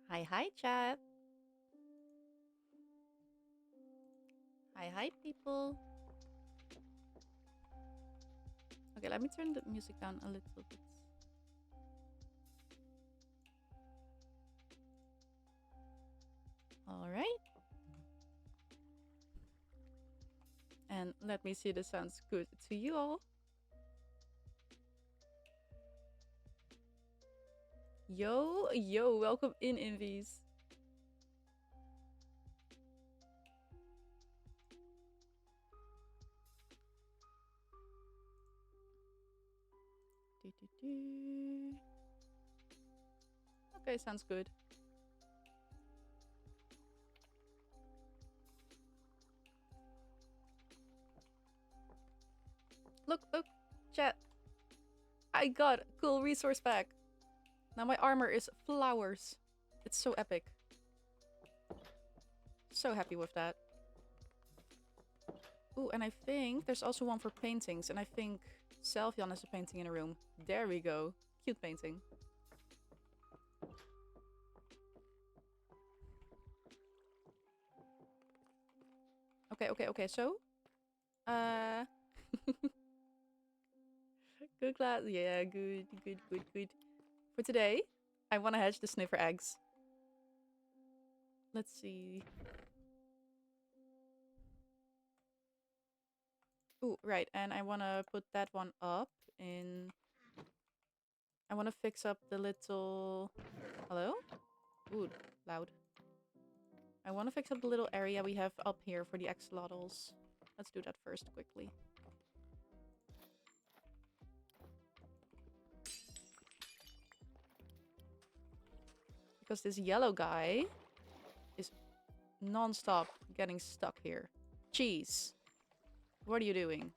Hi, hi, chat. Hi, hi, people. Okay, let me turn the music down a little bit. All right. And let me see if this sounds good to you all. Yo, yo, welcome in, Invies. Do, do, do. Okay, sounds good. Look, look, chat. I got a cool resource pack. Now my armor is flowers. It's so epic. So happy with that. Ooh, and I think there's also one for paintings. And I think Selvian has a painting in a room. There we go. Cute painting. Okay. So, uh, good class. Yeah, good. For today, I want to hatch the sniffer eggs. Let's see. Ooh, right. And I want to put that one up in... I want to fix up the little... Hello? Ooh, loud. I want to fix up the little area we have up here for the axolotls. Let's do that first, quickly. Because this yellow guy is non-stop getting stuck here. Cheese. What are you doing?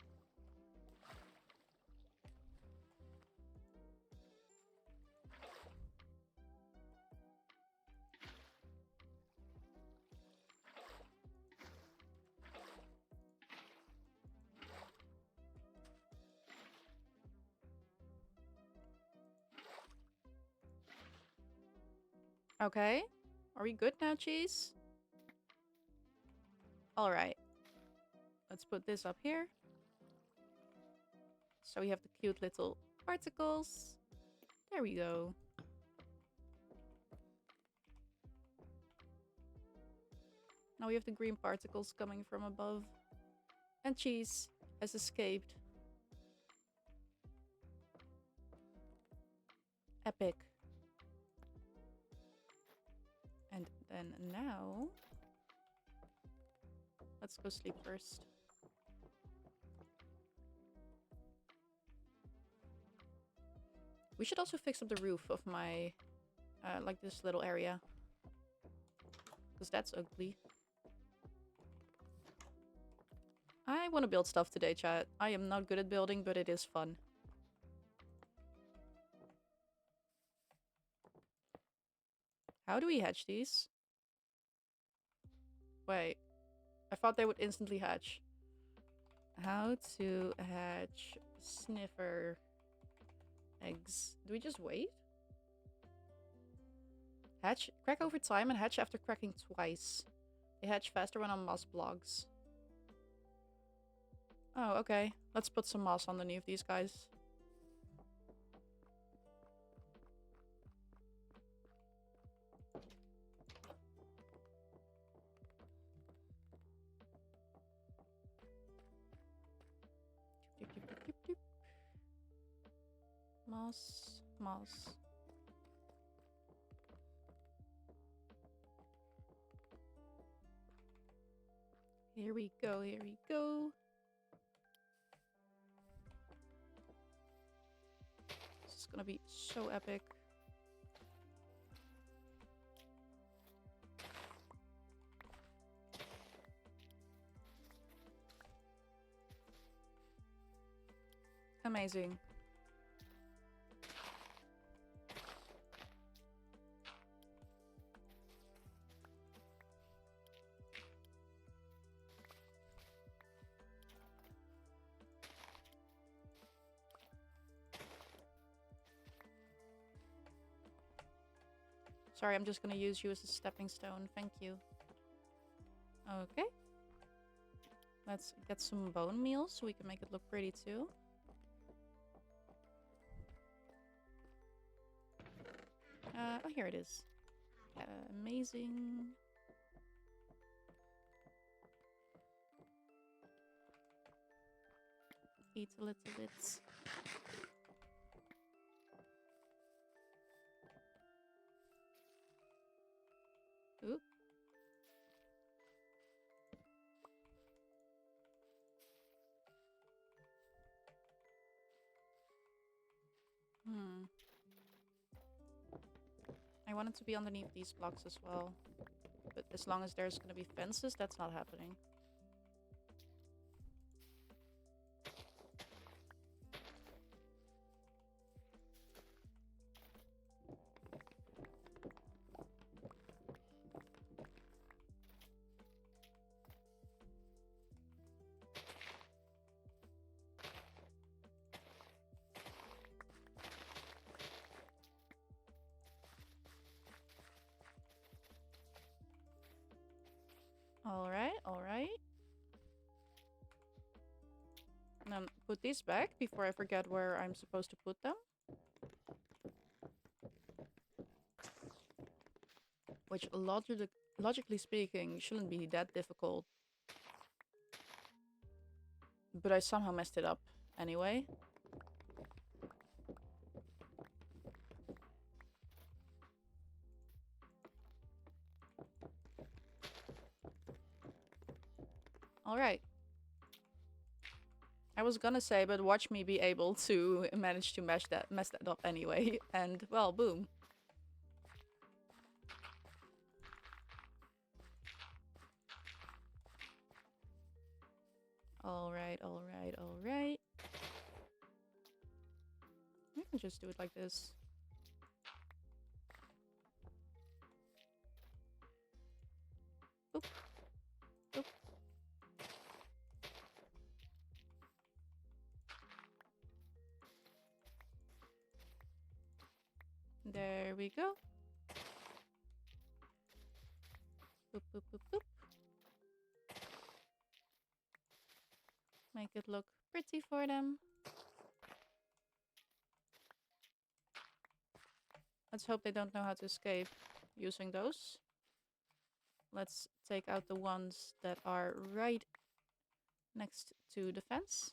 Okay. Are we good now, Cheese? Alright. Let's put this up here. So we have the cute little particles. There we go. Now we have the green particles coming from above. And Cheese has escaped. Epic. And then now... Let's go sleep first. We should also fix up the roof of my... like this little area. Because that's ugly. I want to build stuff today, chat. I am not good at building, but it is fun. How do we hatch these? Wait. I thought they would instantly hatch. How to hatch sniffer eggs. Do we just wait? Hatch. Crack over time and hatch after cracking twice. They hatch faster when on moss blocks. Oh, okay. Let's put some moss underneath these guys. Moss, moss. Here we go, here we go. This is gonna be so epic. Amazing. Sorry, I'm just gonna use you as a stepping stone. Thank you. Okay. Let's get some bone meal so we can make it look pretty too. Oh, here it is. Amazing. Eat a little bit. Oop. I want it to be underneath these blocks as well. But as long as there's gonna be fences, that's not happening. Alright, alright. And then put these back before I forget where I'm supposed to put them. Which, logically speaking, shouldn't be that difficult. But I somehow messed it up anyway. Alright. I was gonna say, but watch me be able to manage to mess that up anyway. And, well, boom. Alright, alright, alright. I can just do it like this. Oop. Oop. There we go. Boop, boop, boop, boop. Make it look pretty for them. Let's hope they don't know how to escape using those. Let's take out the ones that are right next to the fence.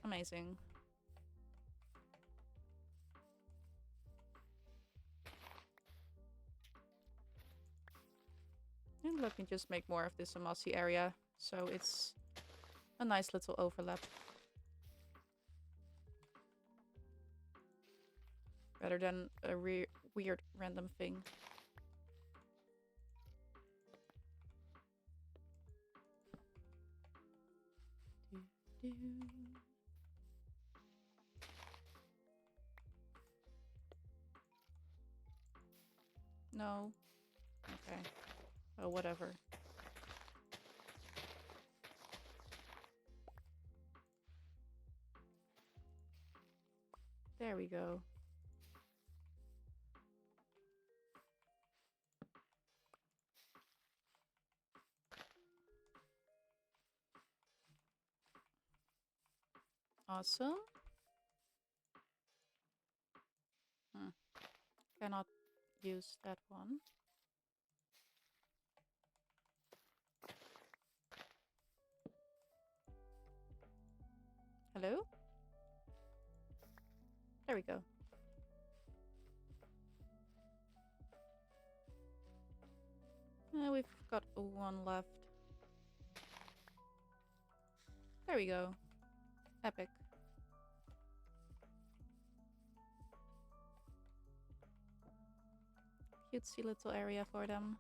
Amazing. And let me just make more of this mossy area, so it's a nice little overlap. Rather than a weird random thing. No. Okay. Oh, whatever. There we go. Awesome. Cannot use that one. Hello? There we go. We've got one left. There we go. Epic. Cutesy little area for them.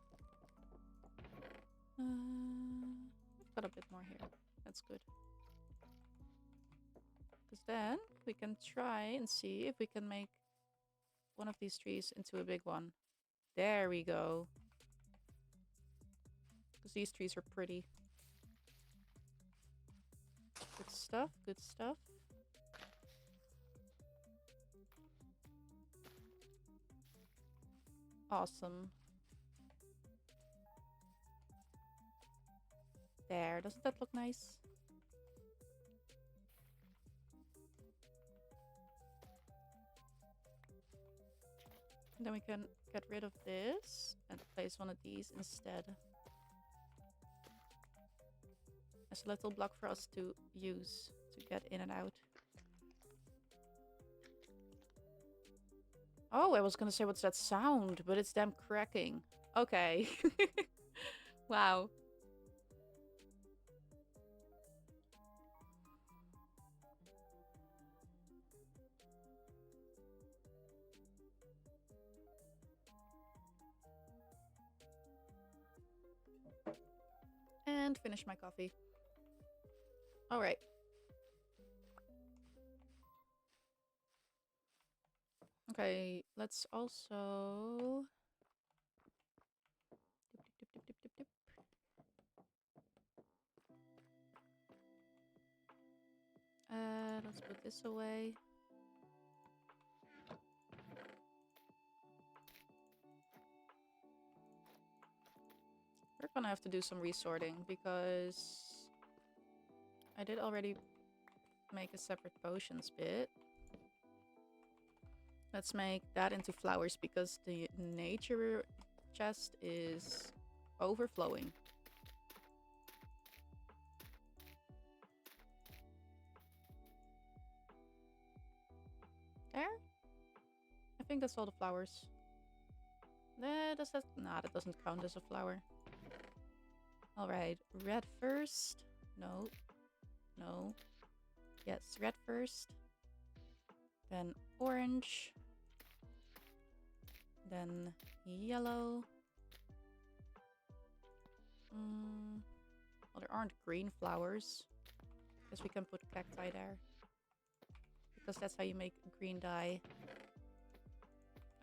I've got a bit more here. That's good. Because then we can try and see if we can make one of these trees into a big one. There we go. Because these trees are pretty. Good stuff, good stuff. Awesome. There, doesn't that look nice? And then we can get rid of this and place one of these instead. As a little block for us to use to get in and out. Oh, I was gonna say what's that sound, but it's them cracking. Okay. Wow. And finish my coffee. Alright. Okay, let's also... Dip, dip, dip, dip, dip, dip. Let's put this away. We're gonna have to do some resorting because I did already make a separate potions bit. Let's make that into flowers because the nature chest is overflowing. There? I think that's all the flowers. Does that? Nah, that doesn't count as a flower. Alright, red first. No. No. Yes, red first. Then orange. Then yellow. Well, there aren't green flowers. Guess we can put cacti there. Because that's how you make green dye.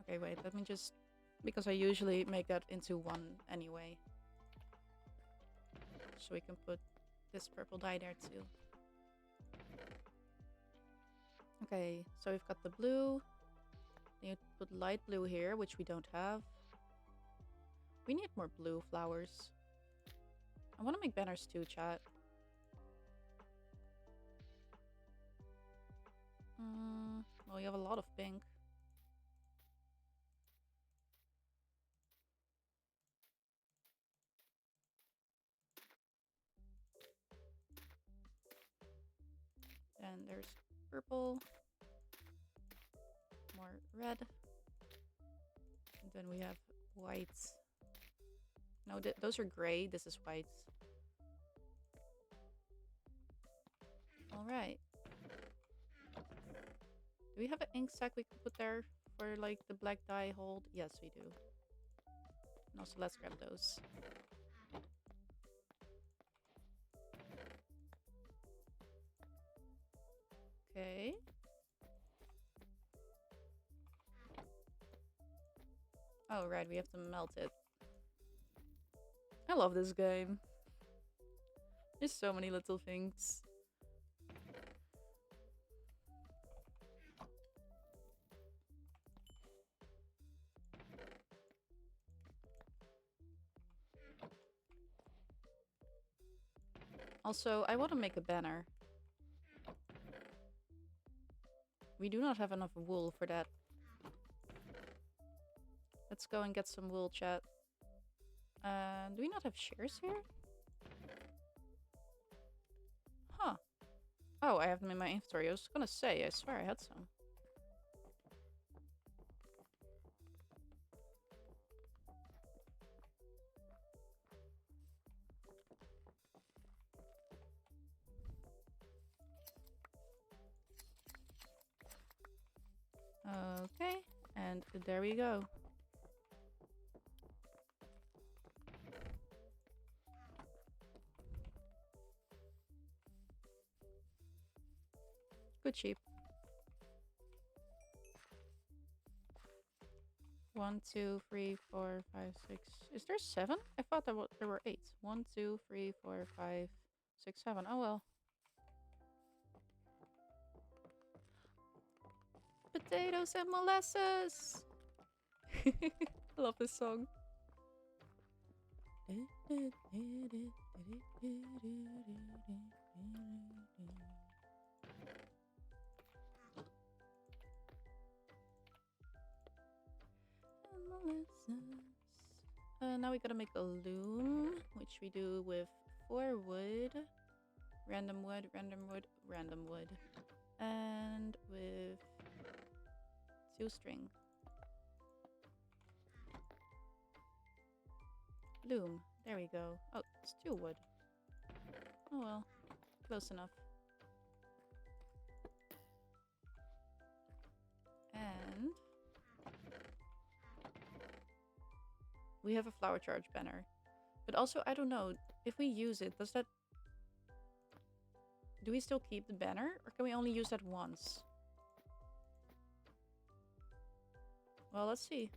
Okay, wait, let me just... Because I usually make that into one anyway. So we can put this purple dye there too. Okay, so we've got the blue. Then you put light blue here, which we don't have. We need more blue flowers. I want to make banners too, chat. Well, you have a lot of pink. And there's purple. More red. And then we have white. No, those are gray. This is white. Alright. Do we have an ink sac we can put there for like the black dye hold? Yes, we do. And also let's grab those. Okay. Oh, right, we have to melt it. I love this game. There's so many little things. Also, I want to make a banner. We do not have enough wool for that. Let's go and get some wool, chat. Do we not have shears here? Huh. Oh, I have them in my inventory. I was gonna say, I swear I had some. Okay, and there we go. Good sheep. 1, 2, 3, 4, 5, 6. Is there 7? I thought there were 8. 1, 2, 3, 4, 5, 6, 7. Oh well. Potatoes and molasses! I love this song. Now we gotta make a loom, which we do with 4 wood, random wood, random wood, random wood, and with 2 string. Loom. There we go. Oh, it's 2 wood. Oh well, close enough. And we have a flower charge banner. But also, I don't know, if we use it, does that... Do we still keep the banner? Or can we only use that once? Well, let's see.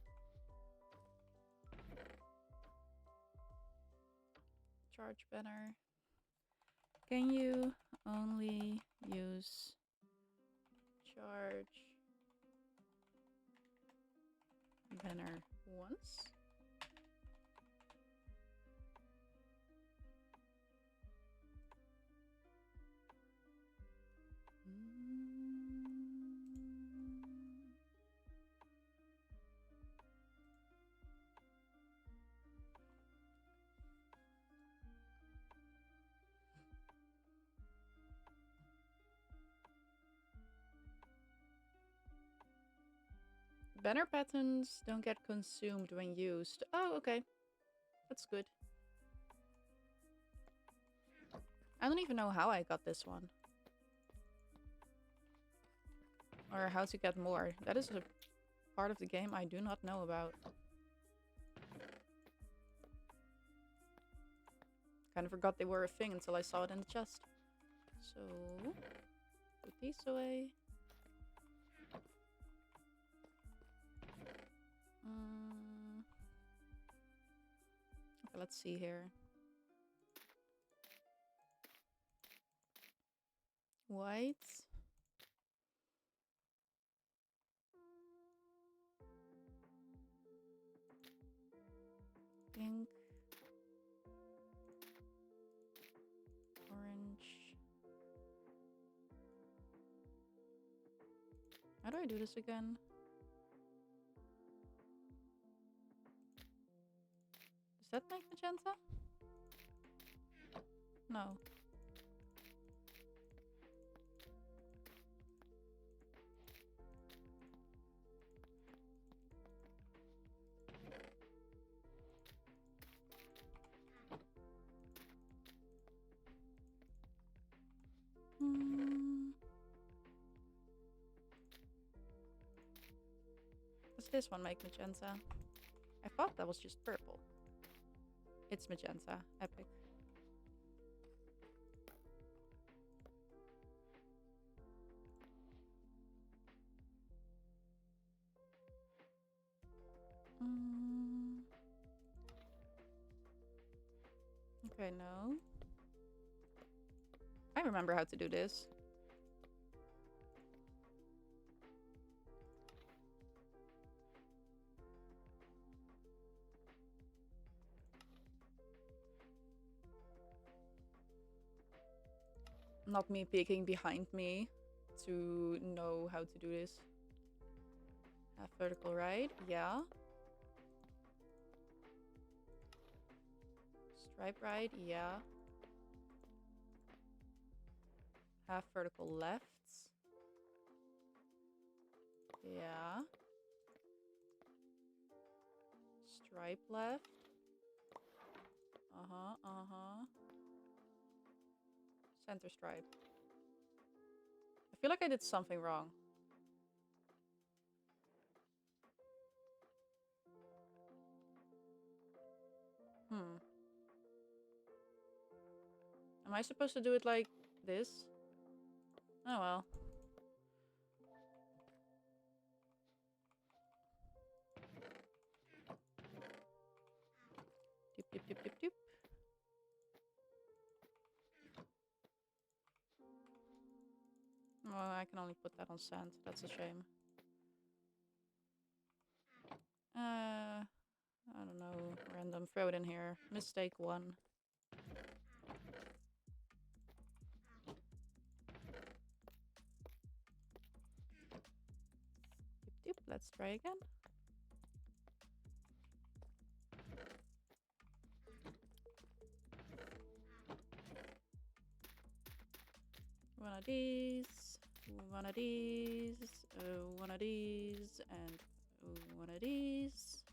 Charge banner. Can you only use charge banner once? Banner patterns don't get consumed when used. Oh, okay. That's good. I don't even know how I got this one. Or how to get more. That is a part of the game I do not know about. Kind of forgot they were a thing until I saw it in the chest. So, put these away. Okay, let's see here. White. Pink. Orange. How do I do this again? Does that make magenta? No. Does this one make magenta? I thought that was just purple. It's magenta. Epic. Okay, no. I remember how to do this. Not me peeking behind me to know how to do this. Half vertical right, yeah. Stripe right, yeah. Half vertical left. Yeah. Stripe left. Uh-huh, uh-huh. Center stripe. I feel like I did something wrong. Am I supposed to do it like this? Oh well. Doop, doop, doop, doop, doop. Oh, I can only put that on sand. That's a shame. I don't know, random. Throw it in here. Mistake 1. Doop, let's try again. One of these, one of these, one of these, and one of these.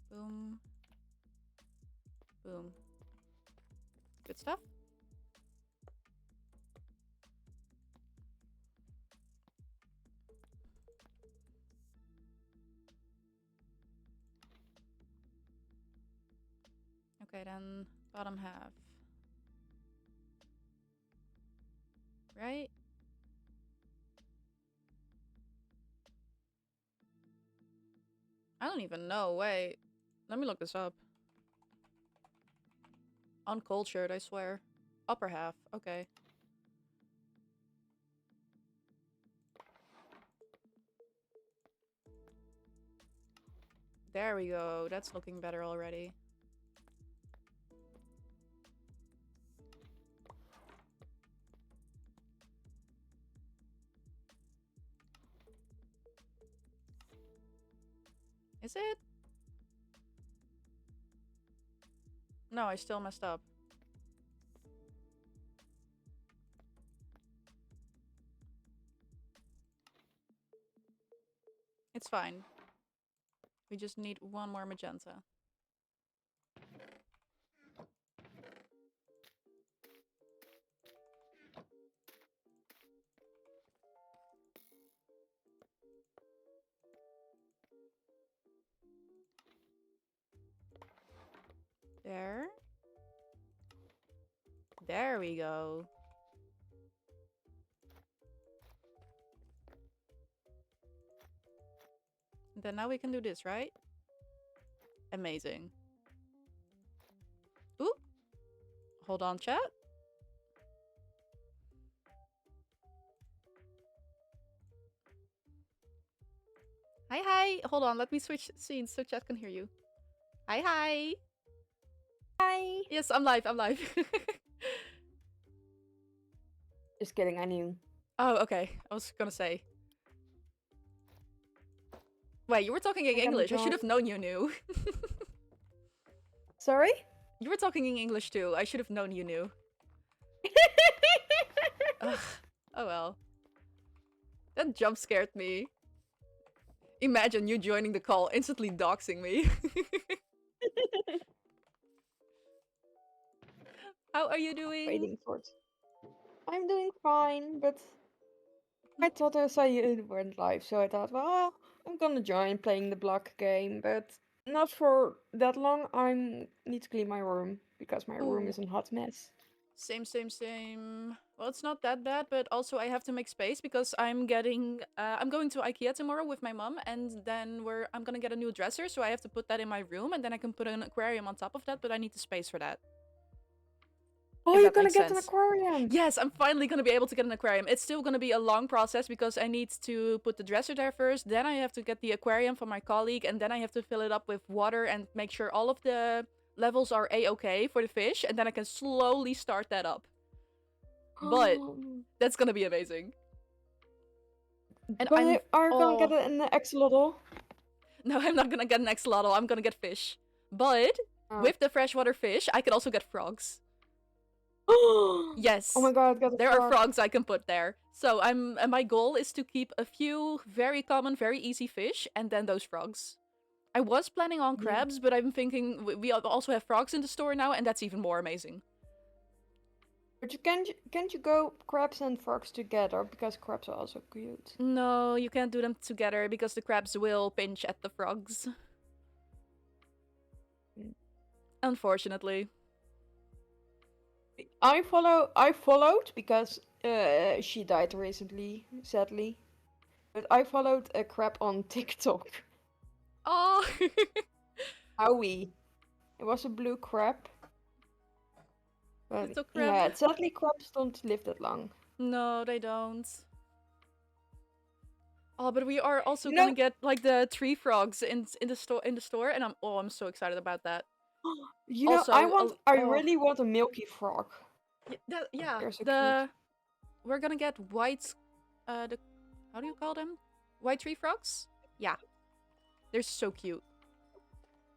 Boom. Boom. Good stuff. Okay, then bottom half. Right? I don't even know. Wait. Let me look this up. Uncultured, I swear. Upper half. Okay. There we go. That's looking better already. Is it? No, I still messed up. It's fine. We just need one more magenta. There. There we go. Then now we can do this, right? Amazing. Ooh. Hold on, chat. Hi, hi. Hold on, let me switch scenes so chat can hear you. Hi, hi. Hi. Yes, I'm live. I'm live. Just kidding, I knew. Oh, okay. I was gonna say. Wait, you were talking in I'm gonna English. I should join. have known you knew. Sorry? You were talking in English too. I should have known you knew. Ugh. Oh well. That jump scared me. Imagine you joining the call, instantly doxing me. How are you doing? Waiting for it. I'm doing fine, but I thought I saw you went live, so I thought, well, I'm gonna join playing the block game, but not for that long. I need to clean my room because my room Ooh. is a hot mess. Same, same, same. Well, it's not that bad, but also I have to make space because I'm getting I'm going to IKEA tomorrow with my mom, and then I'm gonna get a new dresser, so I have to put that in my room, and then I can put an aquarium on top of that, but I need the space for that. Oh, If you're that gonna makes get an sense. aquarium! Yes, I'm finally gonna be able to get an aquarium. It's still gonna be a long process because I need to put the dresser there first, then I have to get the aquarium from my colleague, and then I have to fill it up with water and make sure all of the levels are a-okay for the fish, and then I can slowly start that up. But that's gonna be amazing. And But I'm are you gonna get an axolotl? no, I'm not gonna get an axolotl. I'm gonna get fish. But with the freshwater fish, I can also get frogs. Yes. Oh my god, get a There are frog. frogs I can put there. So and my goal is to keep a few very common, very easy fish, and then those frogs. I was planning on crabs, but I'm thinking we also have frogs in the store now, and that's even more amazing. But can't you go crabs and frogs together because crabs are also cute? No, you can't do them together because the crabs will pinch at the frogs. Unfortunately. I followed because she died recently, sadly. But I followed a crab on TikTok. Oh. Howie. It was a blue crab. But Little crab. yeah, sadly crabs don't live that long. No, they don't. Oh, but we are also You gonna know, get like the tree frogs in the store, and I'm so excited about that. Also, I oh really want a milky frog. yeah, They're so cute. we're gonna get white, the how do you call them? White tree frogs? Yeah, they're so cute.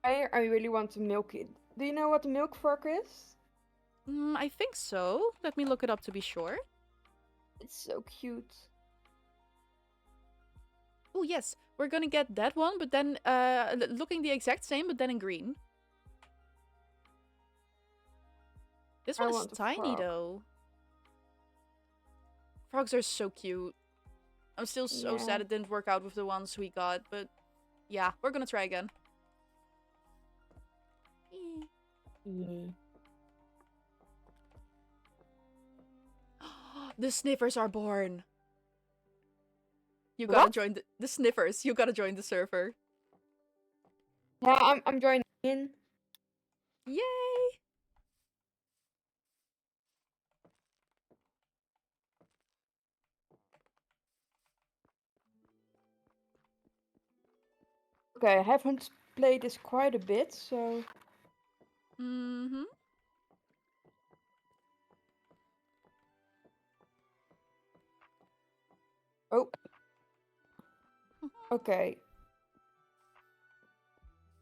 I really want a milky. Do you know what a milk frog is? I think so. Let me look it up to be sure. It's so cute. Oh yes, we're gonna get that one, but then looking the exact same, but then in green. This I one is want a tiny frog. though. Frogs are so cute. I'm still so Yeah. sad it didn't work out with the ones we got, but yeah, we're gonna try again. Yeah. The sniffers are born. You gotta What? join the sniffers. You gotta join the server. Yeah, I'm joining in. Yay! Okay, I haven't played this quite a bit, so Mm-hmm. oh, okay.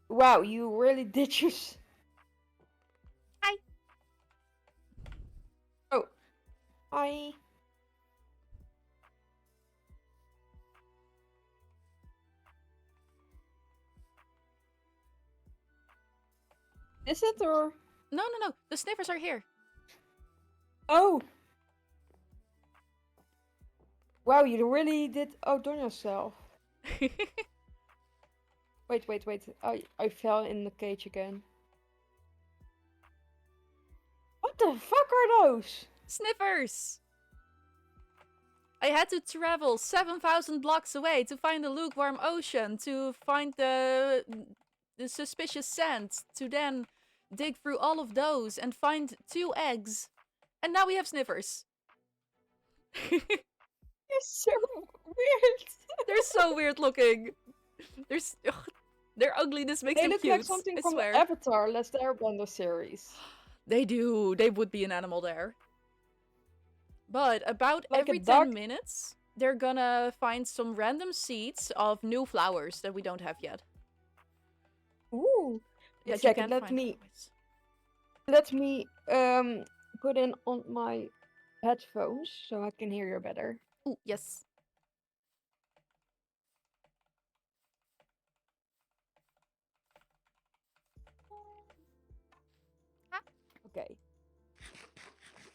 Wow, you really did just. Hi. Oh, I. Is it or? No, no, no. The sniffers are here. Oh, wow, you really did outdone yourself. Wait. I fell in the cage again. What the fuck are those? Sniffers! I had to travel 7,000 blocks away to find the lukewarm ocean, to find the suspicious sand, to then dig through all of those and find 2 eggs. And now we have sniffers. You're so weird. They're so weird looking. They're their ugliness makes They them look like cute. something I from the swear. Avatar Last Airbender series. They do. They would be an animal there. But about Like a every duck. 10 minutes, they're gonna find some random seeds of new flowers that we don't have yet. Ooh. A That you second, can't find otherwise. let me put in on my headphones so I can hear you better. Ooh, yes. Ah, Okay.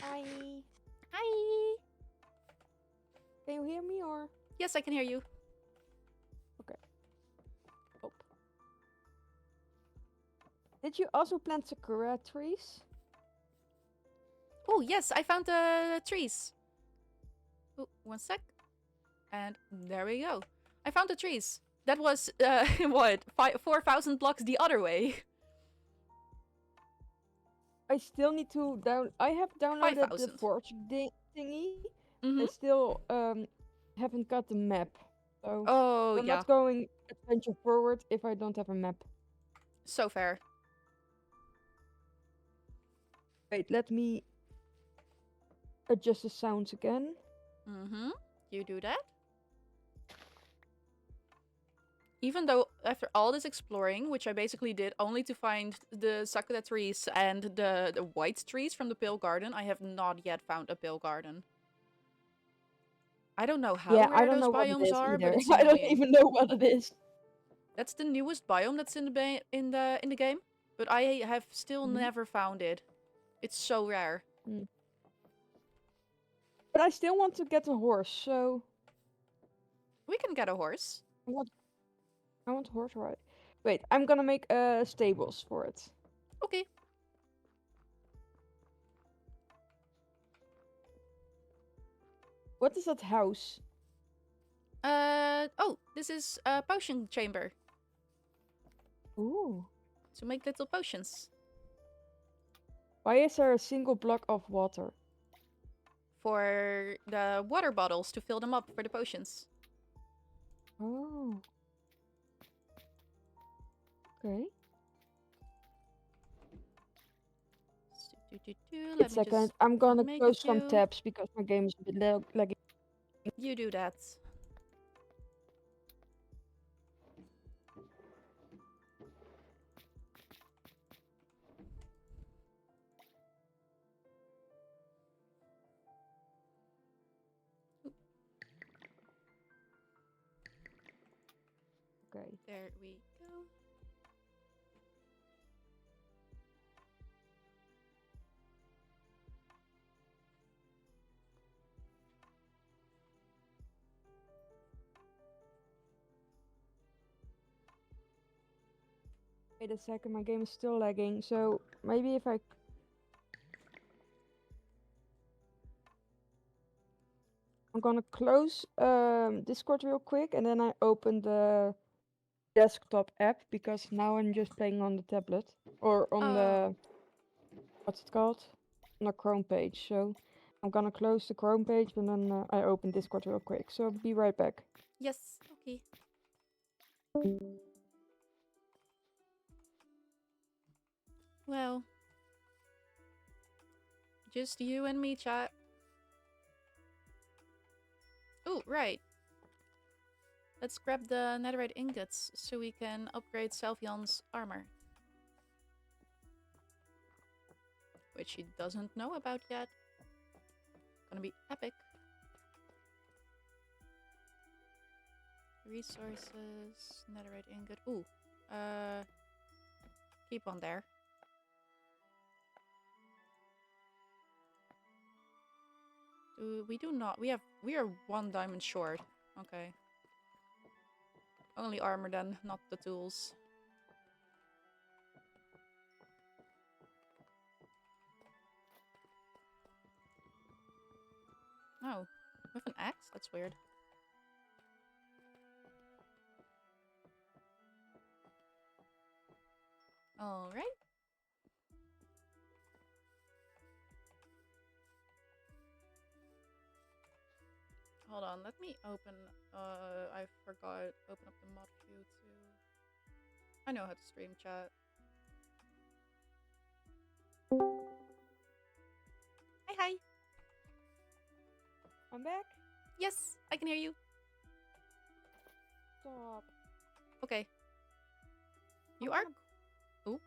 Hi. hi. Can you hear me or? Yes, I can hear you. Okay. Oh. Did you also plant sakura trees? Oh, yes, I found the trees. Oh, one sec. And there we go. I found the trees. That was, what, 4,000 blocks the other way. I still need to I have downloaded the 5,000. forge thingy. I Mm-hmm. still haven't got the map. So Oh, I'm yeah. not going adventure forward if I don't have a map. So fair. Wait, let me adjust the sounds again. Mm-hmm. You do that? Even though after all this exploring, which I basically did only to find the sakura trees and the white trees from the Pale Garden, I have not yet found a Pale Garden. I don't know how Yeah, I rare don't those know what it biomes is are, but either. it's I don't annoying. even know what it is. That's the newest biome that's in the game, but I have still Mhm. never found it. It's so rare. Mm. But I still want to get a horse, so We can get a horse. I want I want a horse ride. Wait, I'm gonna make stables for it. Okay. What is that house? Oh, this is a potion chamber Ooh. to make little potions. Why is there a single block of water? for the water bottles to fill them up for the potions. Oh. Okay. Let Wait a me second. just I'm gonna make a close some few. tabs because my game is a bit laggy. You do that. Okay. There we go. Wait a second, my game is still lagging, so maybe if I'm gonna close Discord real quick and then I open the desktop app because now I'm just playing on the tablet or on the what's it called? On the Chrome page. So I'm gonna close the Chrome page and then I open Discord real quick. So be right back. Yes, okay. Well, just you and me, chat. Oh, right. Let's grab the netherite ingots so we can upgrade Selfion's armor. Which he doesn't know about yet. Gonna be epic. Resources, netherite ingot. Ooh, keep on there. We do not. We are 1 diamond short. Okay. Only armor then, not the tools. Oh, with an axe? That's weird. Alright. Hold on, let me open... I forgot. Open up the mod view too. I know how to stream chat. Hi, hi. I'm back. Yes, I can hear you. Stop. Okay. You I'm are... gonna- Ooh.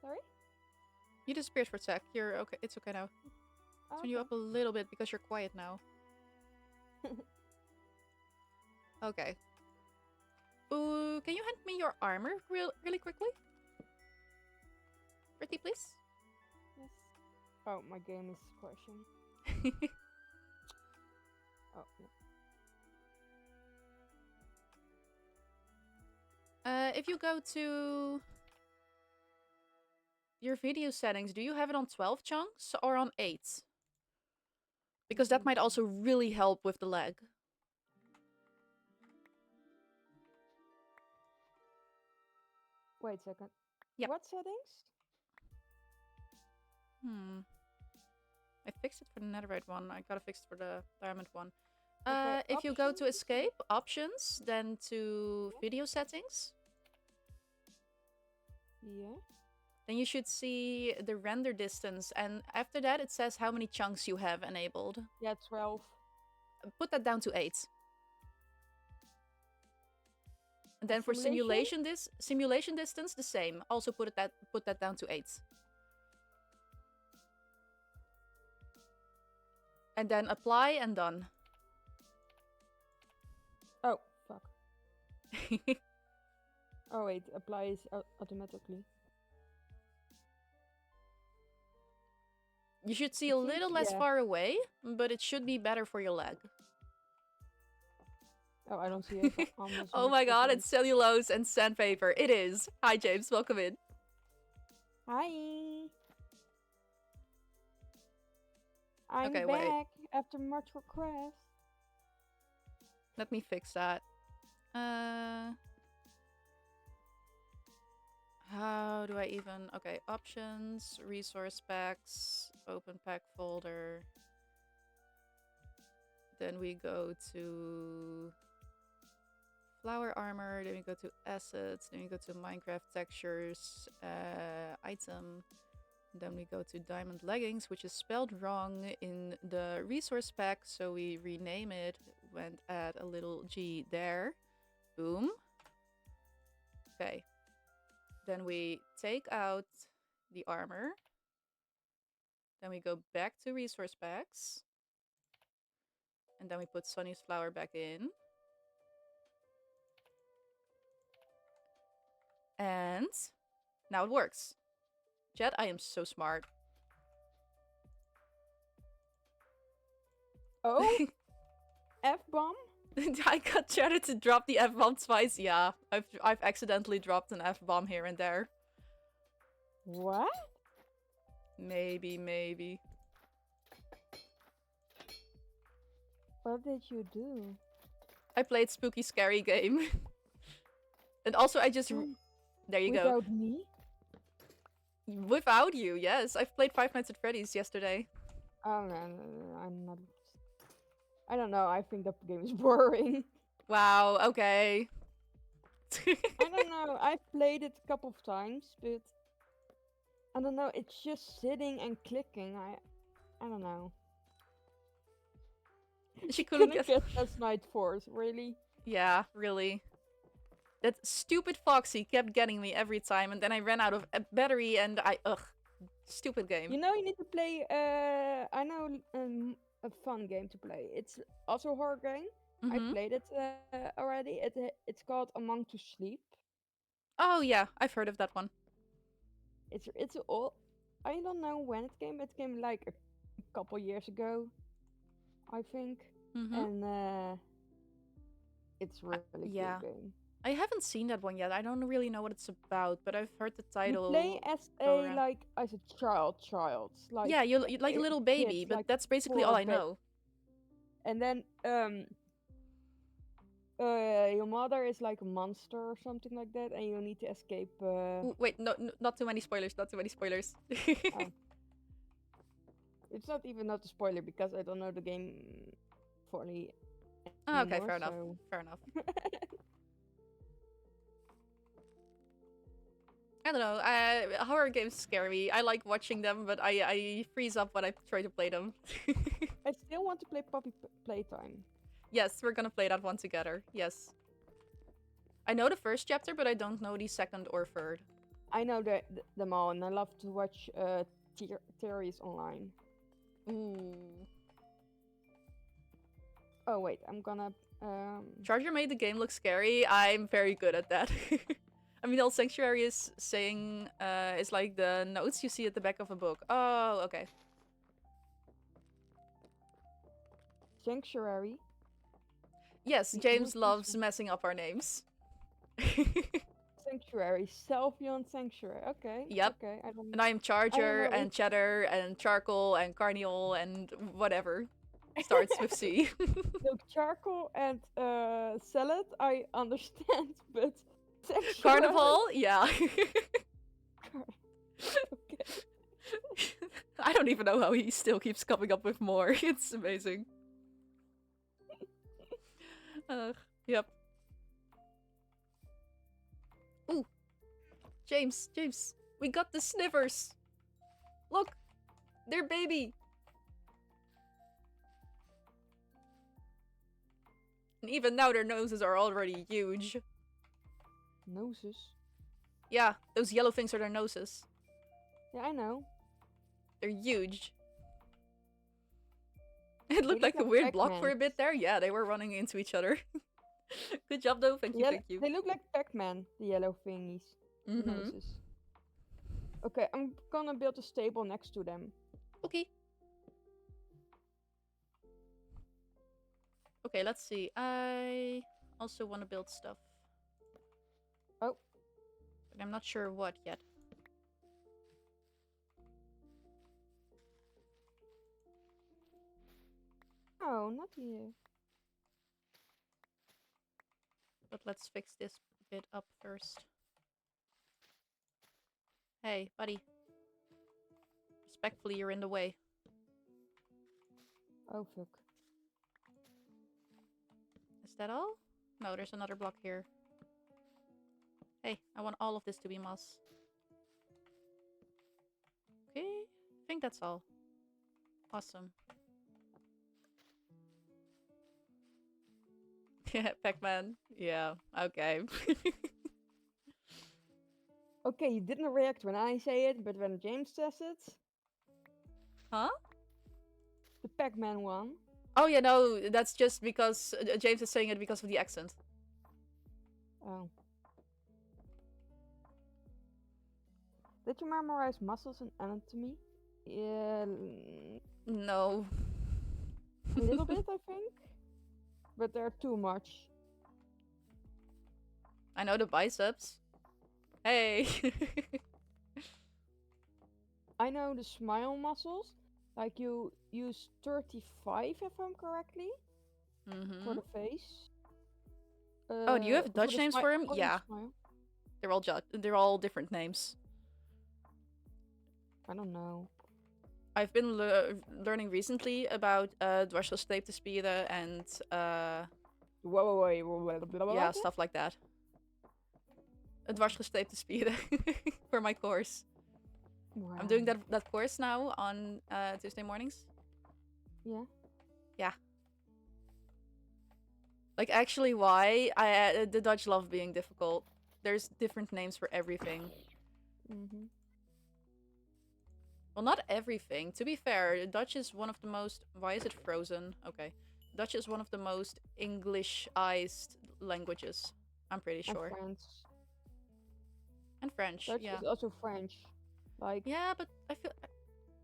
Sorry? You disappeared for a sec. You're okay. It's okay now. Oh, Turn you up a little bit because you're quiet now. Okay. Ooh, can you hand me your armor really quickly? Pretty, please? Yes. Oh, my game is crashing. Oh, no. If you go to your video settings, do you have it on 12 chunks or on 8? Because that might also really help with the lag. Wait a second. Yep. What settings? I fixed it for the netherite one. I gotta fix it for the diamond one. Okay, If you go to options? escape, options, then to video settings, Yeah. then you should see the render distance. And after that, it says how many chunks you have enabled. Yeah, 12. Put that down to 8. And then for Simulation? simulation distance, the same. Also put that down to 8. And then apply and done. Oh, fuck. Oh wait, applies automatically. You should see It a seems, little less yeah. far away, but it should be better for your leg. Oh, I don't see it. Almost Oh my god, it's cellulose and sandpaper. It is. Hi, James. Welcome in. Hi. I'm Okay, back wait. after much request. Let me fix that. How do I even... Okay, options, resource packs, open pack folder. Then we go to flower armor, then we go to assets, then we go to Minecraft textures, item. Then we go to diamond leggings, which is spelled wrong in the resource pack, so we rename it, went add a little G there. Boom. Okay. Then we take out the armor. Then we go back to resource packs. And then we put Sunny's flower back in. And now it works. Chat, I am so smart. Oh, F-bomb? I got Cheddar to drop the F-bomb twice. Yeah, I've accidentally dropped an F-bomb here and there. What? Maybe. What did you do? I played spooky scary game. And also I just... There you go. Without me? Without you, yes. I've played Five Nights at Freddy's yesterday. Oh, no, I'm not... I don't know, I think that game is boring. Wow, okay. I don't know, I played it a couple of times, but... I don't know, it's just sitting and clicking. I don't know. She couldn't Couldn't get Last Night Force, really? Yeah, really. That stupid Foxy kept getting me every time, and then I ran out of battery, and ugh. Stupid game. You know, you need to play, I know a fun game to play. It's also a horror game. I played it already. It's called Among to Sleep. Oh yeah, I've heard of that one. It's all... I don't know when it came. It came like a couple years ago, I think. And it's really yeah. good game. I haven't seen that one yet. I don't really know what it's about, but I've heard the title. You play as a child. Like, yeah, you're like a little baby, kid, but like that's basically all I know. And then your mother is like a monster or something like that, and you need to escape. Ooh, wait, no, not too many spoilers. Not too many spoilers. Oh. It's not even a spoiler because I don't know the game fully. Oh, okay, anymore, fair enough. so... Fair enough. I don't know. Horror games scare me. I like watching them, but I freeze up when I try to play them. I still want to play Puppy Playtime. Yes, we're gonna play that one together. Yes. I know the first chapter, but I don't know the second or third. I know them all, and I love to watch theories online. Ooh. Oh wait, I'm gonna... Charger made the game look scary. I'm very good at that. I mean, all Sanctuary is saying is like the notes you see at the back of a book. Oh, okay. Sanctuary? Yes, James loves messing up our names. Sanctuary. Selfie Sanctuary. Okay. Yep. Okay. And I'm Charger and Cheddar and Charcoal and Carnival and whatever. Starts with C. Look, Charcoal and Salad, I understand, but Sanctuary... Carnival? Yeah. Okay. I don't even know how he still keeps coming up with more. It's amazing. Yep. Ooh. James, we got the Snivers. Look, they're baby. And even now their noses are already huge. Noses? Yeah, those yellow things are their noses. Yeah, I know. They're huge. It looked like a weird block for a bit there. Yeah, they were running into each other. Good job though, thank you. They look like Pac-Man, the yellow thingies. Noses. Okay, I'm gonna build a stable next to them. Okay. Okay, let's see. I also want to build stuff. Oh. But I'm not sure what yet. Oh, not here. But let's fix this bit up first. Hey, buddy. Respectfully, you're in the way. Oh, fuck. Is that all? No, there's another block here. Hey, I want all of this to be moss. Okay, I think that's all. Awesome. Yeah, Pac-Man. Yeah, okay. Okay, you didn't react when I say it, but when James says it, Huh? the Pac-Man one. Oh yeah, no, that's just because James is saying it because of the accent. Oh. Did you memorize muscles and anatomy? Yeah, No. a little bit, I think. But they're too much. I know the biceps. Hey. I know the smile muscles. Like you use 35, if I'm correctly, for the face. Oh, do you have For Dutch the names for him? for the Yeah. smile. They're all different names. I don't know. I've been learning recently about dwarsgesteep te spieren and yeah, stuff like that. Dwarsgesteep te spieren for my course. Wow. I'm doing that course now on Tuesday mornings. Yeah. Yeah. Like actually why the Dutch love being difficult. There's different names for everything. Well, not everything. To be fair, Dutch is one of the most... Why is it frozen? Okay. Dutch is one of the most English-ized languages. I'm pretty sure. And French. And French, Dutch yeah. is also French. Like... Yeah, but I feel...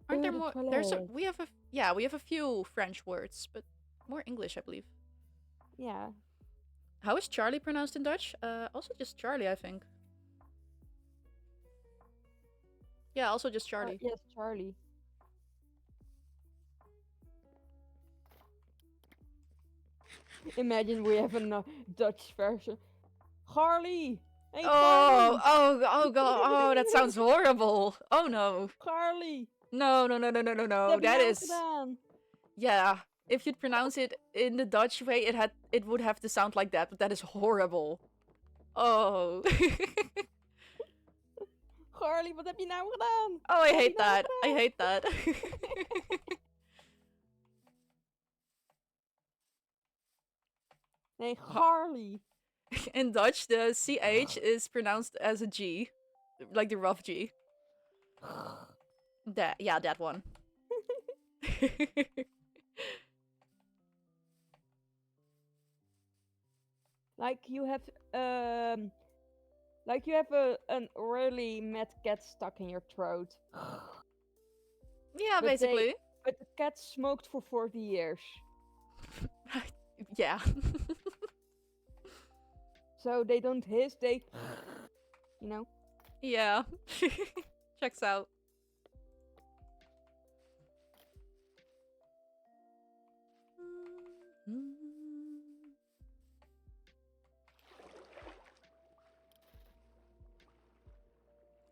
Aren't there more... There's a... We have a... Yeah, we have a few French words, but more English, I believe. Yeah. How is Charlie pronounced in Dutch? Also just Charlie, I think. Yeah, also just Charlie. Yes, Charlie. Imagine we have a Dutch version. Charlie! Hey, Oh, Charlie! oh god, oh, that sounds horrible. Oh no. Charlie! No, no, no, no, no, no, no. That nou is... gedaan? Yeah, if you'd pronounce it in the Dutch way, it would have to sound like that, but that is horrible. Oh. Charlie, wat heb je nou gedaan? Oh, I hate that. I hate that. Nee, Charlie. In Dutch, the CH is pronounced as a G. Like the rough G. Yeah, that one. Like you have an really mad cat stuck in your throat. Yeah, basically. But the cat smoked for 40 years. Yeah. So they don't hiss, they... You know? Yeah. Checks out.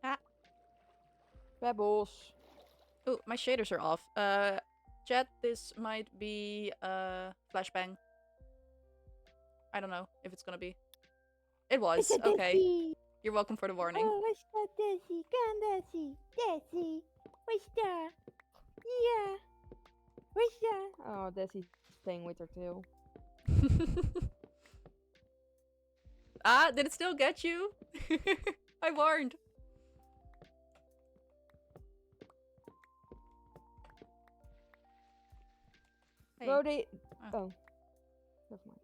Ah. Pebbles. Oh, my shaders are off. Chat, this might be flashbang. I don't know if it's gonna be. It was. Okay. You're welcome for the warning. Oh, what's that, Desi? Galazy. Desi. What's that? Yeah. What's that? Oh, Desi's playing with her tail. Ah, did it still get you? I warned. Hey. Bro, they... Oh. Never mind.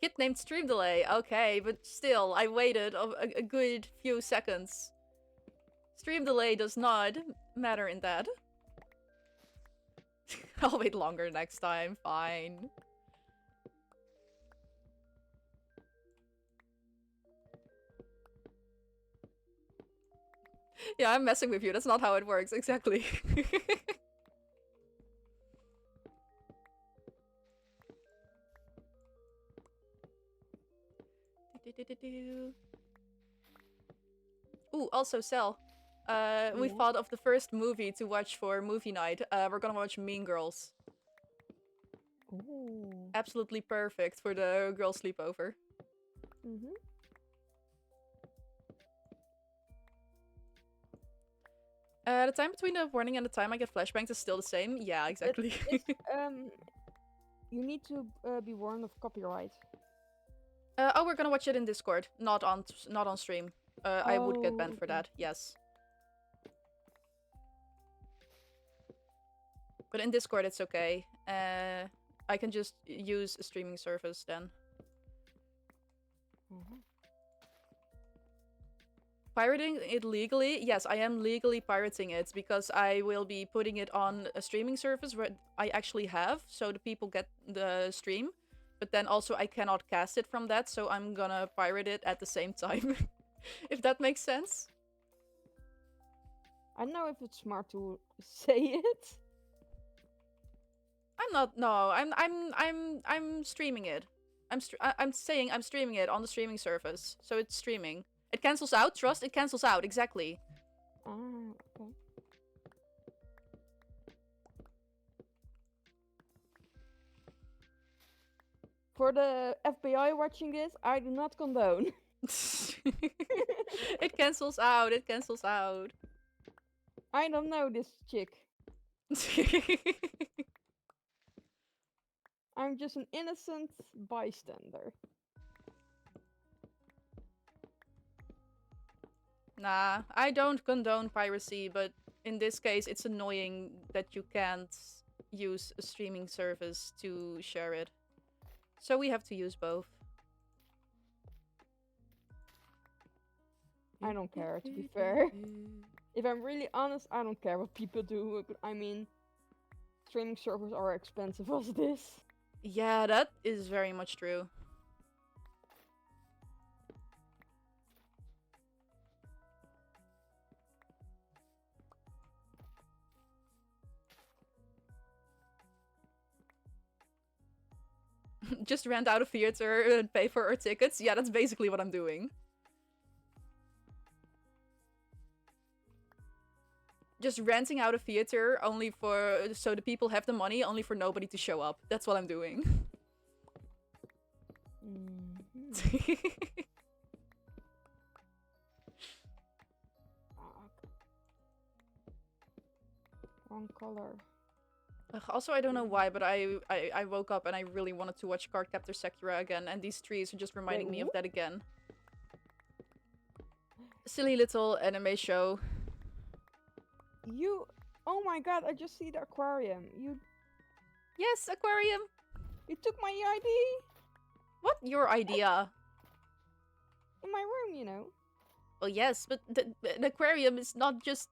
Kid named Stream Delay. Okay, but still, I waited a good few seconds. Stream delay does not matter in that. I'll wait longer next time. Fine. Yeah, I'm messing with you. That's not how it works. Exactly. Ooh, also sell. We Yeah. thought of the first movie to watch for movie night. We're gonna watch Mean Girls. Ooh. Absolutely perfect for the girl sleepover. Mhm. The time between the warning and the time I get flashbangs is still the same. Yeah, But exactly. it's you need to be warned of copyright. Oh, we're gonna watch it in Discord, not on stream. I would get Oh, banned for okay. that. Yes, but in Discord it's okay. I can just use a streaming service then. Mhm. Pirating it legally? Yes, I am legally pirating it because I will be putting it on a streaming service where I actually have, so the people get the stream. But then also I cannot cast it from that, so I'm gonna pirate it at the same time. If that makes sense. I don't know if it's smart to say it. I'm not. No, I'm streaming it. I'm saying I'm streaming it on the streaming service, so it's streaming. It cancels out. Trust. It cancels out. Exactly. Ah, okay. For the FBI watching this, I do not condone. It cancels out. It cancels out. I don't know this chick. I'm just an innocent bystander. Nah, I don't condone piracy, but in this case, it's annoying that you can't use a streaming service to share it. So we have to use both. I don't care, to be fair. If I'm really honest, I don't care what people do. I mean, streaming servers are expensive as it is. Yeah, that is very much true. Just rent out a theater and pay for our tickets. Yeah, that's basically what I'm doing. Just renting out a theater only for so the people have the money, only for nobody to show up. That's what I'm doing. Mhm. Fuck. Wrong color. Ugh, also, I don't know why, but I woke up and I really wanted to watch Cardcaptor Sakura again, and these trees are just Wait, reminding me of what? that again. Silly little anime show. You. Oh my god! I just see the aquarium. Yes, aquarium. You took my ID What your idea? in my room, you know. Well, yes, but the aquarium is not just.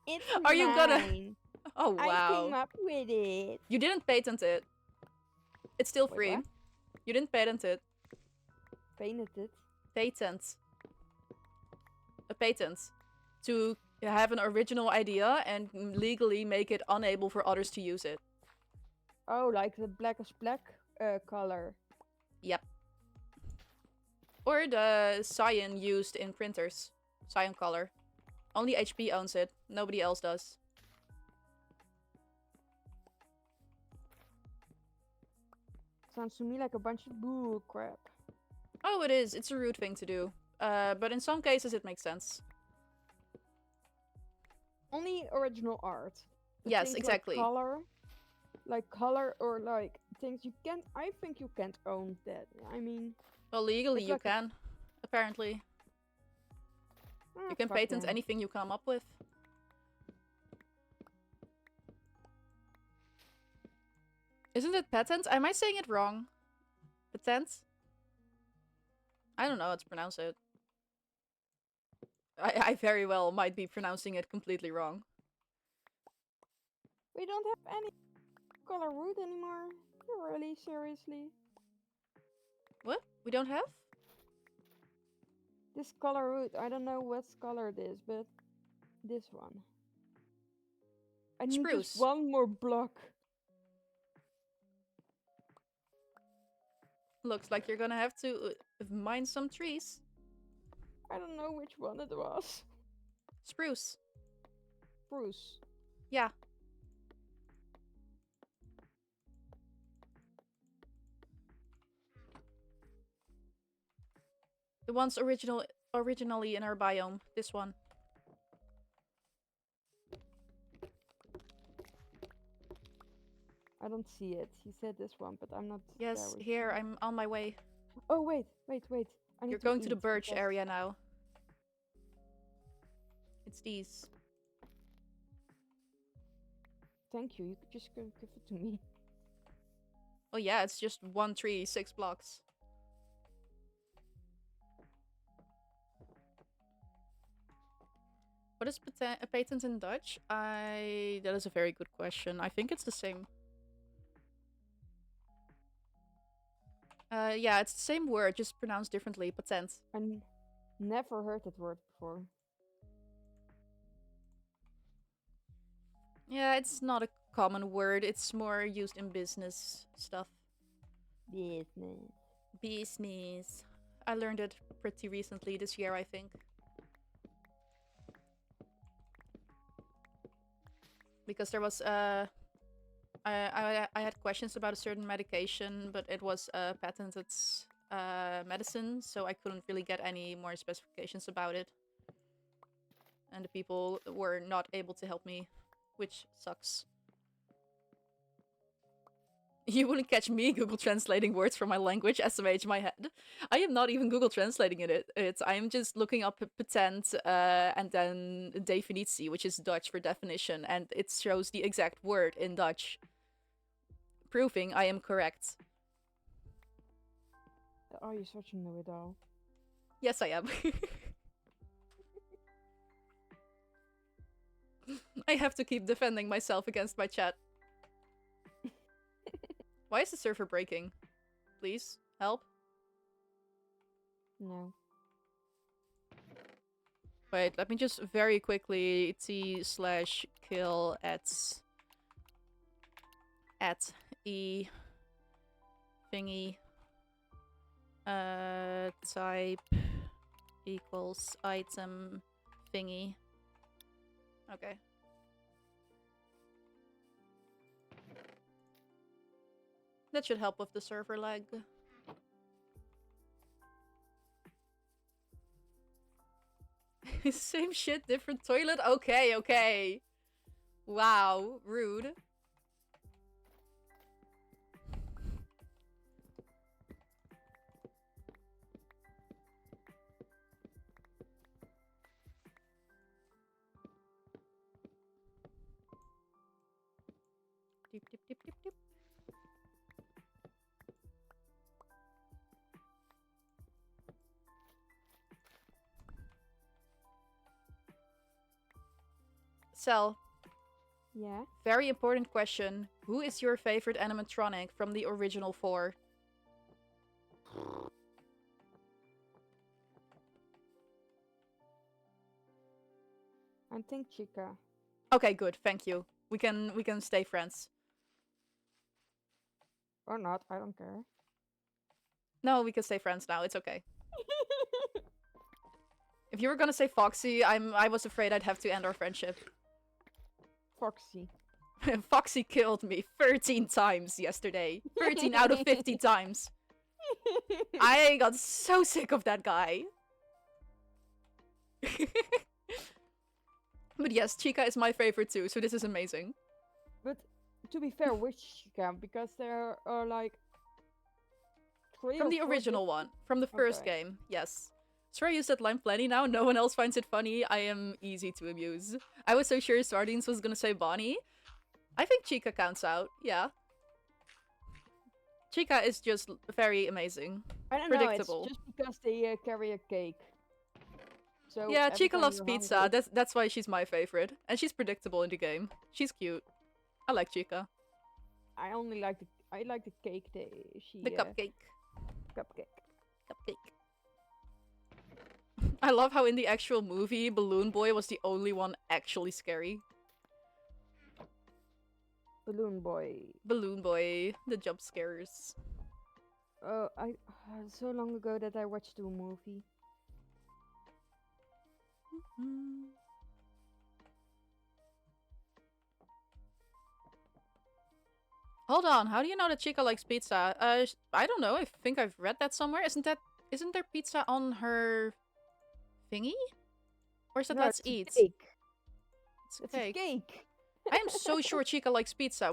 It's Are you gonna? mine. Oh I came wow! up with it. You didn't patent it. It's still Wait, free. what? You didn't patent it. Painted it. Patent. A patent. To have an original idea and legally make it unable for others to use it. Oh, like the black as black color. Yep. Or the cyan used in printers. Cyan color. Only HP owns it. Nobody else does. Sounds to me like a bunch of bull crap. Oh, it is. It's a rude thing to do. But in some cases it makes sense. Only original art. But Yes, things exactly. like color or like things you can't. I think you can't own that. I mean, Well, legally it's you like can. Apparently. You can fuck patent them. anything you come up with. Isn't it patent? Am I saying it wrong? Patent? I don't know how to pronounce it. I very well might be pronouncing it completely wrong. We don't have any color wood anymore. Really, seriously. What? We don't have? This color wood. I don't know what color it is, but this one. I need just Spruce. one more block. Looks like you're gonna have to mine some trees. I don't know which one it was. Spruce. Bruce. Yeah. The one's originally in our biome. This one. I don't see it. He said this one, but I'm not there Yes, with here, you. I'm on my way. Oh, wait, wait, wait. I You're need to going to the eat birch because... area now. It's these. Thank you. You could just go give it to me. Oh yeah, it's just one tree, 6 blocks. What is patent in Dutch? That is a very good question. I think it's the same. Yeah, it's the same word, just pronounced differently. Patent. Never heard that word before. Yeah, it's not a common word. It's more used in business stuff. Business. Business. I learned it pretty recently this year, I think. Because there was I had questions about a certain medication, but it was a patented medicine, so I couldn't really get any more specifications about it. And the people were not able to help me, which sucks. You wouldn't catch me Google translating words from my language, SMH my head. I am not even Google translating it. I'm just looking up patent and then definitie, which is Dutch for definition, and it shows the exact word in Dutch, proving I am correct. Are you such a know-it-all? Yes, I am. I have to keep defending myself against my chat. Why is the server breaking? Please, help. No. Wait, let me just very quickly t/kill at e thingy type equals item thingy. Okay. That should help with the server lag. Same shit, different toilet? Okay, okay. Wow, rude. Deep, deep, deep, deep, deep. Cell. Yeah? Very important question. Who is your favorite animatronic from the original 4? I think Chica. Okay, good. Thank you. We can stay friends. Or not, I don't care. No, we can stay friends now. It's okay. If you were gonna say Foxy, I was afraid I'd have to end our friendship. Foxy. Foxy killed me 13 times yesterday. 13 out of 50 times. I got so sick of that guy. But yes, Chica is my favorite too, so this is amazing. But to be fair, which Chica? Because there are like From the original one, from the first game, yes. Swear I use that line plenty now, no one else finds it funny, I am easy to amuse. I was so sure Sardines was gonna say Bonnie. I think Chica counts out, yeah. Chica is just very amazing. I don't Predictable. know, it's just because they carry a cake. So yeah, every Chica time loves you're pizza, hungry... that's why she's my favorite. And she's predictable in the game. She's cute. I like Chica. I only like the cake that she... The cupcake. Cupcake. Cupcake. I love how in the actual movie, Balloon Boy was the only one actually scary. Balloon Boy. Balloon Boy. The jump scares. I so long ago that I watched the movie. Hold on, how do you know that Chica likes pizza? I don't know. I think I've read that somewhere. Isn't there pizza on her thingy? Or is that No, Let's it's a Eat? cake. It's a It's a cake. cake. I am so sure Chica likes pizza.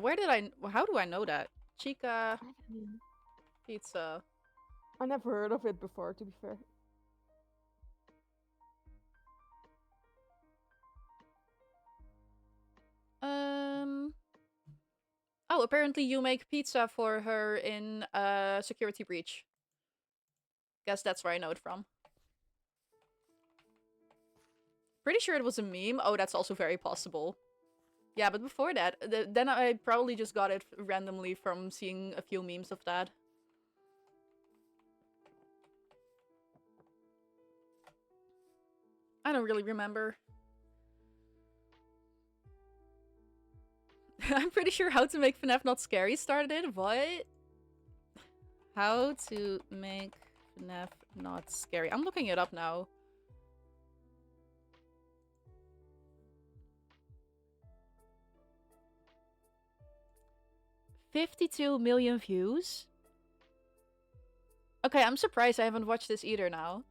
How do I know that? Chica pizza. I never heard of it before, to be fair. Um. Oh, apparently you make pizza for her in Security Breach. Guess that's where I know it from. Pretty sure it was a meme. Oh, that's also very possible. Yeah, but before that, then I probably just got it randomly from seeing a few memes of that. I don't really remember. I'm pretty sure How to Make FNAF Not Scary started it. What? How to make FNAF Not Scary. I'm looking it up now. $52 million views? Okay, I'm surprised I haven't watched this either now.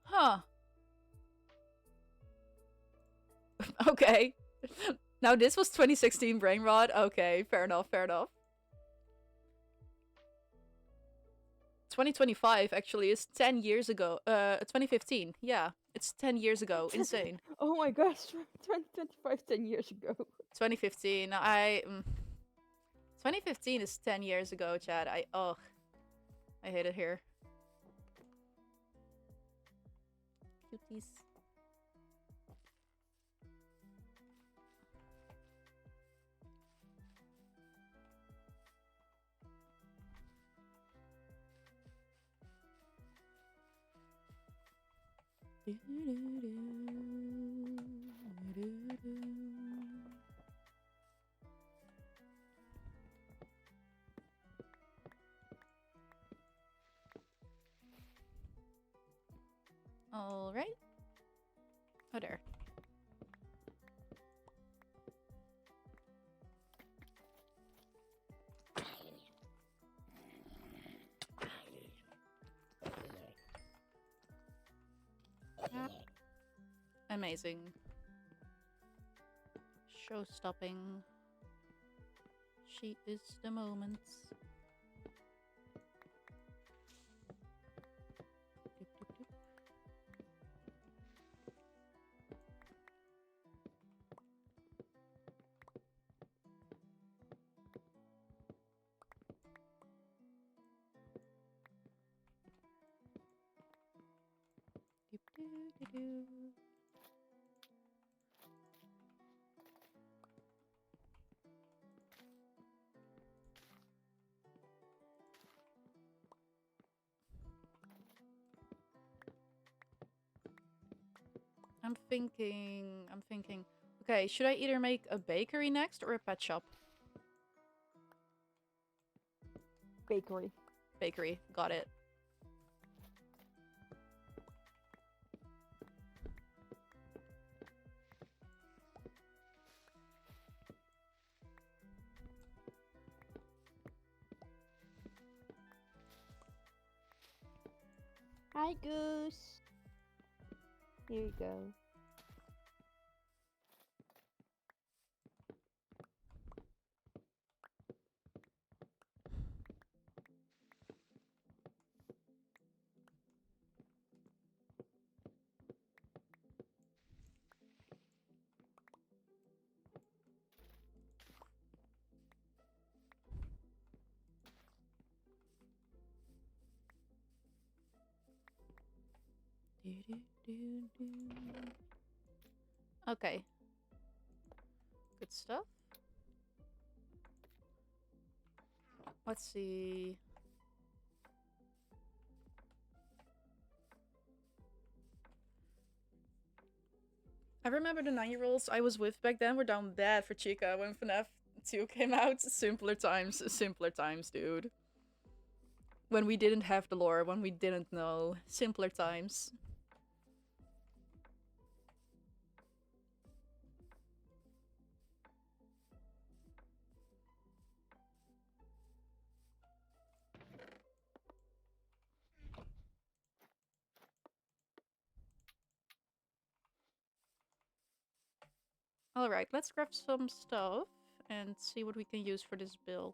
Huh. Okay. Now this was 2016 Brain Rot. Okay, fair enough, fair enough. 2025 actually is 10 years ago. 2015. Yeah, it's 10 years ago. Insane. Oh my gosh, 2025, 10 years ago. 2015. 2015 is 10 years ago, Chad. I hate it here. Cuties. All right. Oh, there. Amazing. Show stopping. She is the moment. Doop, doop, doop. Doop, doo, doo, doo. I'm thinking. Okay, should I either make a bakery next or a pet shop? Bakery. Bakery, got it. Hi, Goose. Here you go. Doo, doo, doo, doo. Okay. Good stuff. Let's see. I remember the 9-year-olds I was with back then were down bad for Chica when FNAF 2 came out. Simpler times, dude. When we didn't have the lore, when we didn't know. Simpler times. Alright, let's grab some stuff and see what we can use for this build.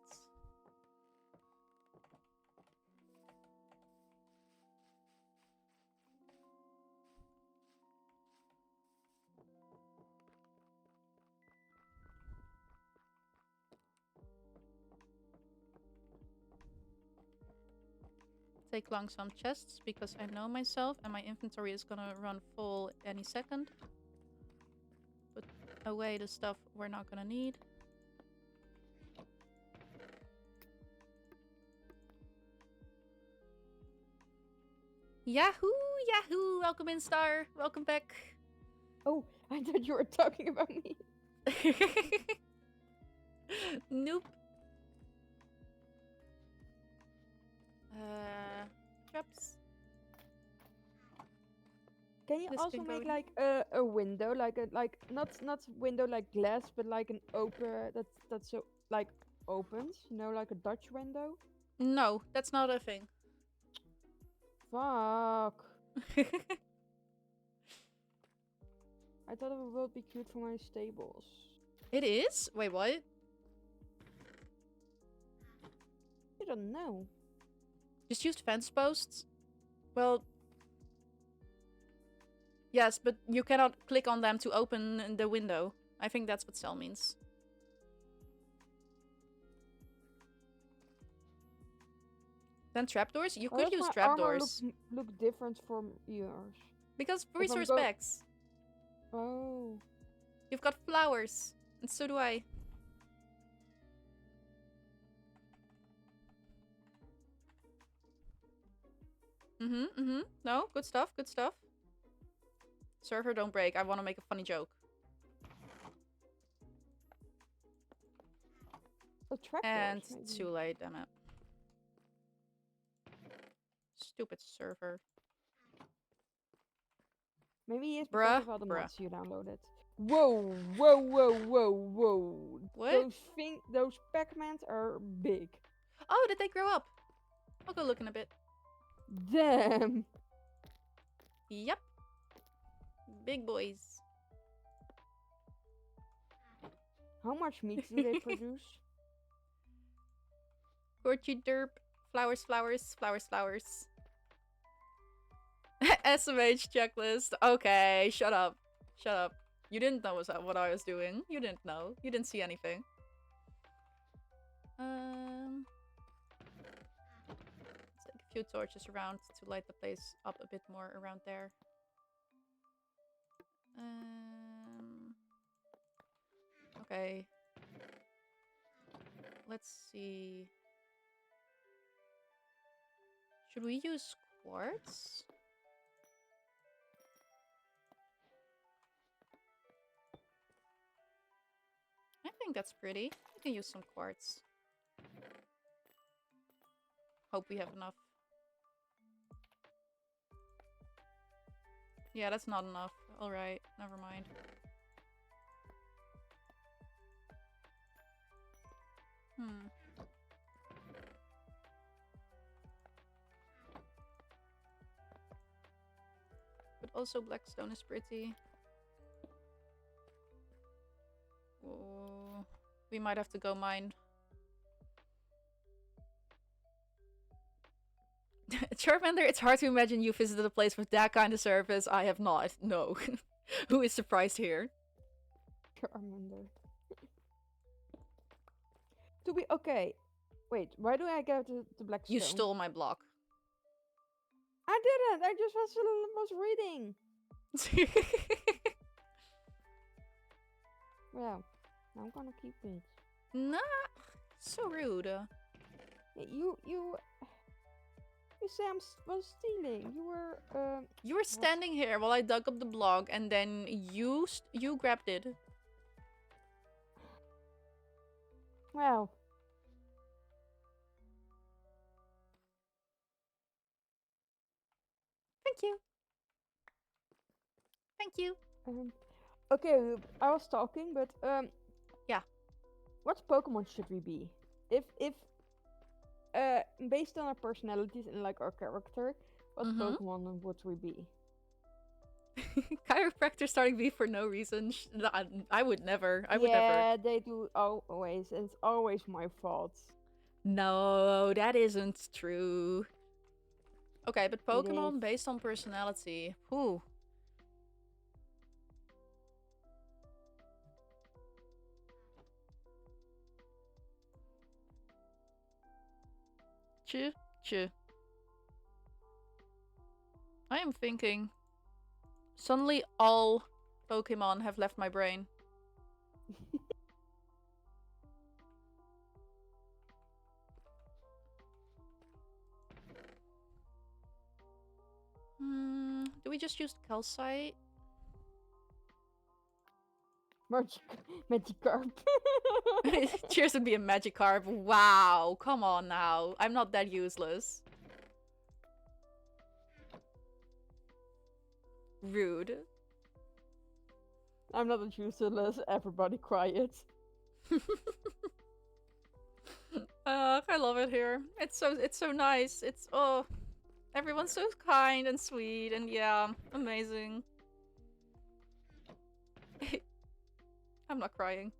Take long some chests because I know myself and my inventory is gonna run full any second. Put away the stuff we're not gonna need. Yahoo! Yahoo! Welcome in, Star. Welcome back. Oh, I thought you were talking about me. Nope. Traps. Can you This also can go make in. like a window, like not window like glass, but like an open that's so like opens, you know, like a Dutch window? No, that's not a thing. Fuck. I thought it would be cute for my stables. It is? Wait, what? I don't know. Just used fence posts? Well, yes, but you cannot click on them to open the window. I think that's what cell means. Then trapdoors? You Why could does use my armor trapdoors. look different from yours? Because If I'm resource go- packs. Oh. You've got flowers. And so do I. No, good stuff, good stuff. Server, don't break. I want to make a funny joke. Oh, trapdoors, And maybe. too late, damn it. Stupid server. Maybe it's because Bruh, of all the bruh. mods you downloaded. Whoa, whoa, whoa, whoa, whoa. What? Those Pac-Mans are big. Oh, did they grow up? I'll go look in a bit. Damn. Yep. Big boys. How much meat do they produce? Gorgy derp. Flowers, flowers, flowers, flowers. SMH checklist. Okay, shut up. Shut up. You didn't know what I was doing. You didn't know. You didn't see anything. Let's take a few torches around to light the place up a bit more around there. Okay. Let's see. Should we use quartz? I think that's pretty. We can use some quartz. Hope we have enough. Yeah, that's not enough. Alright, never mind. But also blackstone is pretty. Oh, we might have to go mine. Charmander, it's hard to imagine you visited a place with that kind of service. I have not. No. Who is surprised here? Charmander. To be okay. Wait, why do I get the black stone? You stole my block. I didn't. I just was reading. Well, I'm gonna keep it. Nah, so rude. You say I was stealing. You were standing here while I dug up the block, and then you grabbed it. Well, Thank you. Thank you. um, okay, I was talking, but Yeah. what Pokemon should we be? If based on our personalities and like our character, what Mm-hmm. Pokemon would we be? Chiropractor starting beef for no reason. I would never. I would never. Yeah, they do always, and it's always my fault. No, that isn't true. Okay, but It is. Pokemon based on personality. Whew. Ch. Ch. I am thinking. Suddenly all Pokemon have left my brain. Do we just use Calcite? Magic Magikarp. Cheers would be a Magikarp. Wow, come on now. I'm not that useless. Rude. I'm not as useless. Everybody quiet. I love it here. It's so nice. It's everyone's so kind and sweet and yeah, amazing. I'm not crying.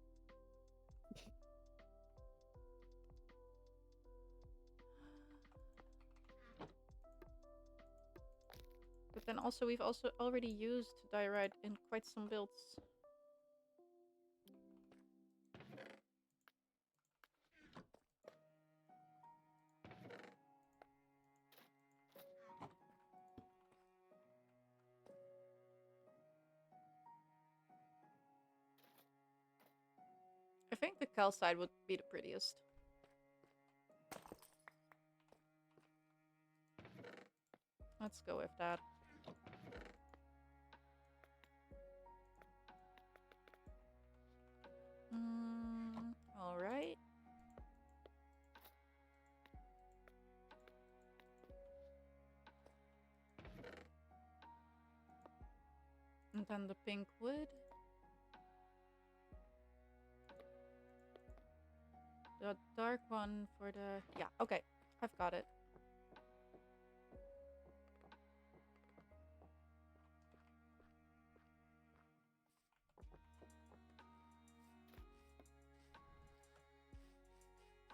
But then also we've also already used Diorite in quite some builds. I think the Calcite would be the prettiest. Let's go with that. Alright. And then the pink wood. The dark one for the... Yeah, okay. I've got it.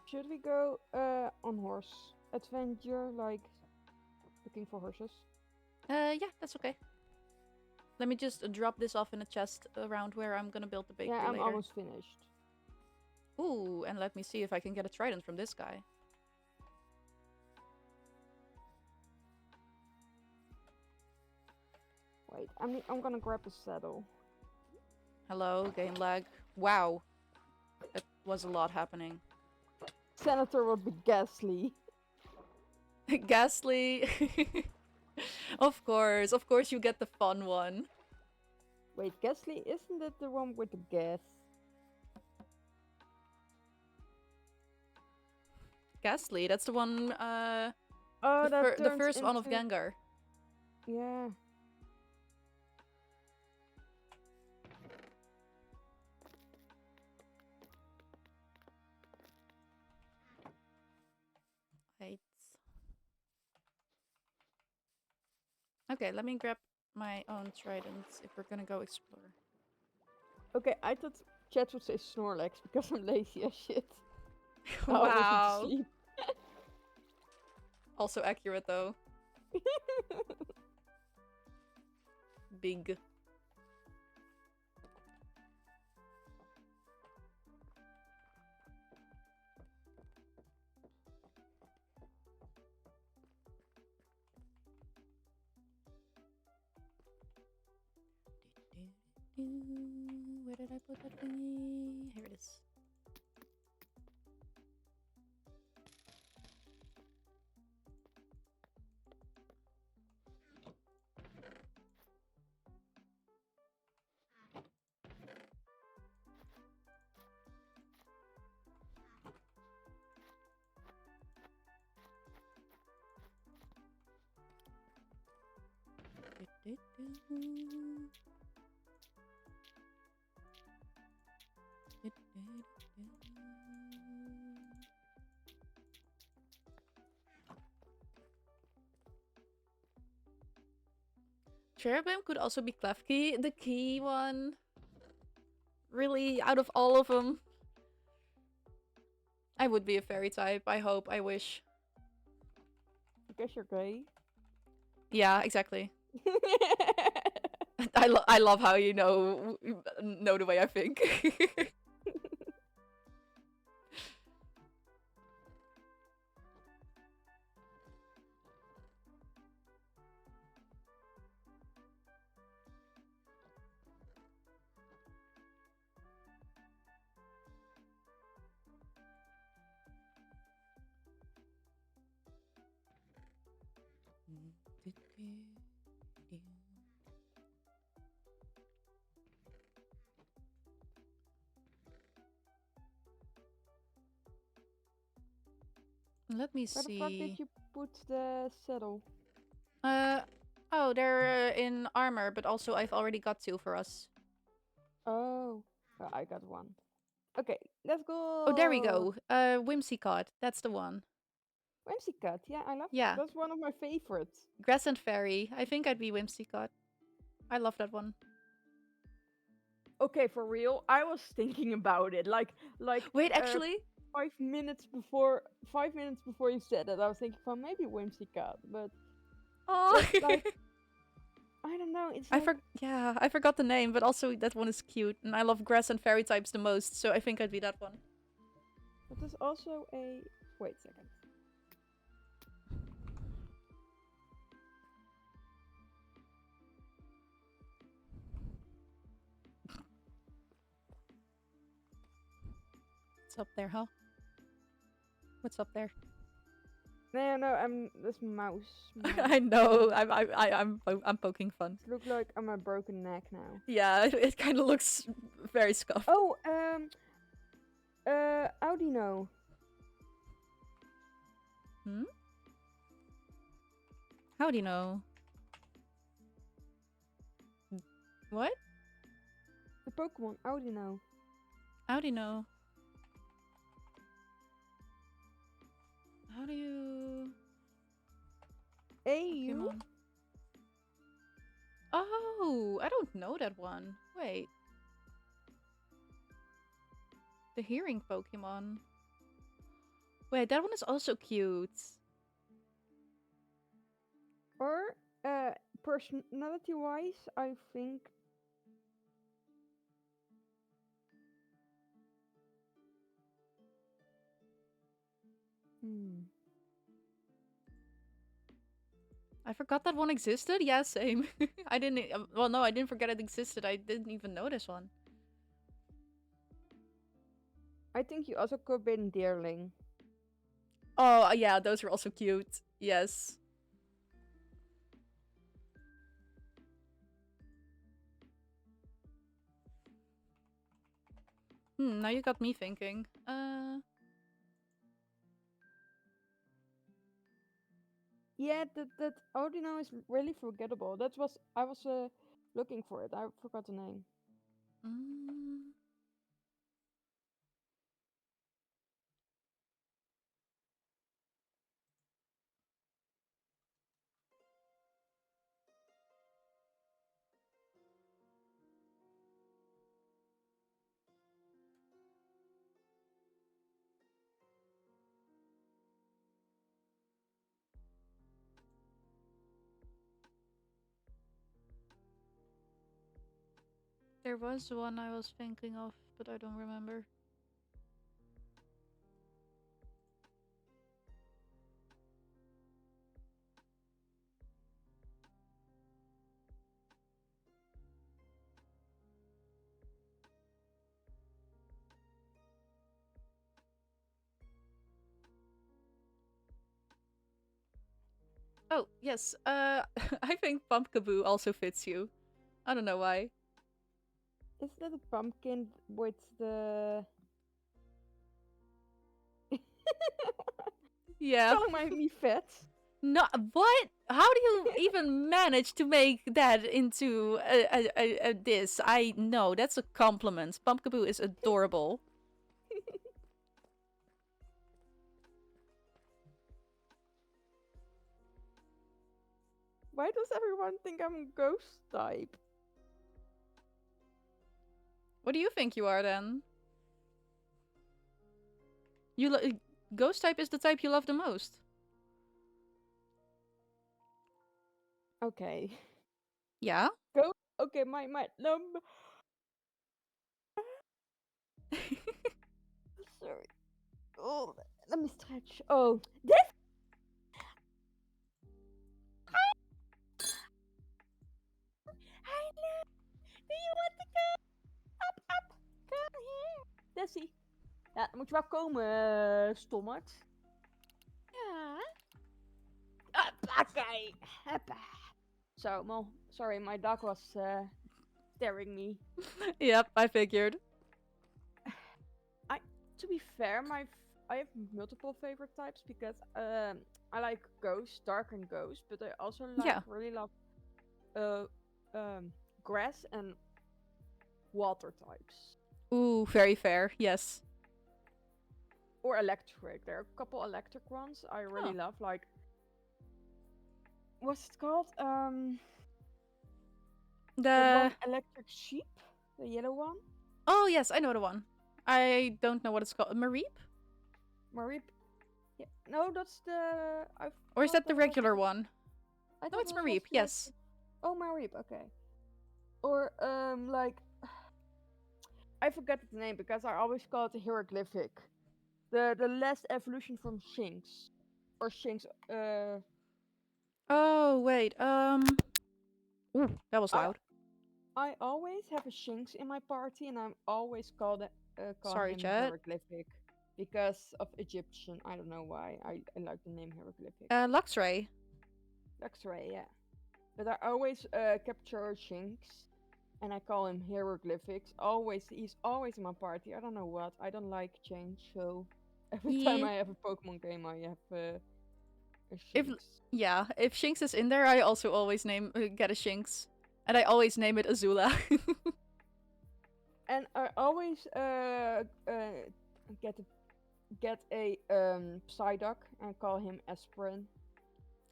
Should we go on horse adventure, like looking for horses? Yeah, that's okay. Let me just drop this off in a chest around where I'm gonna build the Yeah, bakery I'm later. almost finished. Ooh, and let me see if I can get a trident from this guy. Wait, I'm gonna grab a saddle. Hello, game lag. Wow. That was a lot happening. Senator would be ghastly. Ghastly. Of course you get the fun one. Wait, ghastly, isn't it the one with the gas? Ghastly, that's the one, Oh, that the turns first one of into... Gengar. Yeah. Right. Okay, let me grab my own tridents if we're gonna go explore. Okay, I thought chat would say Snorlax because I'm lazy as shit. I always want to Wow. sleep. Also accurate though. Big. Where did I put that thingy? Here it is. Cherubim could also be Klefki, the key one. Really, out of all of them, I would be a fairy type. I hope. I wish. I guess you're gay. Yeah, exactly. I love how you know the way I think. Let me Where the fuck did see. you put the saddle? Uh oh, they're in armor, but also I've already got two for us. Oh, well, I got one. Okay, let's Oh, there we go. go. Whimsicott. That's the one. Whimsicott, yeah, I love. Yeah, That's one of my favorites. Grass and Fairy. I think I'd be Whimsicott. I love that one. Okay, for real, I was thinking about it. Like, Wait, actually, 5 minutes before you said it, I was thinking, well, maybe Whimsicott, but oh, that's like, I don't know. It's like, I forgot the name, but also that one is cute, and I love Grass and Fairy types the most, so I think I'd be that one. but there's also a. Wait a second. What's up there, huh? What's up there? No, I'm this mouse. I know. I'm poking fun. It looks like I'm a broken neck now. Yeah, it kind of looks very scuffed. Oh, Audino. Hmm? How do you know? What? The Pokemon Audino. How do you know? How do you... AU? Pokemon. Oh, I don't know that one. Wait. The hearing Pokemon. Wait, that one is also cute. Or, personality wise, I think. Hmm. I forgot that one existed? Yeah, same. I didn't... well, no, I didn't forget it existed. I didn't even know this one. I think you also could be in Deerling. Oh, yeah, those are also cute. Yes. Now you got me thinking. Yeah, that Audino is really forgettable. That was I was looking for it. I forgot the name. Mm, there was one I was thinking of, but I don't remember. Oh, yes. I think Pumpkaboo also fits you. I don't know why. Is that a pumpkin with the Yeah. calling me fat? No, what? How do you even manage to make that into a this? I know that's a compliment. Pumpkaboo is adorable. Why does everyone think I'm ghost type? What do you think you are then? Ghost type is the type you love the most. Okay. Yeah. Go. Okay, my number. Sorry. Oh, let me stretch. Oh, this. Hallo. Do you want to go? Up, up. Come here. Dessie. Ja, moet je wel komen, stommerd. Ja. Oké. Hoppa. So, sorry, my dog was staring me. Yep, I figured. To be fair, I have multiple favorite types because I like ghost, dark and ghost, but I also Yeah. really love uh grass and water types Ooh, very fair. Yes. or electric. There are a couple electric ones I really Oh. love. Like what's it called? The one The electric sheep, the yellow one. Oh yes, I know the one. I don't know what it's called. Mareep? Marip. Yeah. No, that's the. I Or is thought that the that was. regular one? I No, thought it's that was Mareep. like. Yes. Oh, Marip. Okay. Or like I forget the name because I always call it a hieroglyphic. The last evolution from Shinx. Or Shinx Oh wait. Ooh, that was I loud. I always have a Shinx in my party and I always call Sorry, him chat. hieroglyphic because of Egyptian. I don't know why. I like the name hieroglyphic. Luxray. Luxray, yeah. But I always capture Shinx and I call him hieroglyphics. He's always in my party. I don't know what. I don't like change, so every time Yeah. I have a Pokemon game, I have a If Shinx. yeah, if Shinx is in there, I also always get a Shinx, and I always name it Azula. And I always get a Psyduck and call him Aspirin.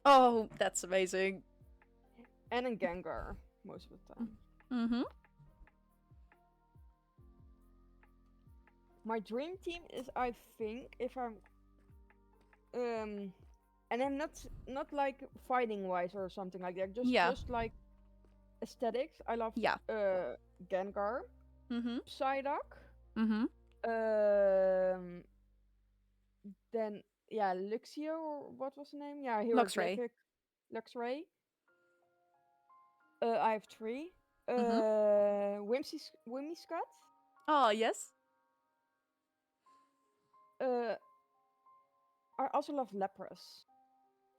Oh, that's amazing. And a Gengar most of the time. Mm-hmm. My dream team is, I think, if I'm and I'm not like fighting wise or something like that. Yeah. Just like aesthetics. I love Yeah. Gengar, Mm-hmm. Psyduck, Mm-hmm. um, then yeah, Luxio or what was the name? Yeah, Luxray. hieroglyphic, Luxray. I have three. Mm-hmm. Whimsicott. Oh yes. Uh, I also love Lapras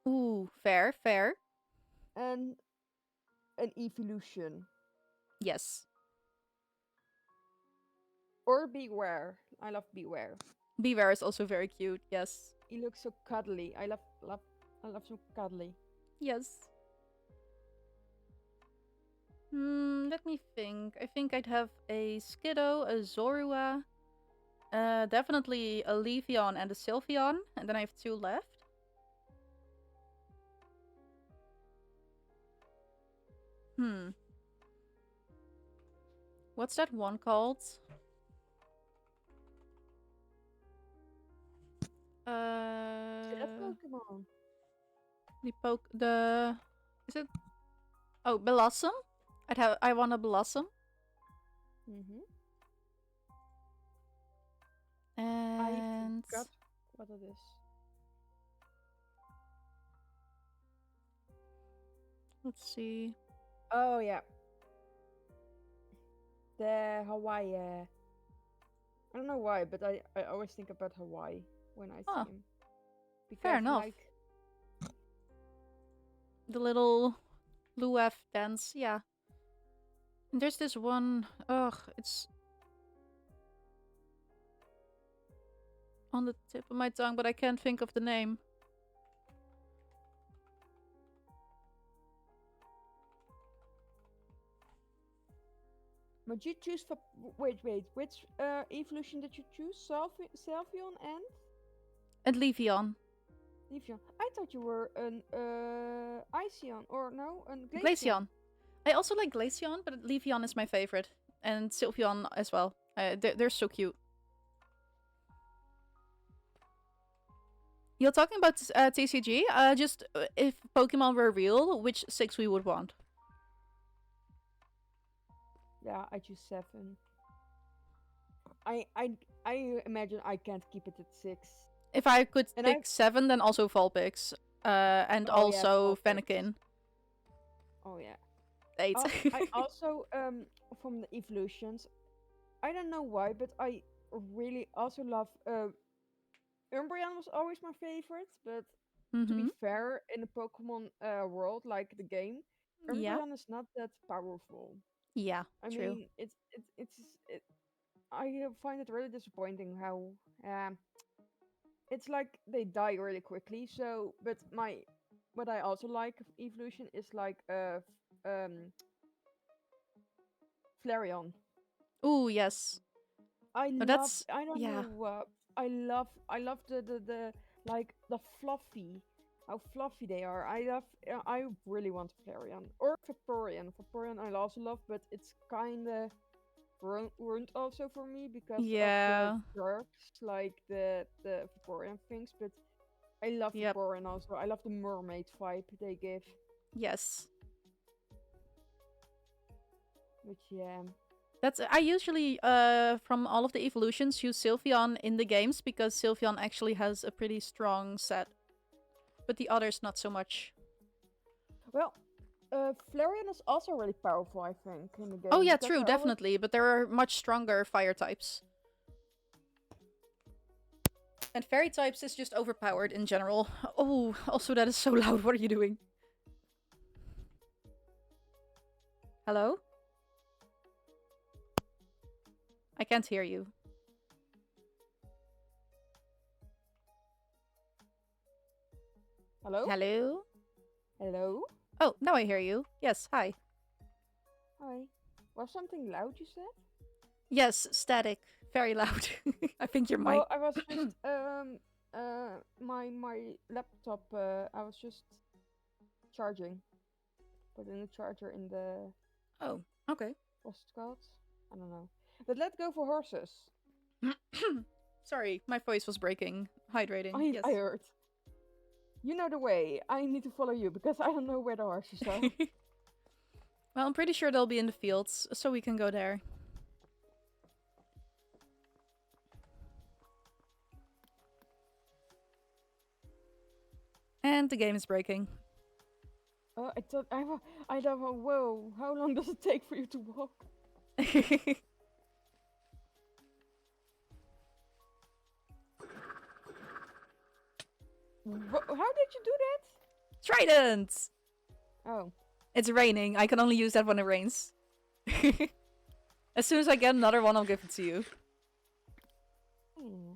Ooh, fair, fair. and an evolution Yes. or Beware. I love Beware. Beaver is also very cute. Yes. He looks so cuddly. I love so cuddly. Yes. Let me think. I think I'd have a Skiddo, a Zorua, definitely a Leafeon and a Sylveon, and then I have two left. Hmm. What's that one called? That Uh, Pokemon. the is it? Oh, Blossom. I want a Blossom. Mm-hmm. I And forgot what it is. let's see. Oh yeah, the Hawaii. I don't know why, but I always think about Hawaii when I see Oh, him fair because enough. The little Luaf dance, yeah. And there's this one. Ugh, it's on the tip of my tongue, but I can't think of the name. But you choose for wait, which evolution did you choose? Selvion and And Leafeon. Leafeon. I thought you were an Iceon or no, an Glaceon. Glaceon. I also like Glaceon, but Leafeon is my favorite. And Sylveon as well. They're so cute. You're talking about TCG? Just if Pokemon were real, which 6 we would want. Yeah, I choose 7. I imagine I can't keep it at 6. If I could And pick 7, then also Vulpix. And oh yeah, also Vulpix. Fennekin. Oh yeah. 8. I also from the evolutions, I don't know why, but I really also love Umbreon was always my favorite, but to be Mm-hmm. fair, in the Pokemon world, like the game, Yeah. Umbreon is not that powerful. Yeah, I true. mean, I find it really disappointing how it's like they die really quickly. So, but what I also like of evolution is like Flareon. Ooh, yes. No, that's... I don't yeah. know, I love the like the fluffy, how fluffy they are. I really want Flareon or Vaporeon. Vaporeon I also love, but it's kind of ruined also for me because of the Yeah. quirks, like the Vaporeon things. But I love Yep. Vaporeon also. I love the mermaid vibe they give. Yes. But yeah. That's... I usually from all of the evolutions use Sylveon in the games because Sylveon actually has a pretty strong set. But the others not so much. Well, Flareon is also really powerful, I think, in the Oh game yeah, because true, I always definitely, but there are much stronger fire types. And fairy types is just overpowered in general. Oh, also that is so loud. What are you doing? Hello? I can't hear you. hello. Hello? Hello? Oh, now I hear you. Yes, hi. Hi. Was something loud you said? Yes, static. Very loud. I think your mic. Oh, I was just my laptop I was just charging. Putting the charger in the Oh, okay. what's it called? I don't know. But let's go for horses. Sorry, my voice was breaking. Hydrating. I Yes. heard. You know the way. I need to follow you because I don't know where the horses are. Well, I'm pretty sure they'll be in the fields, so we can go there. And the game is breaking. Oh, I thought I don't know. Whoa! How long does it take for you to walk? How did you do that? Trident! Oh. It's raining. I can only use that when it rains. As soon as I get another one, I'll give it to you. Hmm.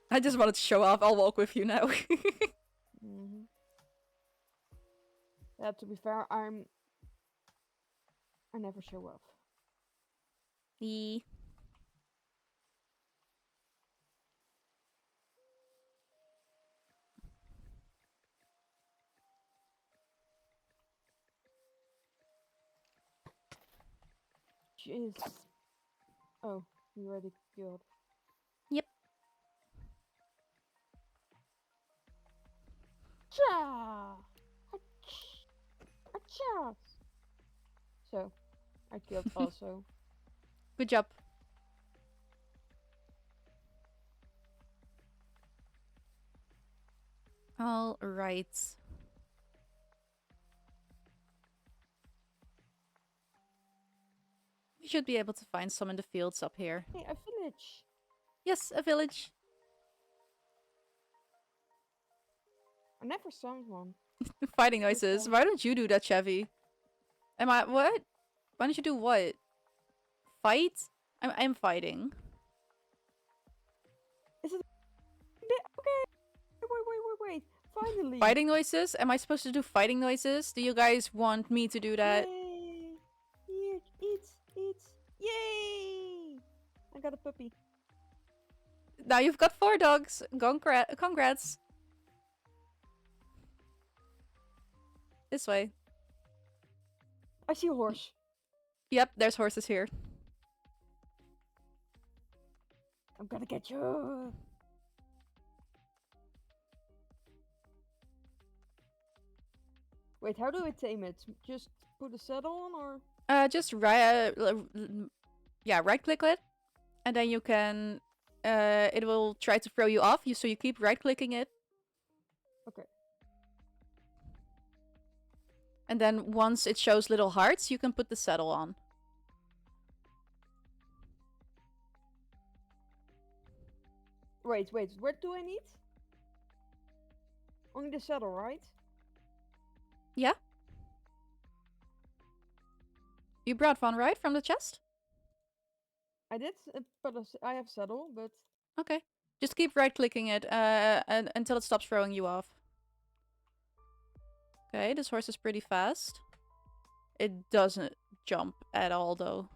I just wanted to show off. I'll walk with you now. Mm-hmm. Yeah, to be fair, I never show off. E. Jeez. Oh, you already killed. Yep. Cha! Acha! So, I killed also. Good job. All right. We should be able to find some in the fields up here. Hey, a village! Yes, a village. I never saw one. Fighting noises. Why don't you do that, Chevy? Am I... what? Why don't you do what? Fight? I'm fighting. Is it... Okay! Wait. Finally! Fighting noises? Am I supposed to do fighting noises? Do you guys want me to do that? Yay! Here, eat! Yay! I got a puppy. Now you've got 4 dogs. Congrats. This way. I see a horse. Yep, there's horses here. I'm gonna get you. Wait, how do I tame it? Just put a saddle on, or? Just right click it. And then you can it will try to throw you off. So you keep right clicking it. Okay. And then once it shows little hearts, you can put the saddle on. Wait, what do I need? Only the saddle, right? Yeah. You brought one, right? From the chest? I did, but I have saddle, but... Okay. Just keep right-clicking it until it stops throwing you off. Okay, this horse is pretty fast. It doesn't jump at all, though.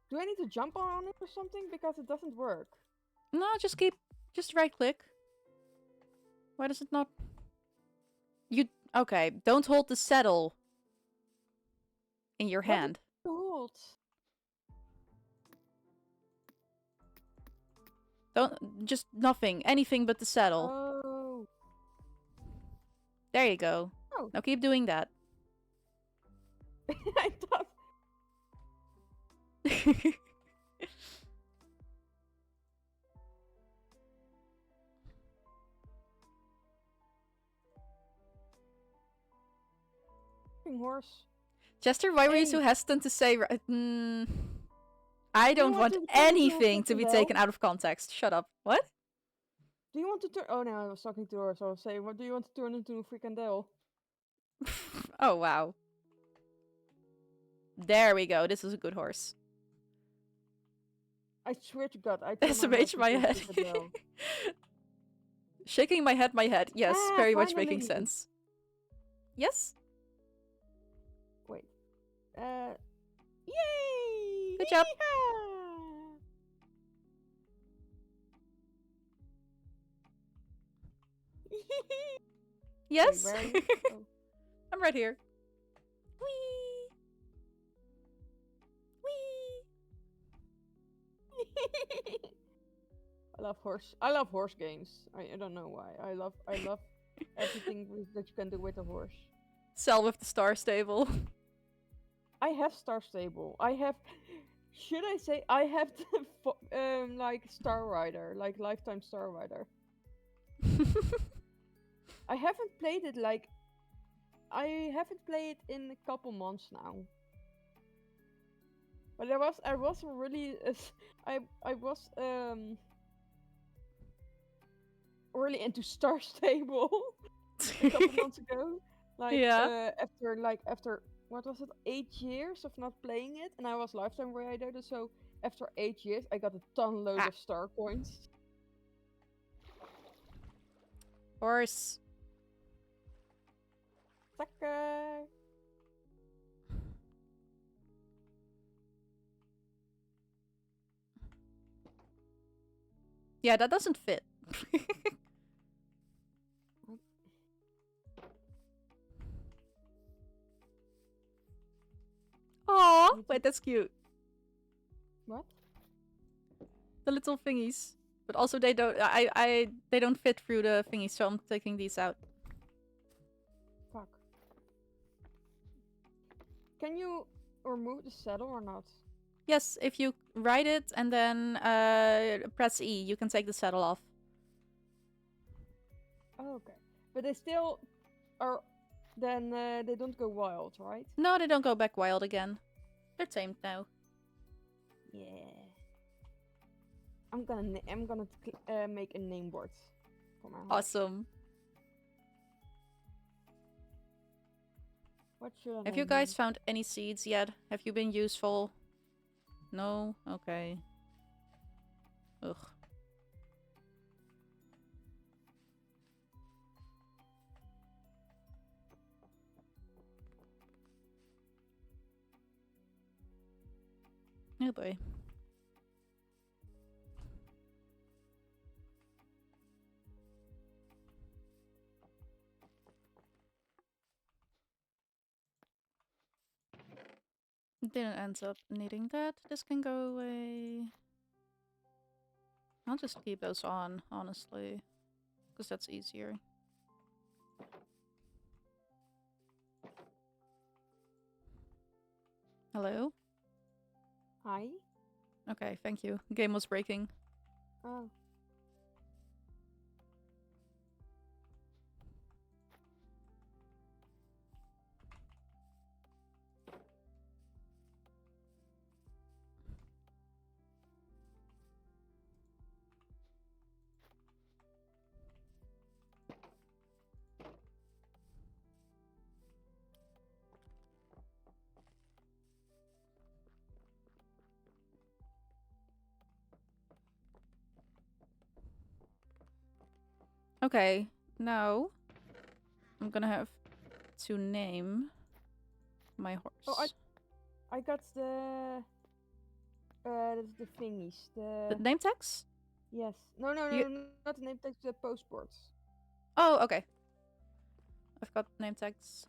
Do I need to jump on it or something? Because it doesn't work. No, just right-click. Why does it not... Okay, don't hold the saddle in your hand. Hold. Just nothing. Anything but the saddle. Oh. There you go. Oh. Now keep doing that. I thought... horse. Chester, why were you so hesitant to say... I don't want anything to be taken out of context. Shut up. What? Do you want to turn... Oh, no, I was talking to her, so I was saying, what do you want to turn into a frikandel? Oh, wow. There we go. This is a good horse. I swear to God, I SMH my head. Shaking my head. Yes, very much making sense. Yes? Wait. Yay! Good job. Yes? Wait, where are you? Oh. I'm right here. Whee! Whee! I love horse games. I don't know why. I love everything that you can do with a horse. Sell with the Star Stable. I have Star Stable. I have... Should I say I have the like Star Rider, like Lifetime Star Rider. I haven't played it in a couple months now. But I was really really into Star Stable a couple months ago. After what was it, 8 years of not playing it, and I was Lifetime Rider, so after 8 years I got a load of star coins. Horse. Sucker. Yeah, that doesn't fit. Aw, wait, that's cute. What? The little thingies. But also they don't they don't fit through the thingies, so I'm taking these out. Fuck. Can you remove the saddle or not? Yes, if you ride it and then press E, you can take the saddle off. Oh, okay. But they still are... Then they don't go wild, right? No, they don't go back wild again. They're tamed now. Yeah. I'm gonna make a name board for my horse. Awesome. What should I Have you guys found any seeds yet? Have you been useful? No? Okay. Ugh. Oh boy. Didn't end up needing that. This can go away. I'll just keep those on, honestly. Because that's easier. Hello? Hi. Okay, thank you. Game was breaking. Oh. Okay, now I'm gonna have to name my Oh, horse. I got the thingies. The The name tags? yes. No, You. not the name tags. The postboards. Oh, okay. I've got name tags.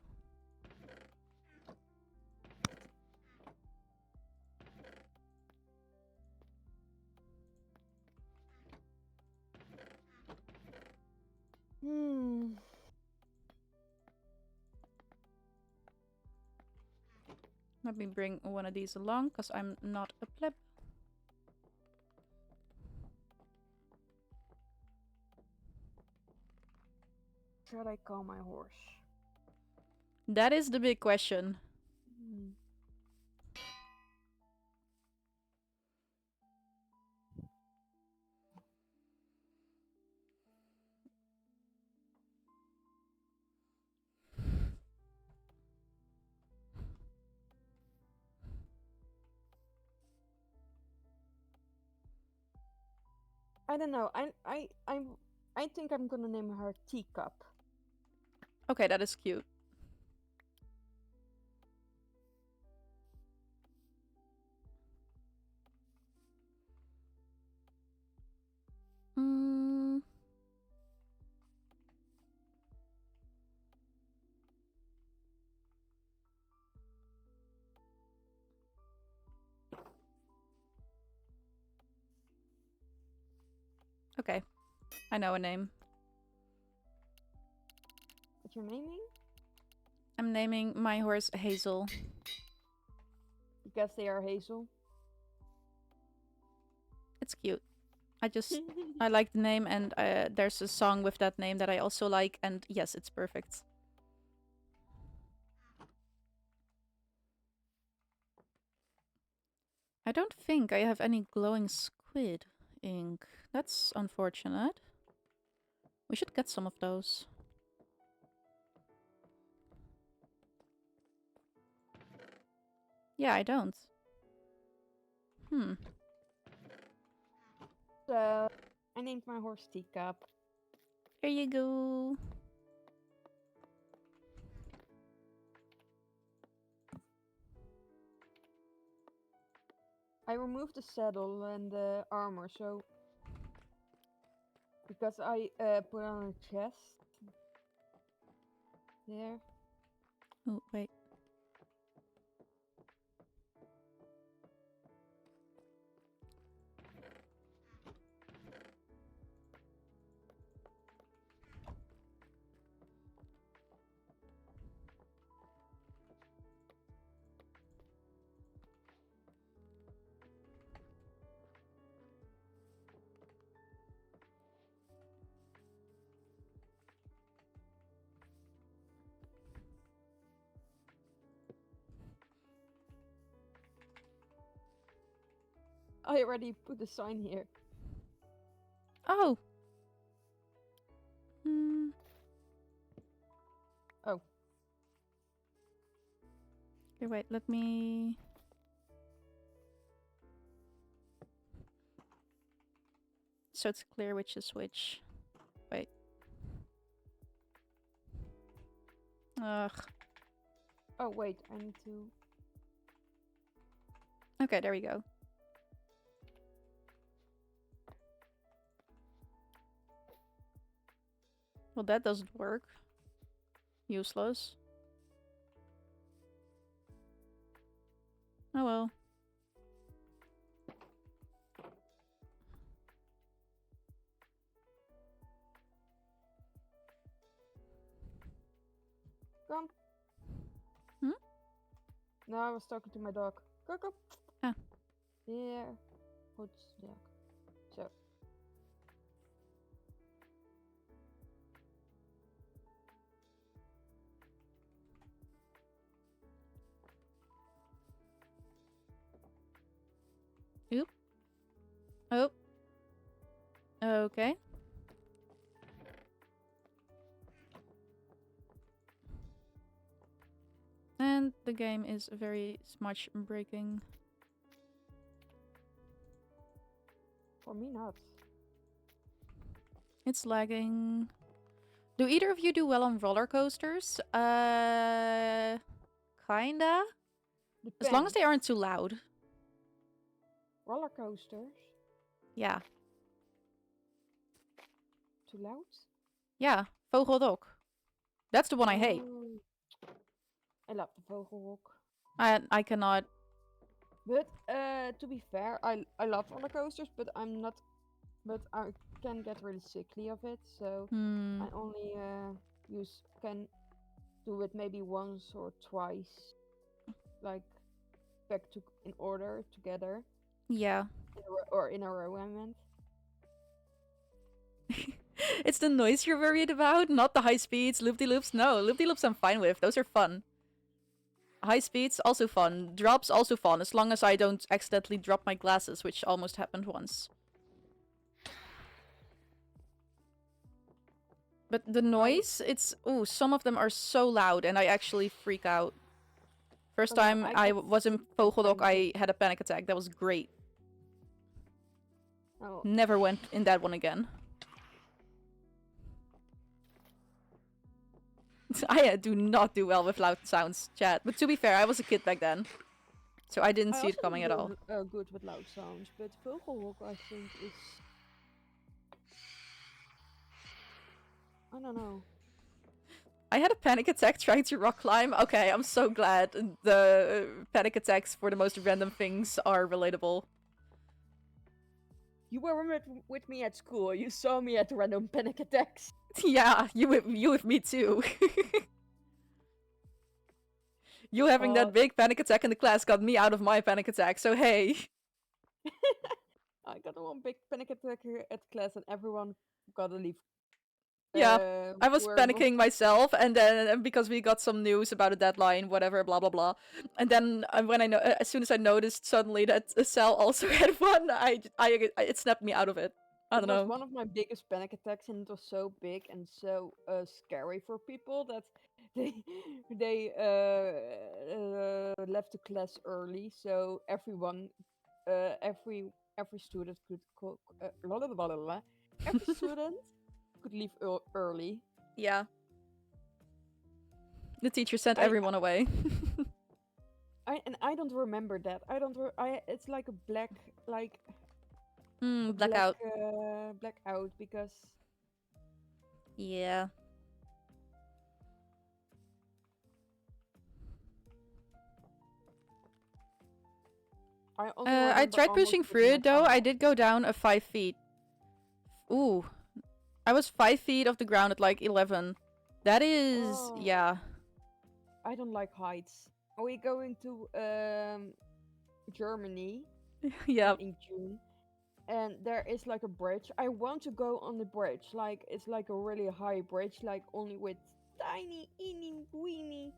Hmm. Let me bring one of these along, because I'm not a pleb. Should I call my horse? That is the big question. Hmm. I don't know. I think I'm gonna name her Teacup. Okay, that is cute. Mm, okay, I know a name. What's your naming? I'm naming my horse Hazel. Because they are hazel. It's cute. I like the name, and there's a song with that name that I also like, and yes, it's perfect. I don't think I have any glowing squid ink. That's unfortunate. We should get some of those. Yeah, I don't. Hmm. So I named my horse Teacup. Here you go. I removed the saddle and the armor, so because I put on a chest there. Oh, wait. I already put the sign here. Oh. Hmm. Oh. Okay, wait, let me... So it's clear which is which. Wait. Ugh. Oh wait, I need to. Okay, there we go. Well, that doesn't work. Useless. Oh well. Come. Hmm? No, I was talking to my dog. Go, go. Ah. Yeah. Goed, dog. So. Oop. Oh. Okay. And the game is very much breaking. For me, not. It's lagging. Do either of you do well on roller coasters? Kinda. As long as Depends. they aren't too loud. Roller coasters. Yeah. Too loud? Yeah. Vogeldok. That's the one I hate. Oh, I love the Vogelrok. I cannot. But to be fair, I love roller coasters, but I'm not. But I can get really sickly of it, so Hmm. I only can do it maybe once or twice, like back to in order together, Yeah. or in a row. I meant. It's the noise you're worried about, not the high speeds, loop-de-loops. No, loop-de-loops I'm fine with. Those are fun. High speeds, also fun. Drops, also fun, as long as I don't accidentally drop my glasses, which almost happened once. But the noise, it's... Ooh, some of them are so loud, and I actually freak out. First Oh no, time I I get was in sick from Vogeldok, panic. I had a panic attack. That was great. Oh, Never went in that one again. I do not do well with loud sounds, chat. But to be fair, I was a kid back then. So I didn't I see it also coming at all. do good with loud sounds, but Vogelrok I think is I don't know. I had a panic attack trying to rock climb. Okay, I'm so glad the panic attacks for the most random things are relatable. You were with me at school. You saw me at random panic attacks. Yeah, you with me too. You having that big panic attack in the class got me out of my panic attack, so hey. I got one big panic attack here at class, and everyone gotta leave. Yeah, I was We're not. panicking myself, and then because we got some news about a deadline, whatever, blah blah blah, and then when I know, as soon as I noticed suddenly that Cell also had one, it snapped me out of it. I It don't was know. one of my biggest panic attacks, and it was so big and so scary for people that they they left the class early, so everyone, every student could blah, blah, blah, blah, blah. Every student could leave early. Yeah. The teacher sent I everyone away. I don't remember that. I don't. It's like a black Blackout. blackout because Yeah. I only I remember tried almost pushing through hitting my it though. I tunnel. did go down a 5 feet. Ooh. I was 5 feet off the ground at like 11. That is... Oh, yeah. I don't like heights. Are we going to Germany Yep. in June? And there is like a bridge. I want to go on the bridge. Like it's like a really high bridge, like only with tiny eeny weeny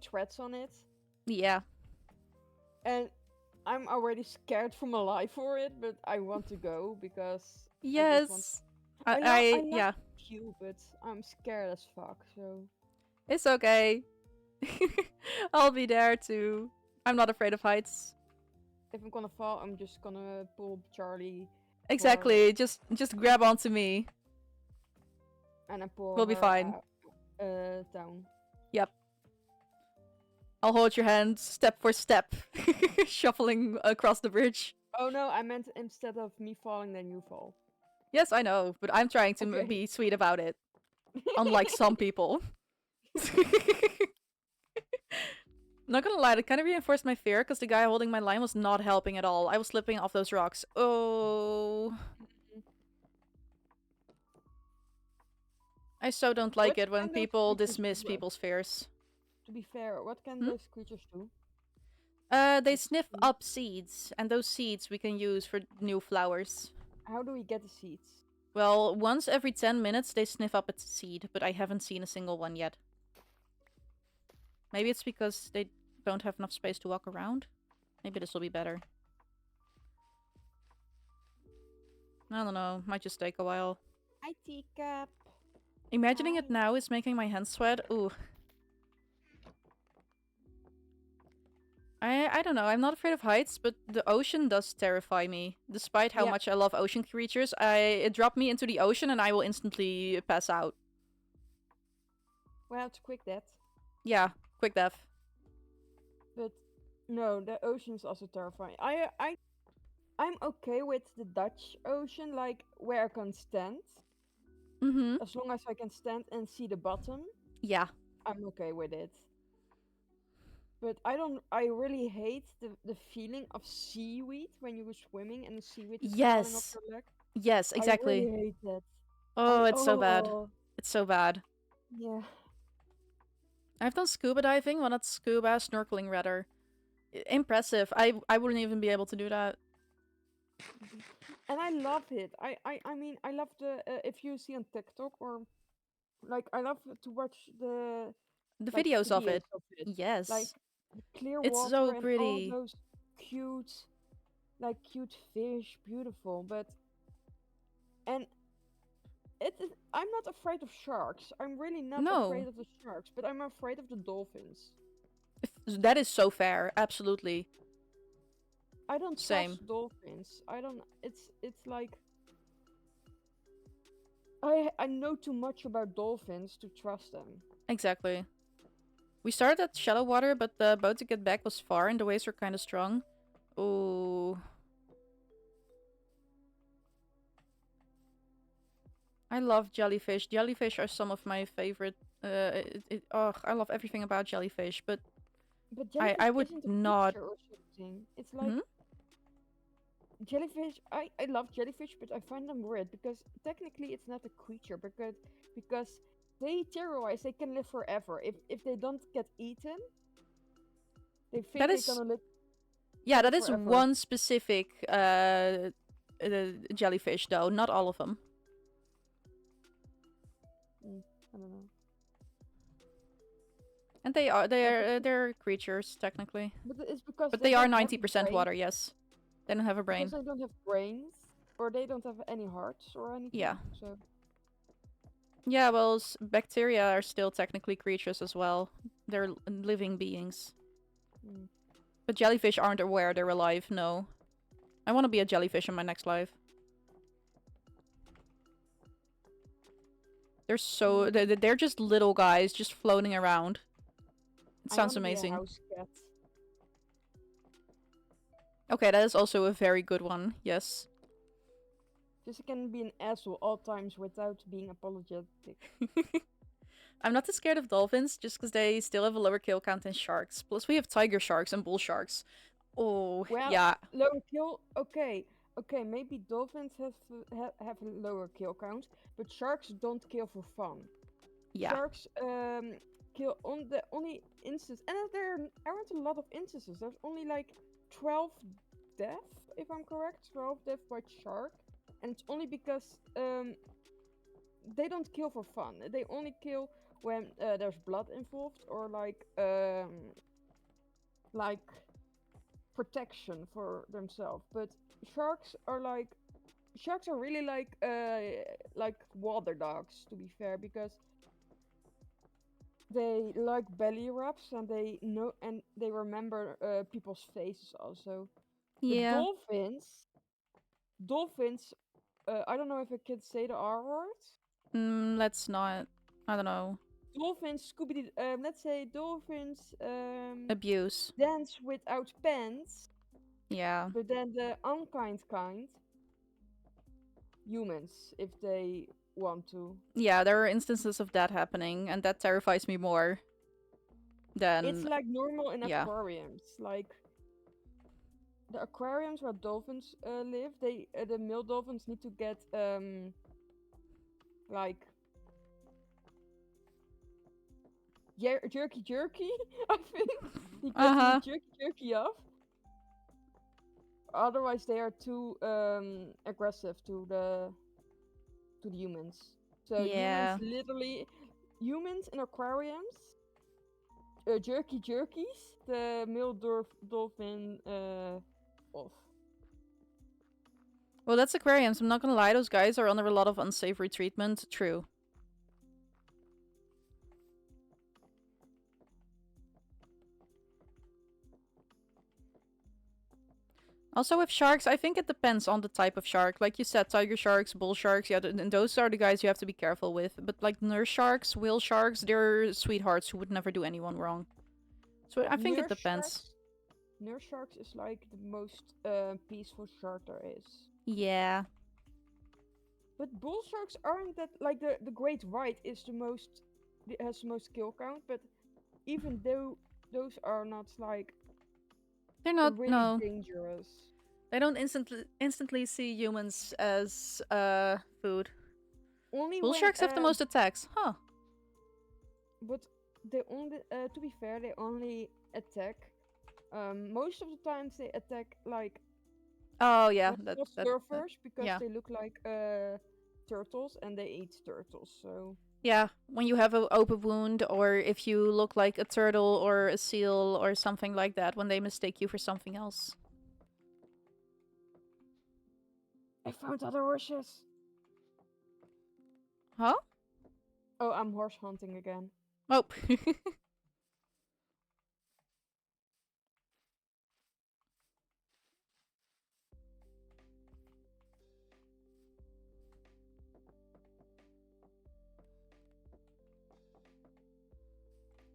threads on it. Yeah. And I'm already scared for my life for it, but I want to go because I just want. Yes. I love Yeah. you, but I'm scared as fuck. So It's okay. I'll be there too. I'm not afraid of heights. if I'm gonna fall, I'm just gonna pull Charlie. Exactly. Just grab onto me. And I pull We'll be her fine. down. Yep. I'll hold your hand step for step, shuffling across the bridge. Oh no, I meant instead of me falling, then you fall. Yes, I know, but I'm trying to Okay. be sweet about it. Unlike some people. Not gonna lie, it kind of reinforced my fear because the guy holding my line was not helping at all. I was slipping off those rocks. Oh. I so don't like What it when can those people creatures dismiss do? people's fears. To be fair, what can Hmm? those creatures do? They Like, sniff mm, up seeds, and those seeds we can use for new flowers. how do we get the seeds? Well, once every 10 minutes they sniff up a seed, but I haven't seen a single one yet. Maybe it's because they don't have enough space to walk around. Maybe this will be better. I don't know, might just take a while. Hi, teacup. Imagining Hi. it now is making my hands sweat. Ooh. I don't know, I'm not afraid of heights, but the ocean does terrify me. Despite how Yeah. much I love ocean creatures, it dropped me into the ocean and I will instantly pass out. Well, it's quick death. Yeah, quick death. But no, the ocean's also terrifying. I'm okay with the Dutch Ocean, like where I can stand. Mm-hmm. As long as I can stand and see the bottom, Yeah. I'm okay with it. But I really hate the feeling of seaweed when you were swimming and the seaweed is crawling up Yes. your leg. Yes, I really exactly. hate that. Oh, it's so bad. Oh It's so bad. yeah. I've done scuba diving, well not scuba, snorkeling rather. Impressive. I wouldn't even be able to do that. Mhm. And I love it. I mean I love the if you see on TikTok or like I love to watch the The like videos of videos it. of it. Like Yes. the clear It's water so and all pretty. those cute like cute fish, beautiful. But and it is, I'm not afraid of sharks. I'm really not No. afraid of the sharks, but I'm afraid of the dolphins. That is so fair. Absolutely. I don't Same. trust dolphins. I don't. It's like I know too much about dolphins to trust them. Exactly. We started at shallow water, but the boat to get back was far and the waves were kind of strong. Ooh. I love jellyfish. Jellyfish are some of my favorite. I love everything about jellyfish, but But I jellyfish would isn't a not. creature or something. It's like Hmm? jellyfish. I love jellyfish, but I find them weird because technically it's not a creature because they terrorize. They can live forever. If they don't get eaten, they That think they're is, gonna live yeah, that is forever. one specific jellyfish though, not all of them. Mm, I don't know. And they are Yeah, but they're creatures technically, it's because but they they are don't have 90% brains. water. Yes, they don't have a Because brain. they don't have brains, or they don't have any hearts or Yeah, anything. So yeah. Well, bacteria are still technically creatures as well. They're living beings. mm. But jellyfish aren't aware they're alive. No, I want to be a jellyfish in my next life. They're just little guys just floating around. It I sounds want to be a amazing. house cat. Okay, that is also a very good one. Yes. Just I can be an asshole all times without being apologetic. I'm not too scared of dolphins just because they still have a lower kill count than sharks. Plus, we have tiger sharks and bull sharks. Oh, Well, yeah. lower kill. Okay, okay. Maybe dolphins have a lower kill count, but sharks don't kill for fun. Yeah. Sharks kill on the only instance, and there aren't a lot of instances. There's only like 12 deaths, if I'm correct. 12 deaths by shark, and it's only because they don't kill for fun. They only kill when there's blood involved or like protection for themselves. But sharks are like sharks are really like water dogs to be fair because they like belly rubs and they know and they remember people's faces also. But Yeah. dolphins, I don't know if I can say the R word. Let's not. I don't know. Dolphins, Scooby, let's say dolphins Abuse. dance without pants, Yeah. but then the unkind kind, humans if they want to. Yeah, there are instances of that happening, and that terrifies me more It's than... like normal in Yeah. aquariums. Like the aquariums where dolphins live, they the male dolphins need to get like jerky. I think they get the Uh-huh. jerky off. Otherwise, they are too aggressive to the humans. So Yeah. humans in aquariums, jerkies, the male dolphin off. Well, that's aquariums. I'm not gonna lie, those guys are under a lot of unsavory treatment. True. Also, with sharks, I think it depends on the type of shark. Like you said, tiger sharks, bull sharks, yeah, and those are the guys you have to be careful with. But like nurse sharks, whale sharks, they're sweethearts who would never do anyone wrong. So I think it Nurse depends. sharks, nurse sharks is like the most peaceful shark there is. Yeah. But bull sharks aren't that like the great white is the most has the most kill count, but even though those are not like They're not, really no. dangerous. They don't instantly see humans as food. Only Bull when sharks have the most attacks. Huh. but they only to be fair they only attack most of the times they attack like Oh yeah, what's that called that, that surfers because yeah. they look like turtles and they eat turtles. So Yeah, when you have an open wound, or if you look like a turtle or a seal or something like that, when they mistake you for something else. I found other horses. Huh? Oh, I'm horse hunting again. Oh.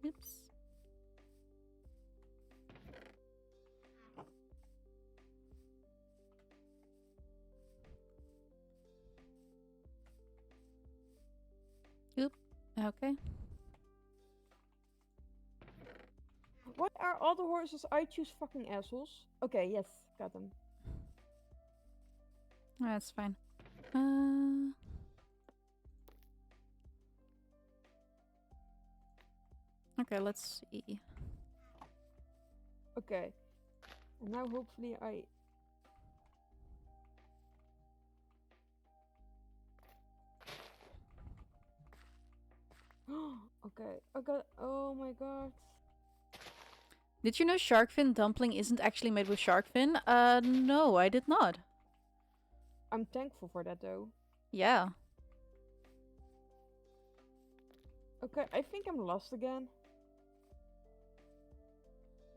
Oops. Oop. Okay. What are all the horses? I choose fucking assholes. Okay, yes, got them. That's fine. Uh... Okay, let's see. Okay, and now hopefully I. Okay, I got. Oh my god. Did you know shark fin dumpling isn't actually made with shark fin? No, I did not. I'm thankful for that though. Yeah. Okay, I think I'm lost again.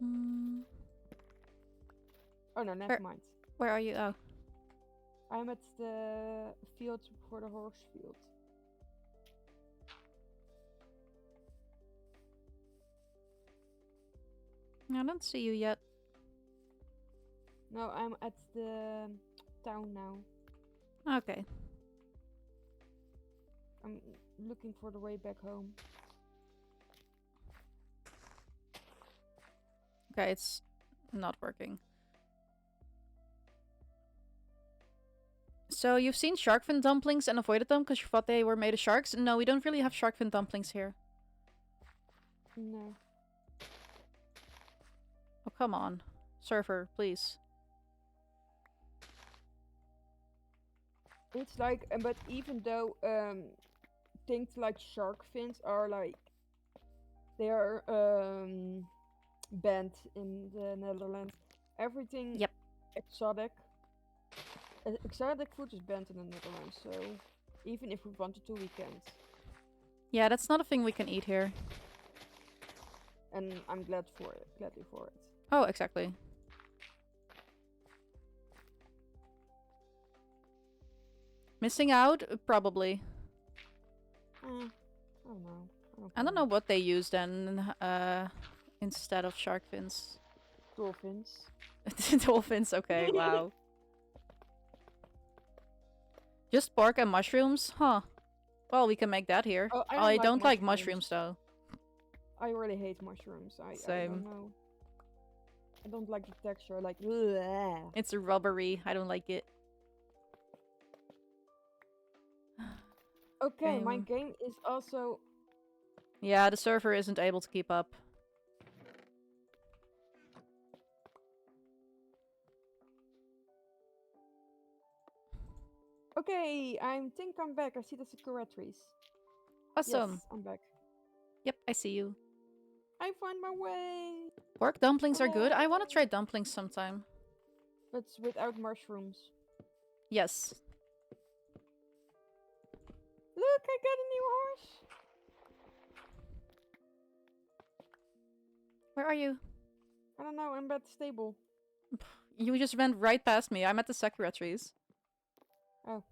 Mm, Oh no, never where mind. where are you? Oh. I'm at the field for the horse field. I don't see you yet. No, I'm at the town now. Okay. I'm looking for the way back home. Okay, it's not working. So you've seen shark fin dumplings and avoided them because you thought they were made of sharks? No, we don't really have shark fin dumplings here. No. Oh, come on. Surfer, please. It's like, but even though things like shark fins are like, they are banned in the Netherlands. Everything Yep. exotic, exotic food is banned in the Netherlands. So even if we wanted to, we can't. Yeah, that's not a thing we can eat here. And I'm glad for it. Gladly for it. Oh, exactly. Missing out? Probably. I don't know. I don't know what they use then, instead of shark fins. Dolphins. Dolphins, okay, wow. Just pork and mushrooms? Huh. Well, we can make that here. Oh, I don't I like don't like mushrooms. mushrooms though. I really hate mushrooms. I don't Same. know. I don't like the texture. Like, bleh. It's rubbery. I don't like it. Okay, my Game. game is also. Yeah, the server isn't able to keep up. Okay, I think I'm back. I see the Sakura trees. Yes, Awesome. I'm back. Yep, I see you. I find my way. Pork dumplings are good. I want to Hooray. try dumplings sometime. But without mushrooms. Yes. Look, I got a new horse. Where are you? I don't know, I'm at the stable. You just went right past me. I'm at the sakura trees. Oh.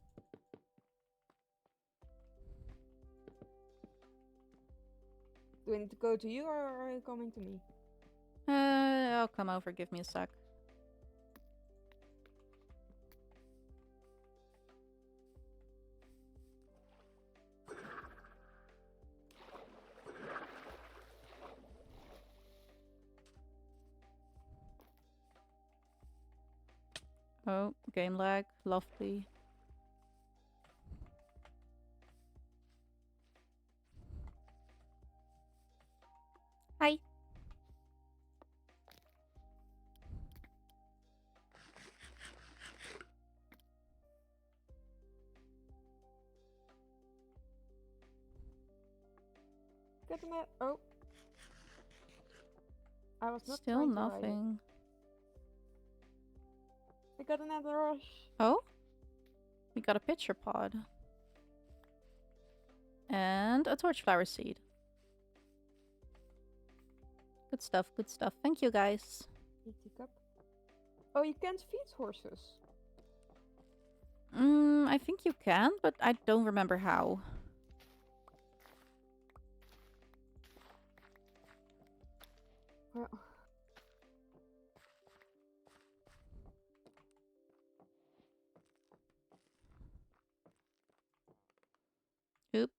Do I need to go to you or are you coming to me? I'll come over. Give me a sec. Oh, game lag. Lovely. Hi. Get him at. Oh. I was not Still trying to ride it. nothing. I got another rush. Oh? We got a pitcher pod. And a torchflower seed. Good stuff, good stuff. Thank you, guys. Teacup. Oh, you can't feed horses. I think you can, but I don't remember how. Well, Oop.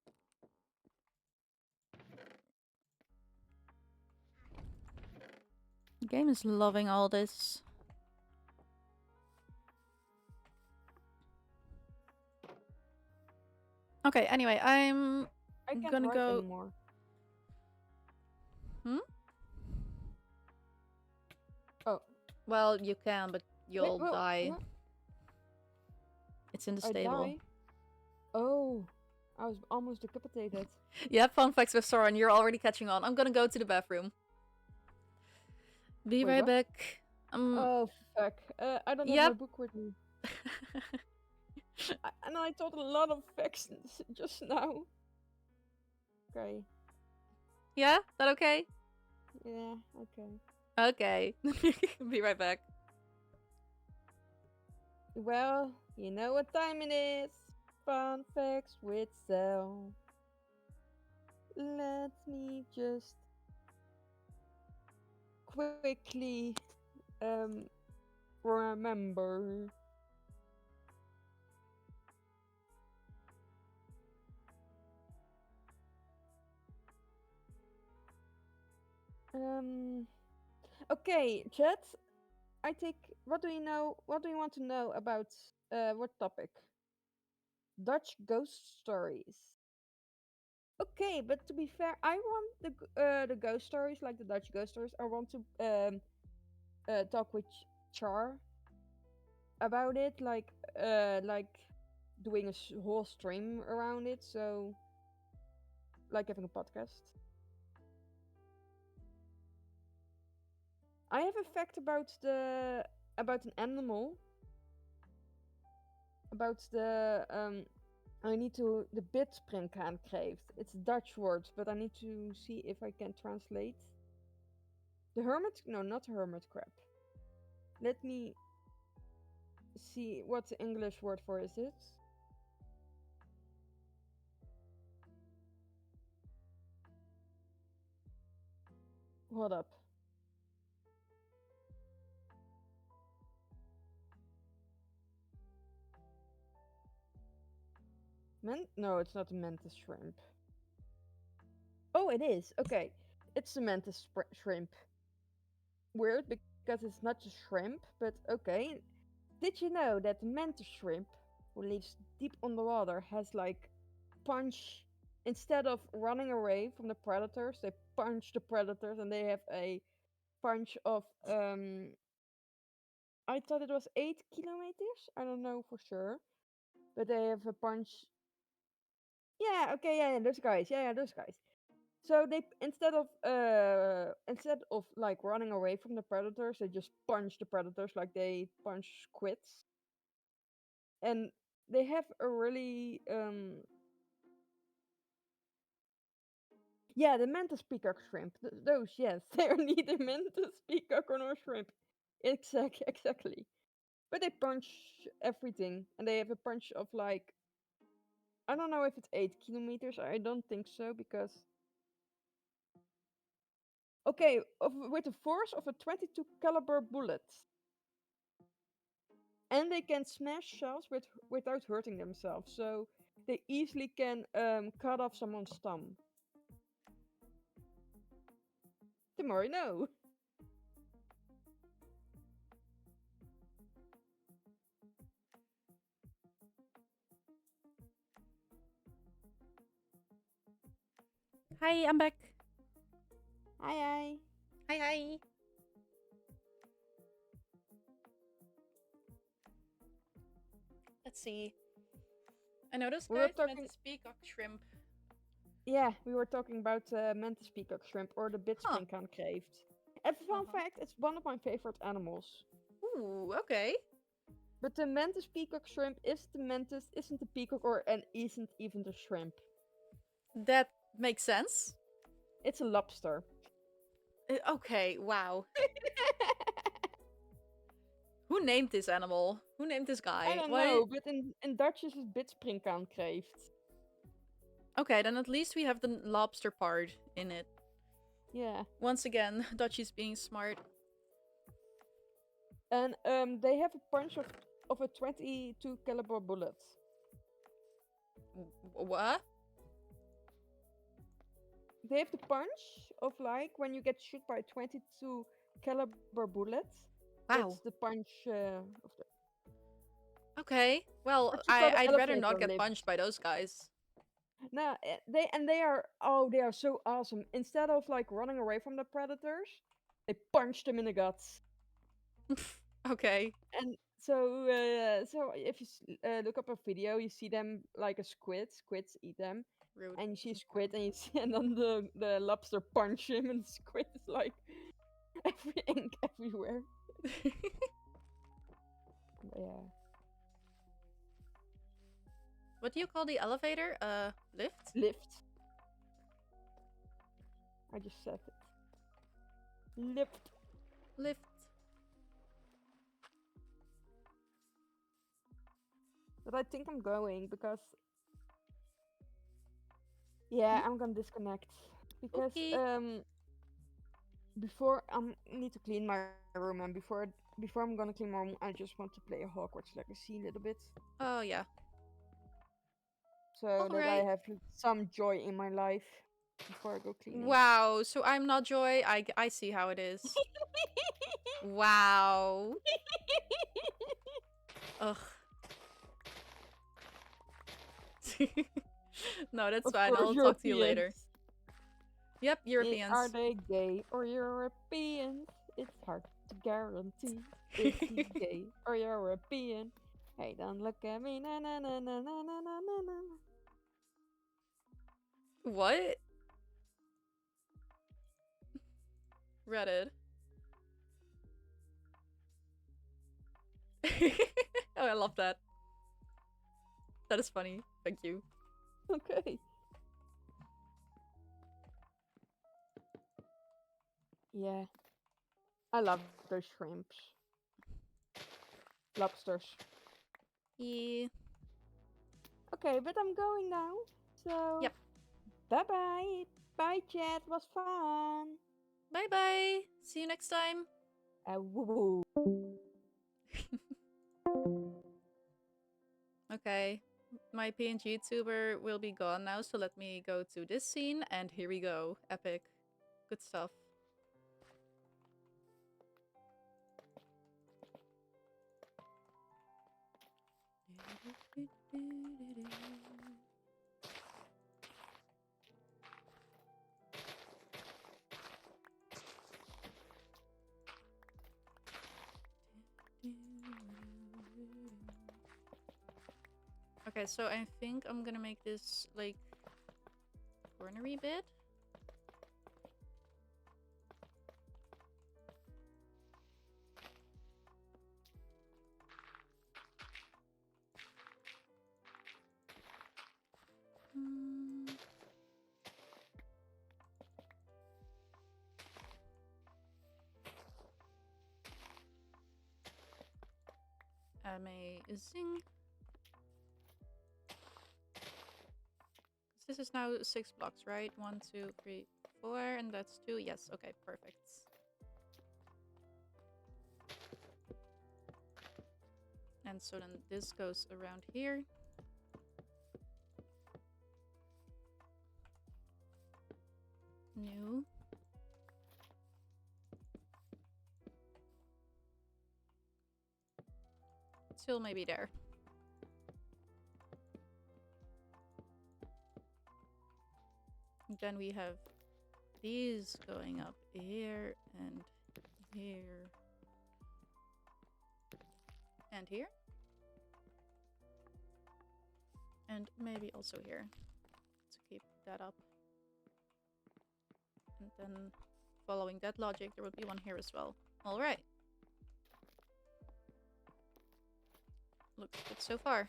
The game is loving all this. Okay, anyway, I'm I can't gonna ride go... anymore. Hmm? Oh. Well, you can, but you'll Wait, die. what? It's in the I stable. die? Oh. I was almost decapitated. Yeah, fun facts with Soren. You're already catching on. I'm gonna go to the bathroom. Be Wait, right what? back. Oh, fuck. I don't have Yep. my book with me. And I thought a lot of facts just now. Okay. Yeah? That okay? Yeah, okay. Okay. Be right back. Well, you know what time it is. Fun facts with Cell. Let me just quickly remember. Okay, chat. I think. What do you know? What do you want to know about what topic? Dutch ghost stories. Okay, but to be fair, I want the ghost stories, like the Dutch ghost stories. I want to talk with Char about it, like doing a whole stream around it. So, like having a podcast. I have a fact about an animal. About the I need to the bitspringkaan kreeft. It's a Dutch word, but I need to see if I can translate. The hermit? No, not hermit crab. Let me see what the English word for is it. Hold up. No, it's not a mantis shrimp. Oh, it is. Okay. It's a mantis shrimp. Weird because it's not just shrimp, but okay. Did you know that the mantis shrimp, who lives deep underwater, has like punch instead of running away from the predators, they punch the predators and they have a punch of I thought it was 8 kilometers. I don't know for sure, but they have a punch. Yeah, okay, yeah, those guys. Yeah, those guys. So they instead of like running away from the predators, they just punch the predators like they punch squids, and they have a really yeah, the mantis peacock shrimp. Those, yes, they are neither mantis peacock nor shrimp. Exactly. But they punch everything, and they have a punch of like I don't know if it's 8 kilometers. I don't think so because okay, with the force of a 22 caliber bullet, and they can smash shells without hurting themselves. So they easily can cut off someone's thumb. Tomorrow, no. Hi, I'm back. Hi, hi. Hi, hi. Let's see. I know those We were guys meant talking. to speak shrimp. Yeah, we were talking about mantis peacock shrimp or the Huh. bitspringkankreeft. And fun Uh-huh. fact, it's one of my favorite animals. Ooh, okay. But the mantis peacock shrimp is the mantis, isn't a peacock, or and isn't even the shrimp. That makes sense. It's a lobster. Okay, wow. Who named this animal? Who named this I guy? don't Why? know, but in Dutch is it bitspringkankreeft. Okay, then at least we have the lobster part in it. Yeah. Once again, Dutchie's being smart. And they have a punch of a 22 caliber bullet. What? They have the punch of like when you get shot by a 22 caliber bullet. That's Wow. the punch of the Okay. Well, what you call the I'd rather not elevator get lift. punched by those guys. No, they are oh they are so awesome. Instead of like running away from the predators, they punch them in the guts. Okay. And so if you look up a video, you see them like a squid. Squids eat them, Rude. and you see a squid, and you see, and then the lobster punch him, and the squid is like every ink everywhere. Yeah, What do you call the elevator? Lift? lift. I just said it. Lift. Lift. But I think I'm going because yeah, I'm gonna disconnect because Okay. before need to clean my room, and before I'm gonna clean my room, I just want to play a Hogwarts Legacy a little bit, Oh, yeah. so that I Alright. have some joy in my life before I go cleaning. Wow. So I'm not Joy. I see how it is. Wow. Ugh. No, that's Of fine. course, I'll talk to you Europeans. later. Yep, Are Europeans. they gay or Europeans? It's hard to guarantee. Is he gay or European? Hey, don't look at me, na na na na na na na na na. What? Reddit. Oh, I love that. That is funny. Thank you. Okay. Yeah, I love those shrimps, lobsters. Yeah. Okay, but I'm going now. So, Yep. bye bye. Bye, chat. Was fun. Bye bye. See you next time. Woo woo. Okay. My PNG tuber will be gone now, so let me go to this scene, and here we go. Epic. Good stuff. Okay, so I think I'm gonna make this, like, cornery bit. Amazing. This is now 6 blocks, right? 1, 2, 3, 4, and that's 2. Yes, okay, perfect. And so then this goes around here. New. Till maybe there. Then we have these going up here and here and here. And maybe also here to keep that up. And then following that logic, there will be one here as well. All right. Looks good so far.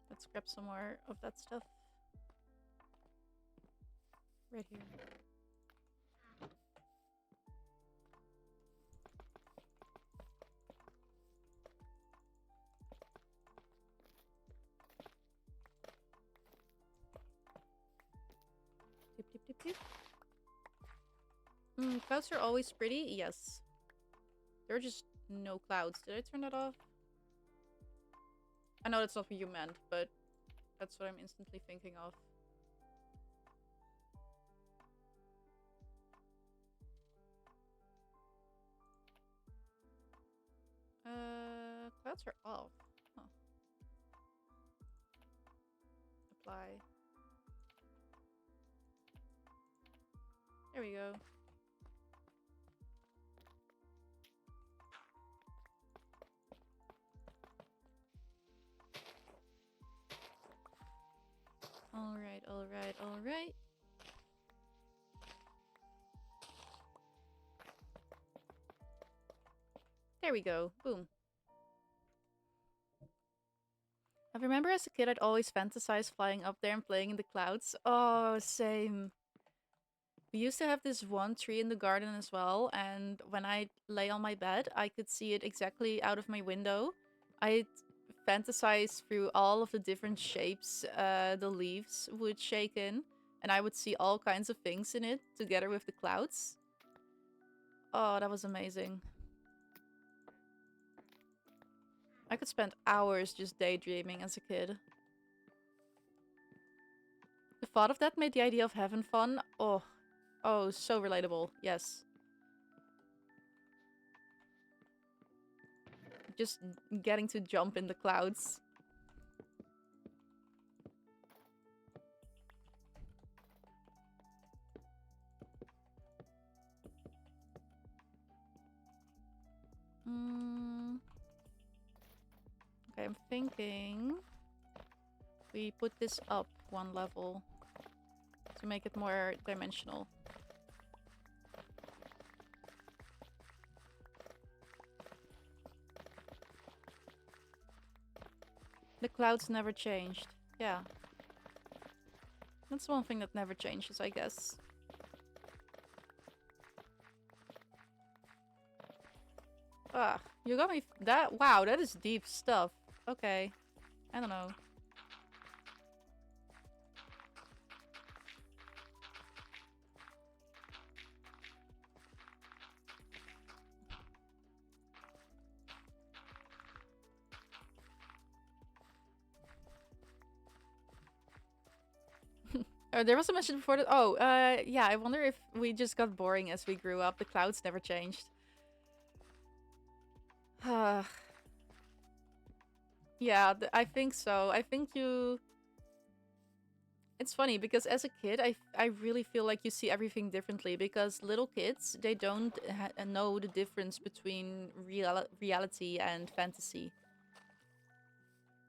Let's grab some more of that stuff. Right here. Dip, dip, dip, dip. Clouds are always pretty? Yes. There are just no clouds. Did I turn that off? I know that's not what you meant, but that's what I'm instantly thinking of. Clouds are off. Huh. Apply. There we go. Alright, alright, alright. There we go. Boom. I remember as a kid I'd always fantasize flying up there and playing in the clouds. Oh, same. We used to have this one tree in the garden as well, and when I lay on my bed, I could see it exactly out of my window. I'd fantasize through all of the different shapes the leaves would shake in, and I would see all kinds of things in it together with the clouds. Oh, that was amazing. I could spend hours just daydreaming as a kid. The thought of that made the idea of having fun. Oh, so relatable. Yes. Just getting to jump in the clouds. Okay, I'm thinking we put this up one level to make it more dimensional. The clouds never changed. Yeah. That's one thing that never changes, I guess. Ah, you got me that. Wow, that is deep stuff. Okay. I don't know. There was a mention before that. Oh, yeah. I wonder if we just got boring as we grew up. The clouds never changed. Yeah, I think so. I think you. It's funny because as a kid, I really feel like you see everything differently because little kids, they don't know the difference between reality and fantasy.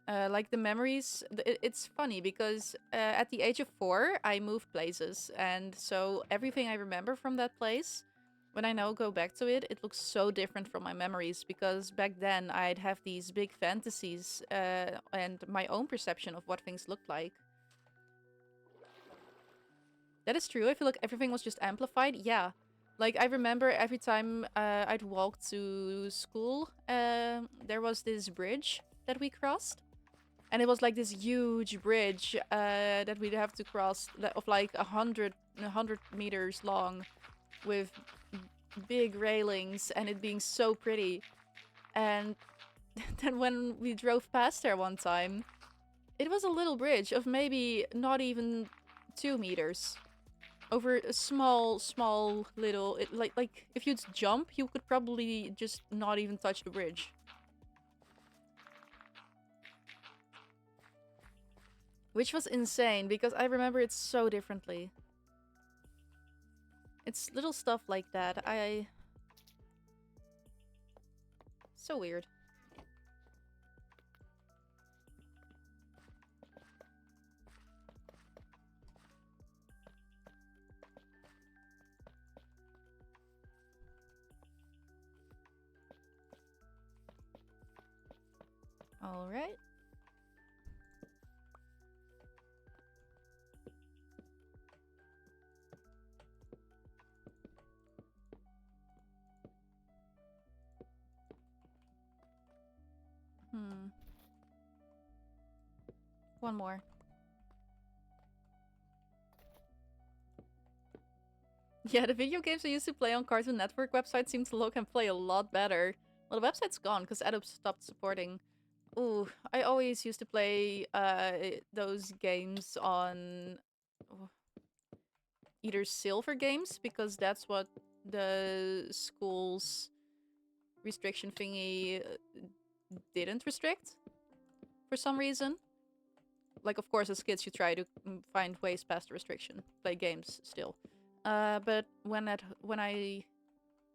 Like the memories, it's funny because at the age of 4, I moved places, and so everything I remember from that place, when I now go back to it, it looks so different from my memories because back then I'd have these big fantasies and my own perception of what things looked like. That is true. I feel like everything was just amplified. Yeah. Like, I remember every time I'd walk to school, there was this bridge that we crossed. And it was like this huge bridge that we'd have to cross of like 100 meters long with big railings and it being so pretty. And then when we drove past there one time, it was a little bridge of maybe not even 2 meters over a small little like if you'd jump you could probably just not even touch the bridge, which was insane because I remember it so differently. It's little stuff like that. So weird. All right. Hmm. One more. Yeah, the video games I used to play on Cartoon Network website seem to look and play a lot better. Well, the website's gone because Adobe stopped supporting. Ooh, I always used to play those games on oh, either silver games because that's what the school's restriction thingy didn't restrict for some reason. Like, of course, as kids, you try to find ways past the restriction, play games still. But when I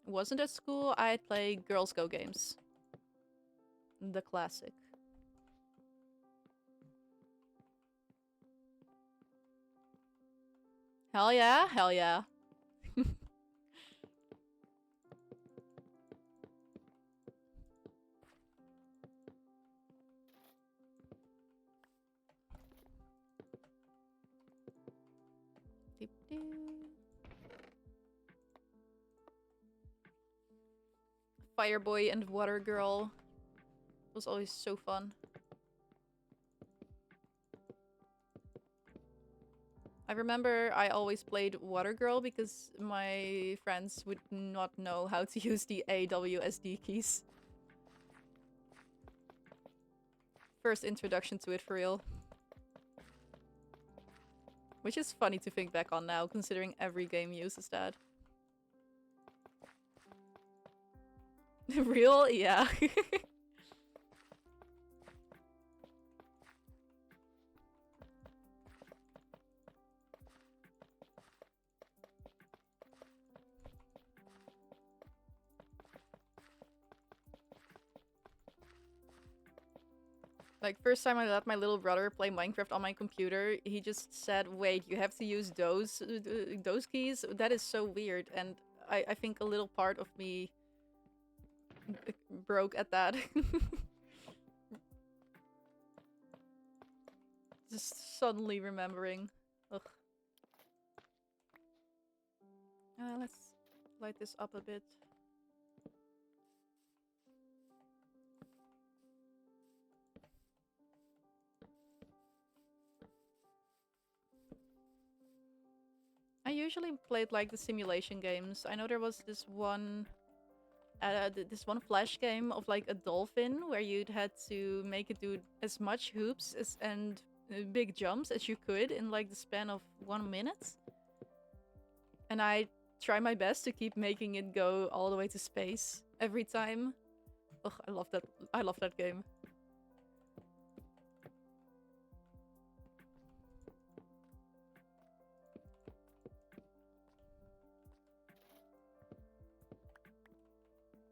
wasn't at school, I'd play Girls Go games, the classic. Hell yeah, hell yeah. Fireboy and Water Girl was always so fun. I remember I always played Water Girl because my friends would not know how to use the AWSD keys. First introduction to it for real. Which is funny to think back on now, considering every game uses that. Real? Yeah. Like, first time I let my little brother play Minecraft on my computer, he just said, wait, you have to use those keys? That is so weird. And I think a little part of me broke at that. Just suddenly remembering. Ugh. Let's light this up a bit. I usually played like the simulation games. I know there was this one flash game of like a dolphin where you'd had to make it do as much hoops as and big jumps as you could in like the span of 1 minute. And I try my best to keep making it go all the way to space every time. Ugh, I love that. I love that game.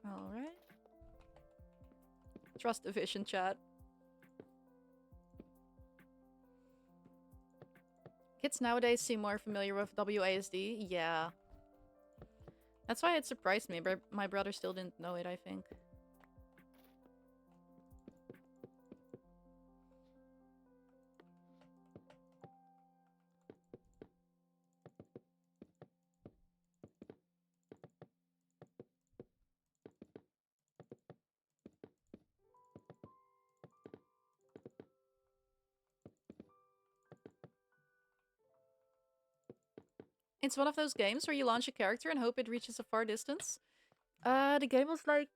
All right. Trust the vision, chat. Kids nowadays seem more familiar with WASD. Yeah. That's why it surprised me, but my brother still didn't know it, I think. It's one of those games where you launch a character and hope it reaches a far distance. The game was like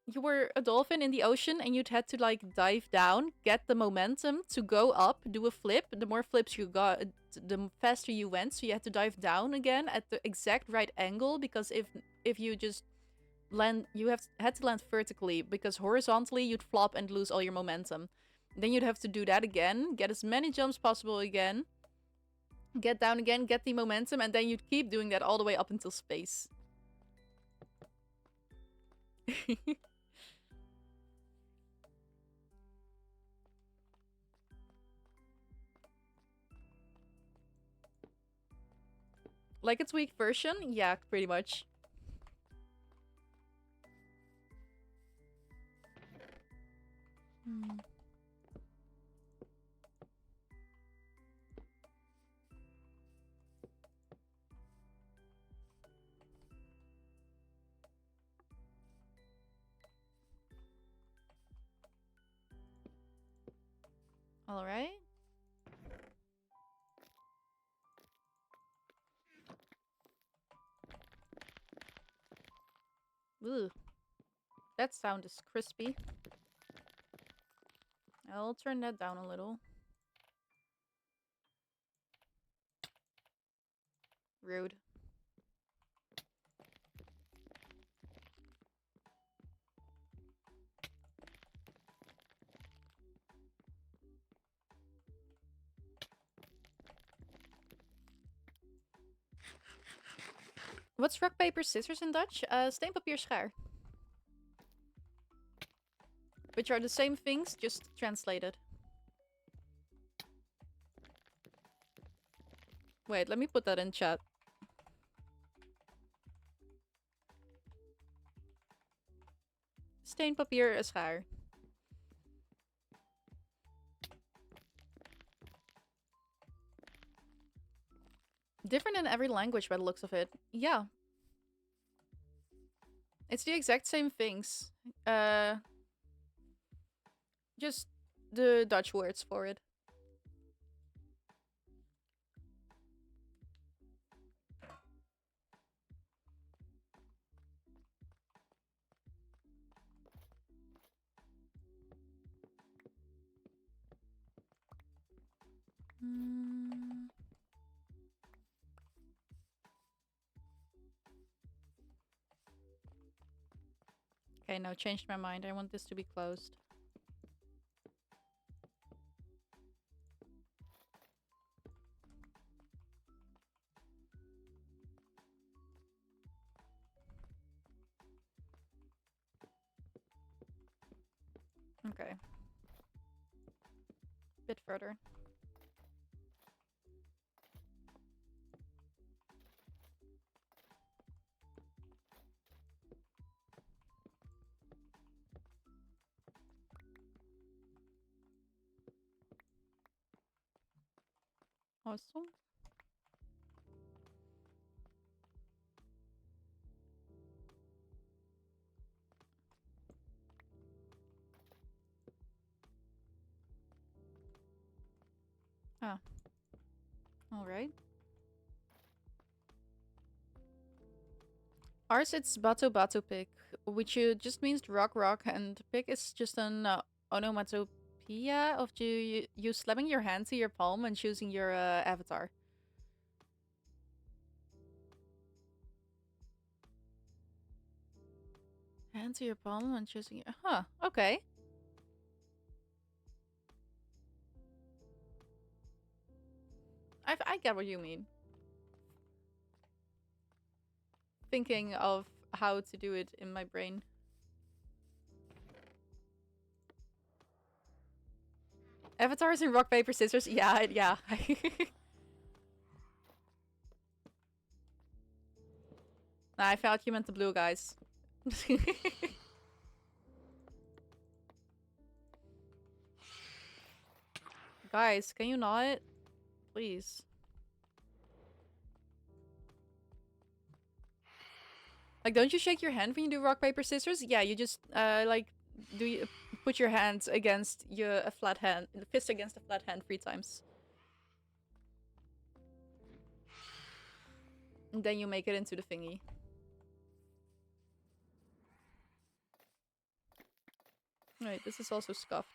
you were a dolphin in the ocean and you'd had to like dive down, get the momentum to go up, do a flip. The more flips you got, the faster you went. So you had to dive down again at the exact right angle because if you just land, you had to land vertically because horizontally you'd flop and lose all your momentum. Then you'd have to do that again, get as many jumps possible again, get down again, get the momentum, and then you'd keep doing that all the way up until space. Like its weak version? Yeah, pretty much. Hmm. Alright. Ugh. That sound is crispy. I'll turn that down a little. Rude. What's rock, paper, scissors in Dutch? Steen, papier, schaar. Which are the same things, just translated. Wait, let me put that in chat. Steen, papier, schaar. Different in every language by the looks of it. Yeah. It's the exact same things. Just the Dutch words for it. Mm. Okay, no, changed my mind. I want this to be closed. Okay. Bit further. Awesome. Ah. Alright. Ours, it's Bato Bato Pick, which just means rock rock, and pick is just an onomatopoeia idea of you slapping your hand to your palm and choosing your avatar. Hand to your palm and choosing your... Huh, okay. I get what you mean. Thinking of how to do it in my brain. Avatars in rock, paper, scissors? Yeah, yeah. Nah, I thought you meant the blue guys. Guys, can you not? Please. Like, don't you shake your hand when you do rock, paper, scissors? Yeah, you just, like, do you put your hands against a flat hand, fist against a flat hand 3 times. And then you make it into the thingy. Wait, this is also scuffed.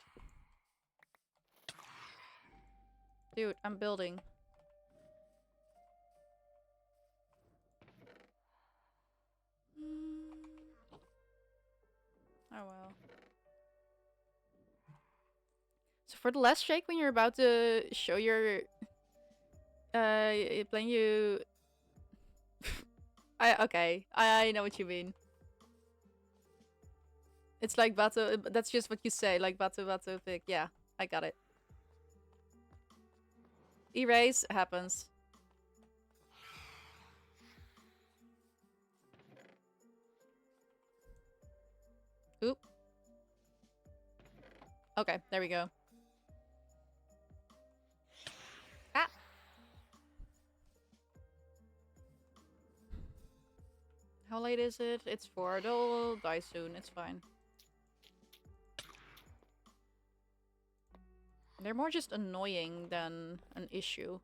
Dude, I'm building. Oh well. So for the last shake, when you're about to show your playing you I know what you mean. It's like bato, that's just what you say, like bato pick. Yeah, I got it. Erase happens. Oop. Okay, there we go. Ah! How late is it? It's 4. They'll die soon, it's fine. They're more just annoying than an issue.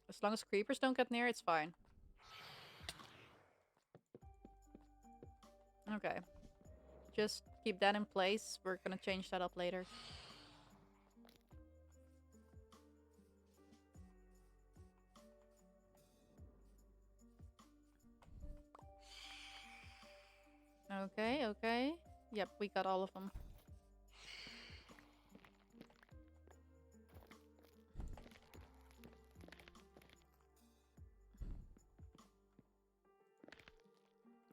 As long as creepers don't get near, it's fine. Okay. Just keep that in place. We're gonna change that up later. Okay, okay. Yep, we got all of them.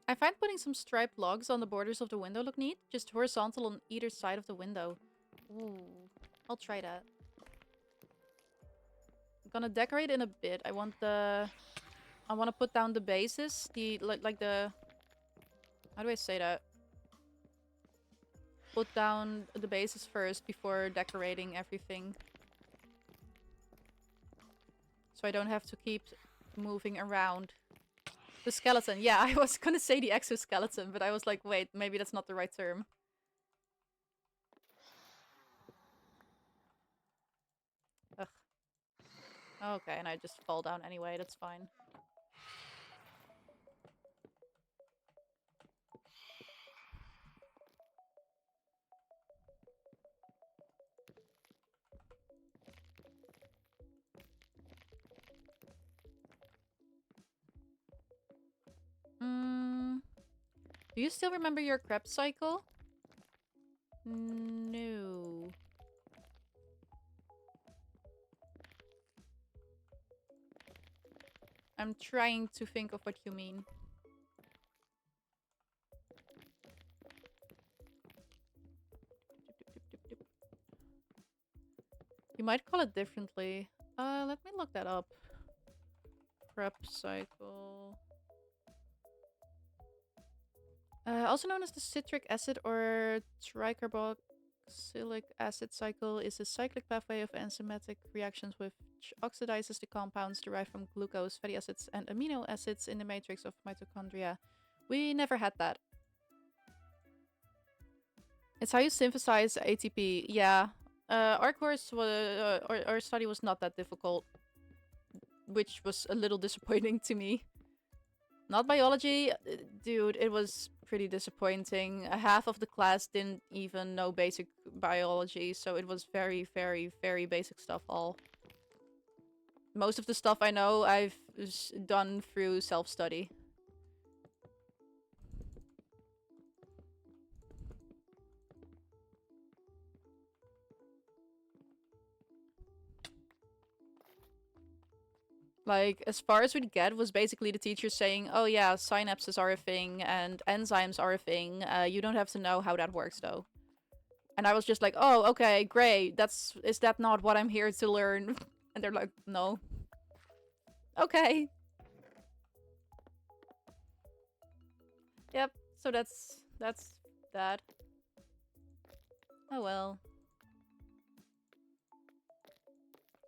I find putting some striped logs on the borders of the window look neat. Just horizontal on either side of the window. Ooh, I'll try that. I'm gonna decorate in a bit. I want to put down the bases. Like the... How do I say that? Put down the bases first before decorating everything. So I don't have to keep moving around. The skeleton. Yeah, I was gonna say the exoskeleton, but I was like, wait, maybe that's not the right term. Ugh. Okay, and I just fall down anyway, that's fine. Do you still remember your crep cycle? No. I'm trying to think of what you mean. You might call it differently. Let me look that up. Prep cycle. Also known as the citric acid or tricarboxylic acid cycle, is a cyclic pathway of enzymatic reactions which oxidizes the compounds derived from glucose, fatty acids, and amino acids in the matrix of mitochondria. We never had that. It's how you synthesize ATP. Yeah. Our course was, our study was not that difficult, which was a little disappointing to me. Not biology, dude, it was pretty disappointing. Half of the class didn't even know basic biology, so it was very, very, very basic stuff all. Most of the stuff I know I've done through self-study. Like, as far as we'd get was basically the teacher saying, oh yeah, synapses are a thing and enzymes are a thing. You don't have to know how that works though. And I was just like, oh, okay, great. Is that not what I'm here to learn? And they're like, no. Okay. Yep. So that's that. Oh well.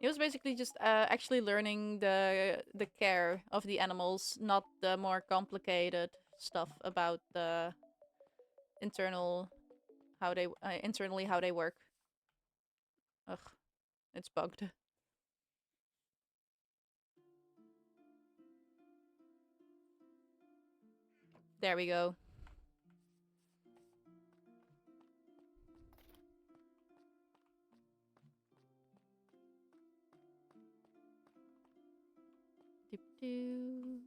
It was basically just actually learning the care of the animals, not the more complicated stuff about the internal how they internally how they work. Ugh, it's bugged. There we go. Doop doo.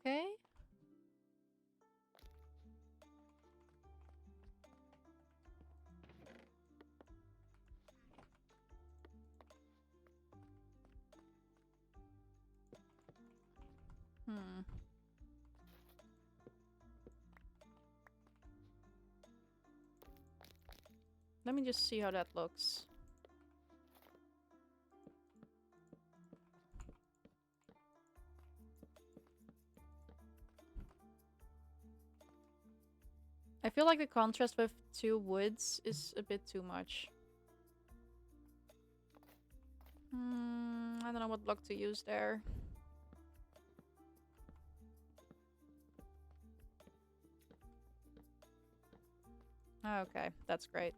Okay. Hmm. Let me just see how that looks. I feel like the contrast with two woods is a bit too much. I don't know what block to use there. Okay, that's great.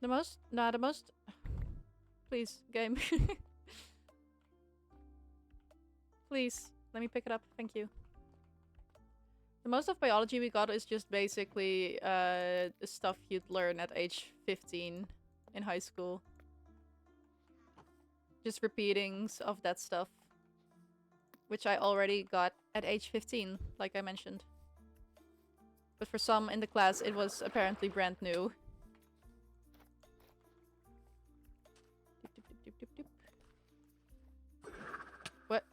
The most... Please, game. Please, let me pick it up. Thank you. The most of biology we got is just basically the stuff you'd learn at age 15 in high school. Just repeatings of that stuff. Which I already got at age 15, like I mentioned. But for some in the class, it was apparently brand new. What?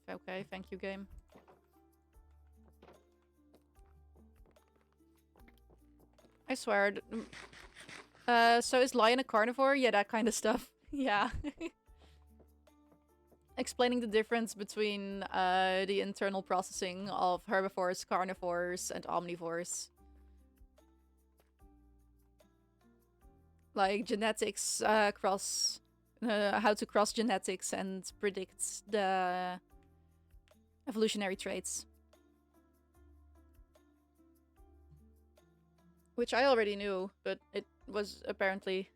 Okay, thank you, game. I swear. So is lion a carnivore? Yeah, that kind of stuff. Yeah. Explaining the difference between the internal processing of herbivores, carnivores, and omnivores. Like genetics cross... how to cross genetics and predict the evolutionary traits. Which I already knew, but it was apparently...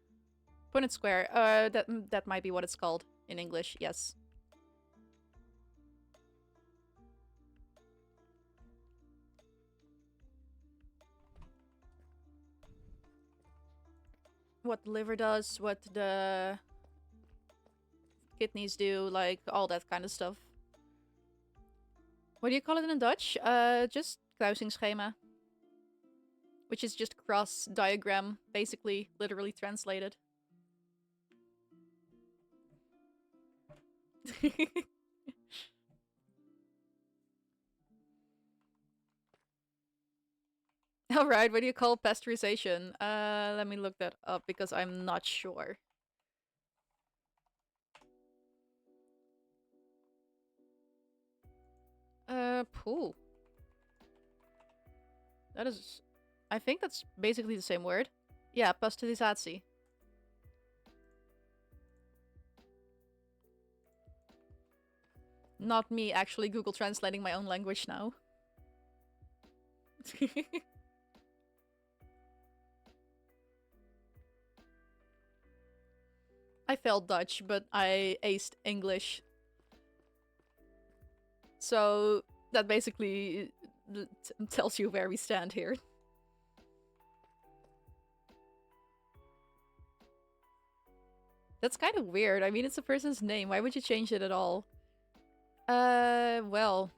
Punnett square. That might be what it's called in English, yes. What the liver does, what the kidneys do, like all that kind of stuff. What do you call it in Dutch? Just kruisingschema. Which is just cross diagram, basically, literally translated. Alright, what do you call pasteurization? Let me look that up because I'm not sure. Pooh. That is... I think that's basically the same word. Yeah, pasteurisatie. Not me actually Google translating my own language now. I failed Dutch, but I aced English. So that basically tells you where we stand here. That's kind of weird. I mean, it's a person's name. Why would you change it at all? Well,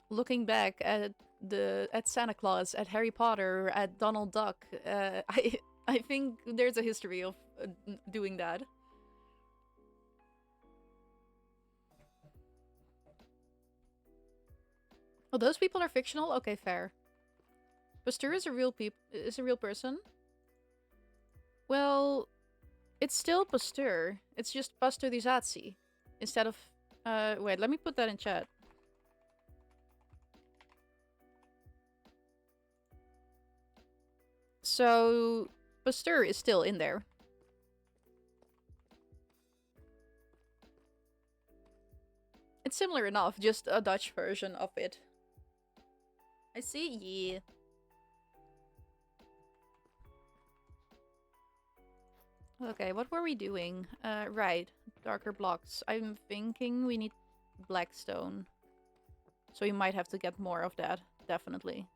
looking back at Santa Claus, at Harry Potter, at Donald Duck, I think there's a history of doing that. Oh, those people are fictional. Okay, fair. Pasteur is a real person. Well, it's still Pasteur. It's just pasteurizatie instead of. Wait, let me put that in chat. So Pasteur is still in there. It's similar enough, just a Dutch version of it. I see, yeah. Okay, what were we doing? Right, darker blocks. I'm thinking we need blackstone. So we might have to get more of that, definitely.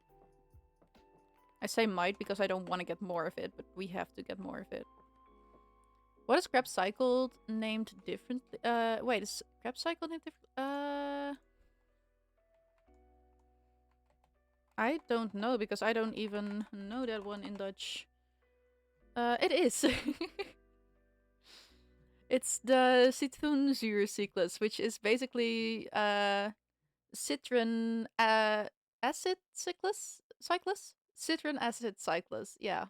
I say might because I don't want to get more of it, but we have to get more of it. What is Crab Cycled named differently? Wait, is Crab Cycled named different? I don't know because I don't even know that one in Dutch. It is. It's the citroenzuurcyclus, which is basically citron acid cyclus? Citron acid cyclus, yeah.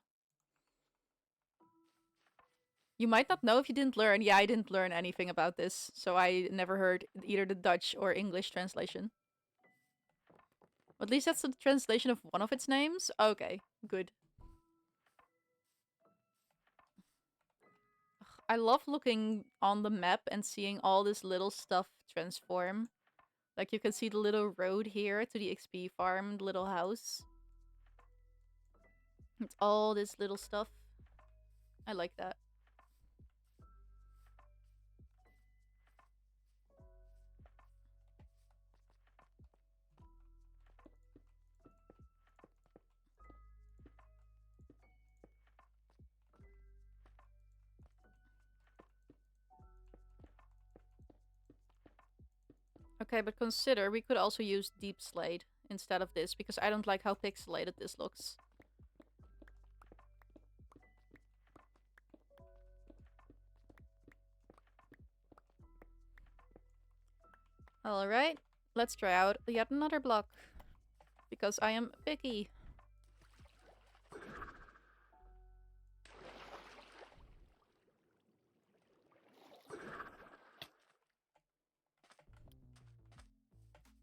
You might not know if you didn't learn. Yeah, I didn't learn anything about this, so I never heard either the Dutch or English translation. At least that's the translation of one of its names? Okay, good. I love looking on the map and seeing all this little stuff transform. Like you can see the little road here to the XP farm, the little house. It's all this little stuff. I like that. Okay, but consider we could also use Deep Slate instead of this because I don't like how pixelated this looks. Alright, let's try out yet another block. Because I am picky.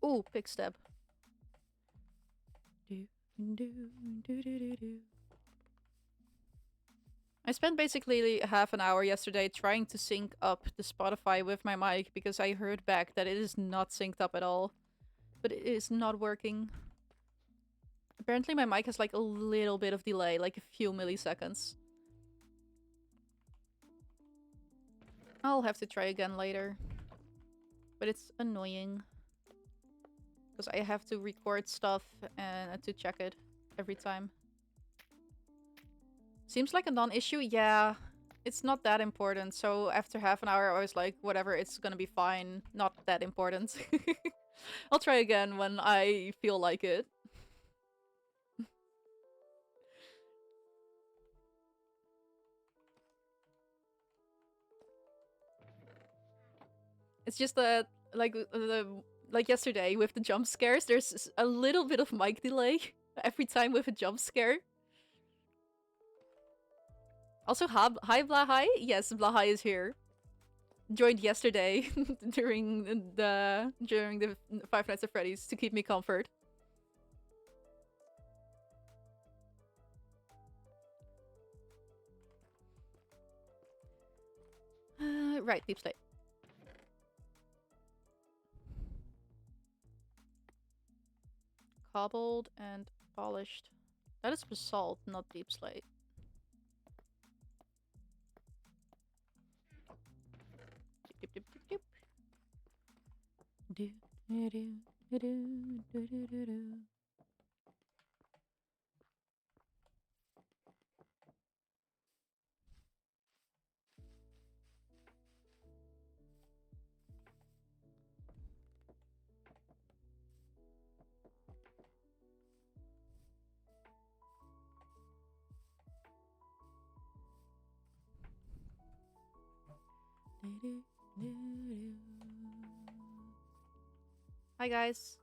Ooh, pick step. I spent basically half an hour yesterday trying to sync up the Spotify with my mic because I heard back that it is not synced up at all. But it is not working. Apparently my mic has like a little bit of delay, like a few milliseconds. I'll have to try again later. But it's annoying. Because I have to record stuff and to check it every time. Seems like a non-issue? Yeah. It's not that important, so after half an hour I was like, whatever, it's gonna be fine. Not that important. I'll try again when I feel like it. It's just that, like yesterday with the jump scares, there's a little bit of mic delay every time with a jump scare. Also, hi Blahai. Yes, Blahai is here. Joined yesterday during the Five Nights at Freddy's to keep me comfort. Right, deep slate. Cobbled and polished. That is basalt, not deep slate. Do, do, do, do, do, do, do, do, do. Do, do, do, do. Hi guys.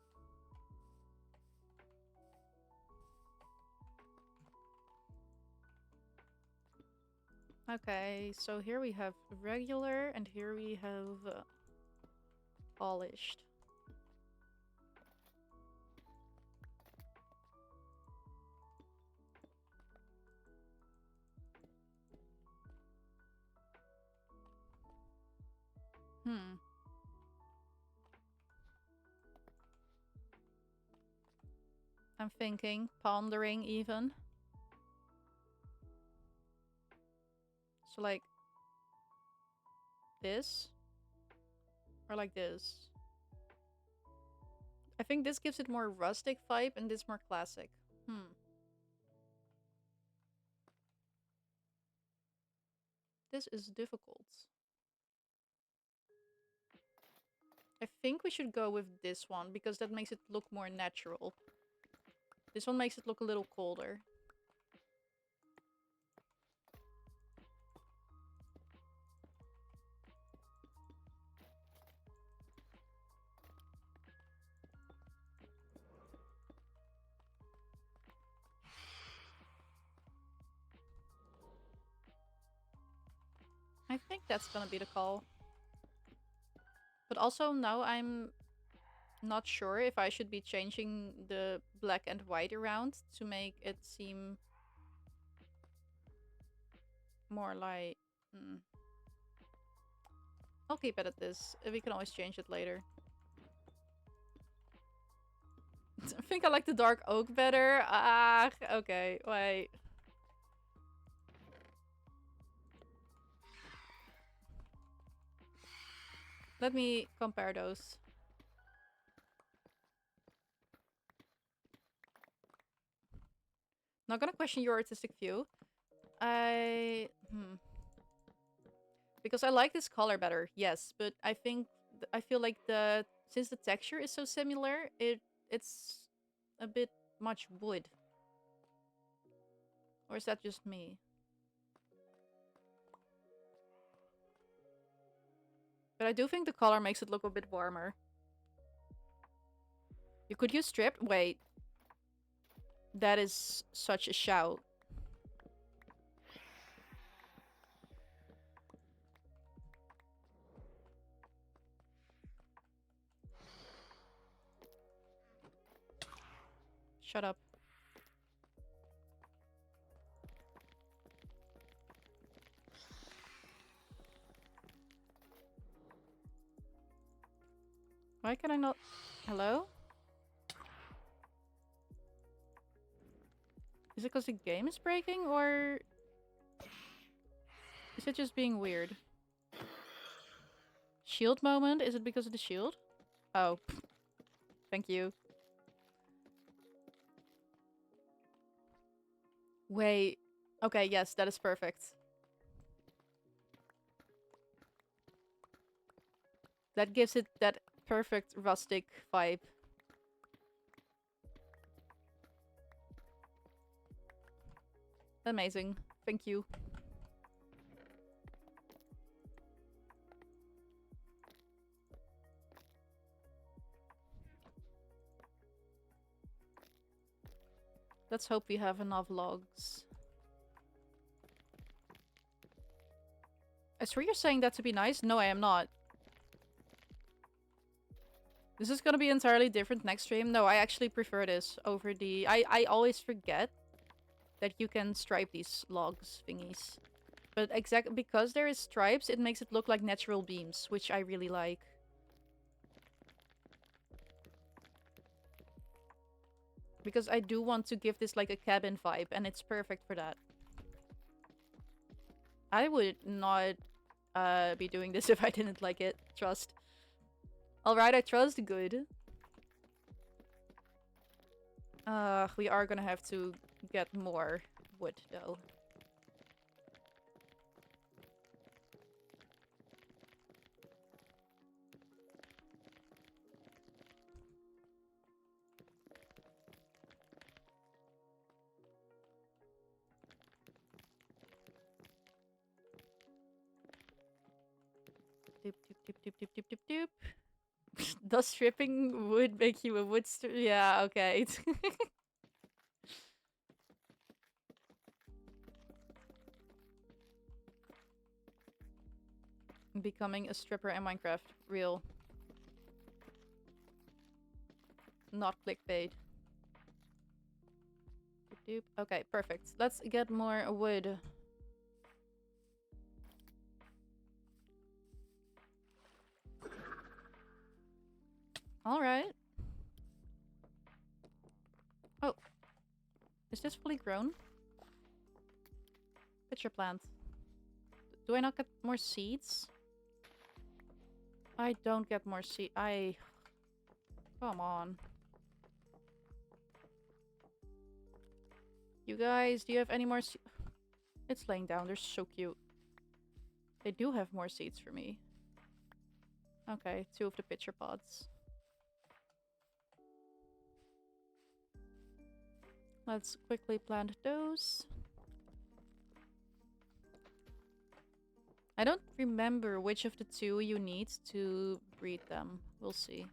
Okay, so here we have regular and here we have polished. Hmm. I'm thinking, pondering even. So like this or like this. I think this gives it more rustic vibe and this more classic. Hmm. This is difficult. I think we should go with this one because that makes it look more natural. This one makes it look a little colder. I think that's gonna be the call. But also now I'm not sure if I should be changing the black and white around to make it seem more like... Hmm. I'll keep it at this. We can always change it later. I think I like the dark oak better. Ah, okay, wait. Let me compare those. Not gonna question your artistic view. Because I like this color better, yes, but I think I feel like since the texture is so similar, it's a bit much wood. Or is that just me? But I do think the color makes it look a bit warmer. You could use stripped. Wait, that is such a shout. Shut up. Why can I not... Hello? Is it because the game is breaking, or... Is it just being weird? Shield moment? Is it because of the shield? Oh. Thank you. Wait. Okay, yes, that is perfect. That gives it that perfect rustic vibe. Amazing. Thank you. Let's hope we have enough logs. I swear you're saying that to be nice? No, I am not. This is gonna be entirely different next stream. No, I actually prefer this over the... I always forget that you can stripe these logs thingies. But exactly because there is stripes, it makes it look like natural beams, which I really like. Because I do want to give this like a cabin vibe, and it's perfect for that. I would not be doing this if I didn't like it. Trust. Alright, I trust good. We are gonna have to get more wood, though. Doop, doop, doop, doop, doop, doop, doop, doop. Does stripping wood make you a wood Yeah, okay. Becoming a stripper in Minecraft. Real. Not clickbait. Doop, doop. Okay, perfect. Let's get more wood. Alright. Oh. Is this fully grown? Pitcher plant. Do I not get more seeds? I don't get more seed. Come on. You guys, do you have any more It's laying down. They're so cute. They do have more seeds for me. Okay, 2 of the pitcher pods. Let's quickly plant those. I don't remember which of the 2 you need to breed them. We'll see.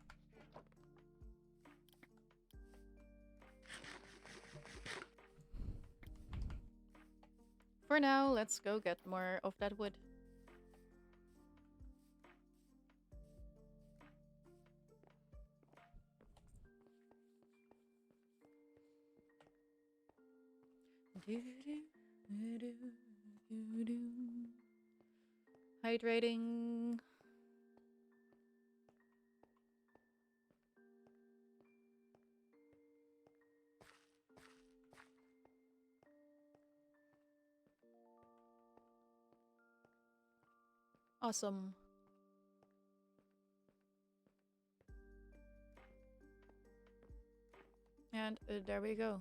For now, let's go get more of that wood. Hydrating. Awesome. And there we go.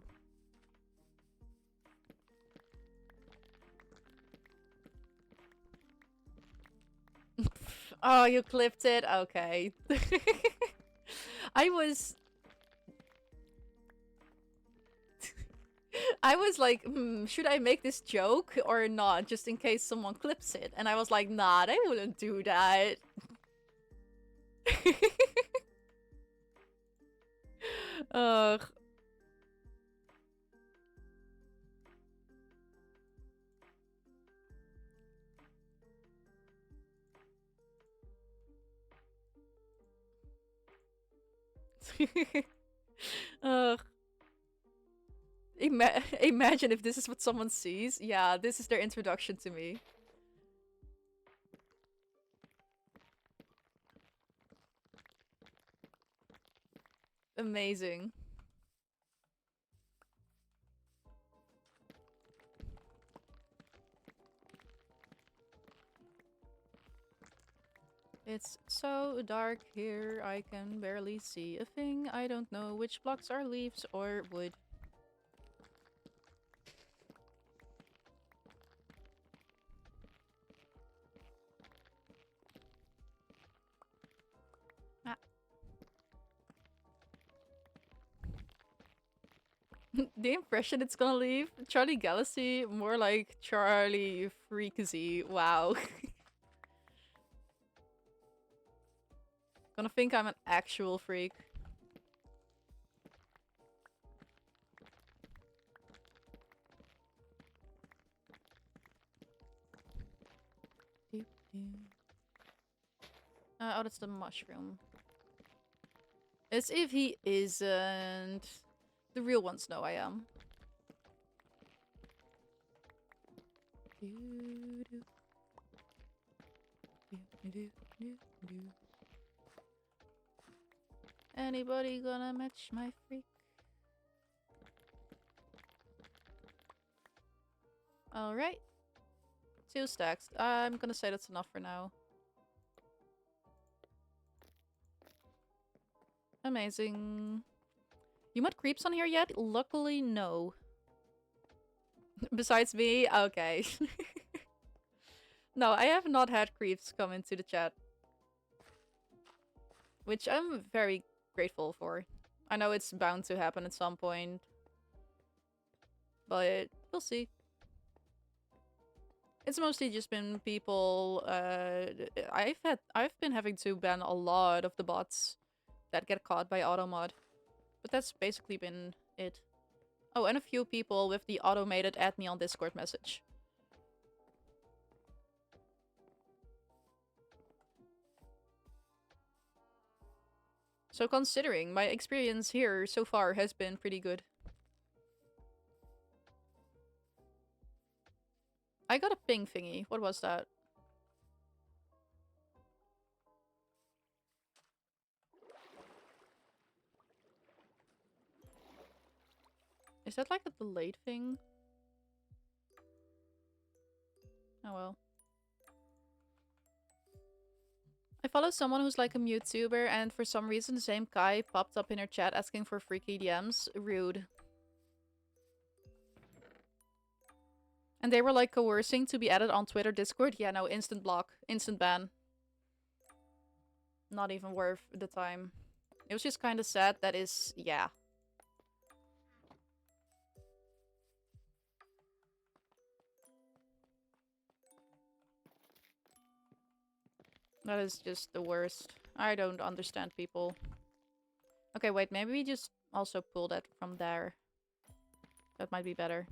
Oh, you clipped it? Okay. I was... I was like, should I make this joke or not? Just in case someone clips it. And I was like, nah, they wouldn't do that. Ugh. Ugh. Imagine if this is what someone sees. Yeah, this is their introduction to me. Amazing. It's so dark here, I can barely see a thing. I don't know which blocks are leaves or wood. Ah. The impression it's gonna leave? Charlie Galazy, more like Charlie Freakazy. Wow. Gonna think I'm an actual freak. Oh, that's the mushroom. As if he isn't. The real ones know I am. Anybody gonna match my freak? Alright. 2 stacks. I'm gonna say that's enough for now. Amazing. You met creeps on here yet? Luckily, no. Besides me? Okay. No, I have not had creeps come into the chat. Which I'm very grateful for. I know it's bound to happen at some point. But we'll see. It's mostly just been people, I've been having to ban a lot of the bots that get caught by automod. But that's basically been it. Oh, and a few people with the automated add me on Discord message. So considering, my experience here so far has been pretty good. I got a ping thingy. What was that? Is that like a delayed thing? Oh well. I follow someone who's like a YouTuber, and for some reason the same guy popped up in her chat asking for freaky DMs. Rude. And they were like coercing to be added on Twitter, Discord. Yeah, no, instant block. Instant ban. Not even worth the time. It was just kind of sad. That is, yeah. That is just the worst. I don't understand people. Okay, wait, maybe we just also pull that from there. That might be better.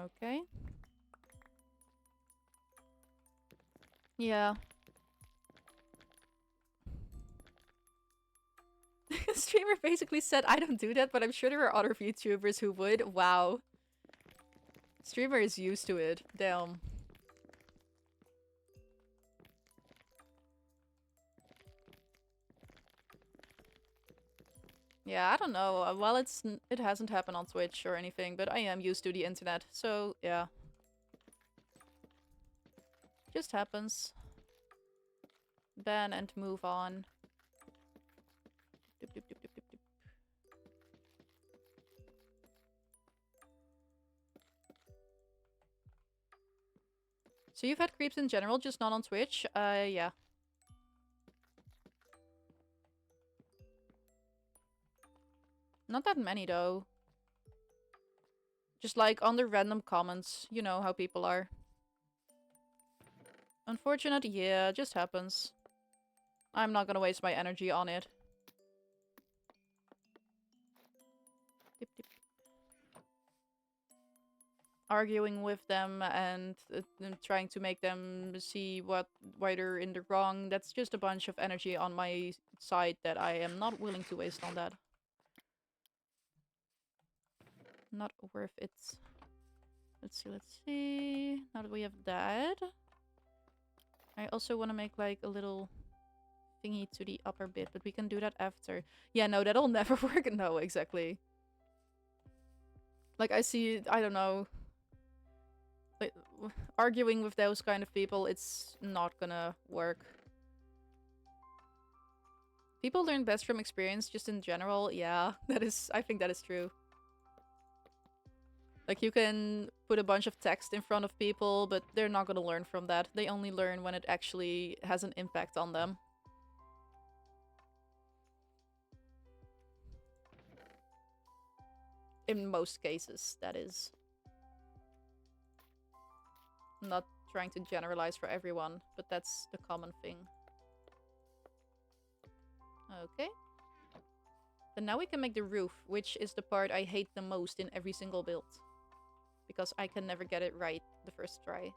Okay. Yeah. Streamer basically said, I don't do that, but I'm sure there are other VTubers who would. Wow. Streamer is used to it. Damn. Yeah, I don't know. Well, it hasn't happened on Twitch or anything, but I am used to the internet, so yeah. Just happens. Ban and move on. Doop, doop, doop, doop, doop, doop. So you've had creeps in general, just not on Twitch? Yeah. Not that many, though. Just like on the random comments. You know how people are. Unfortunate? Yeah, just happens. I'm not gonna waste my energy on it. Dip, dip. Arguing with them and trying to make them see why they're in the wrong. That's just a bunch of energy on my side that I am not willing to waste on that. Not worth it. Let's see. Now that we have that, I also want to make like a little thingy to the upper bit, but we can do that after. Yeah, no, that'll never work. No, exactly. Like, I don't know. Like, arguing with those kind of people, it's not gonna work. People learn best from experience, just in general. Yeah, I think that is true. Like, you can put a bunch of text in front of people, but they're not gonna learn from that. They only learn when it actually has an impact on them. In most cases, that is. I'm not trying to generalize for everyone, but that's the common thing. Okay. Then now we can make the roof, which is the part I hate the most in every single build. Because I can never get it right the first try.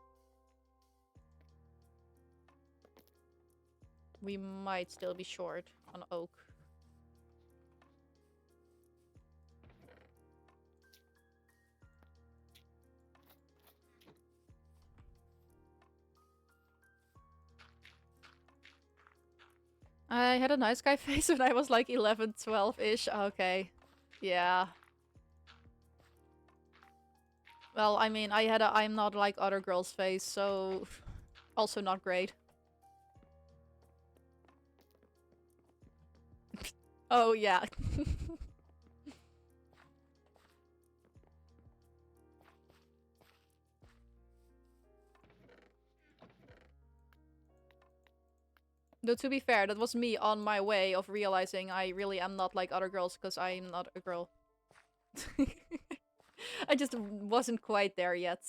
We might still be short on oak. I had a nice guy face when I was like 11, 12-ish. Okay. Yeah. Well, I mean, I had a I'm not like other girls face, so also not great. Oh, yeah. Though to be fair, that was me on my way of realizing I really am not like other girls because I'm not a girl. I just wasn't quite there yet.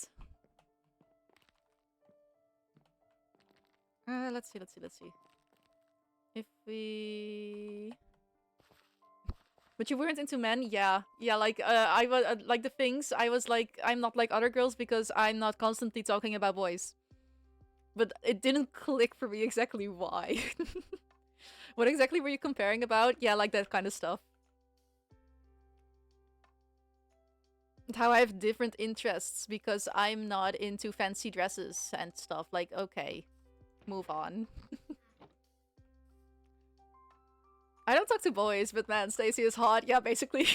Let's see, let's see, let's see. If we... But you weren't into men? Yeah. Yeah, like, I was, like, the things, I was like, I'm not like other girls because I'm not constantly talking about boys. But it didn't click for me exactly why. What exactly were you comparing about? Yeah, like that kind of stuff. And how I have different interests because I'm not into fancy dresses and stuff. Like, okay, move on. I don't talk to boys, but man, Stacy is hot. Yeah, basically.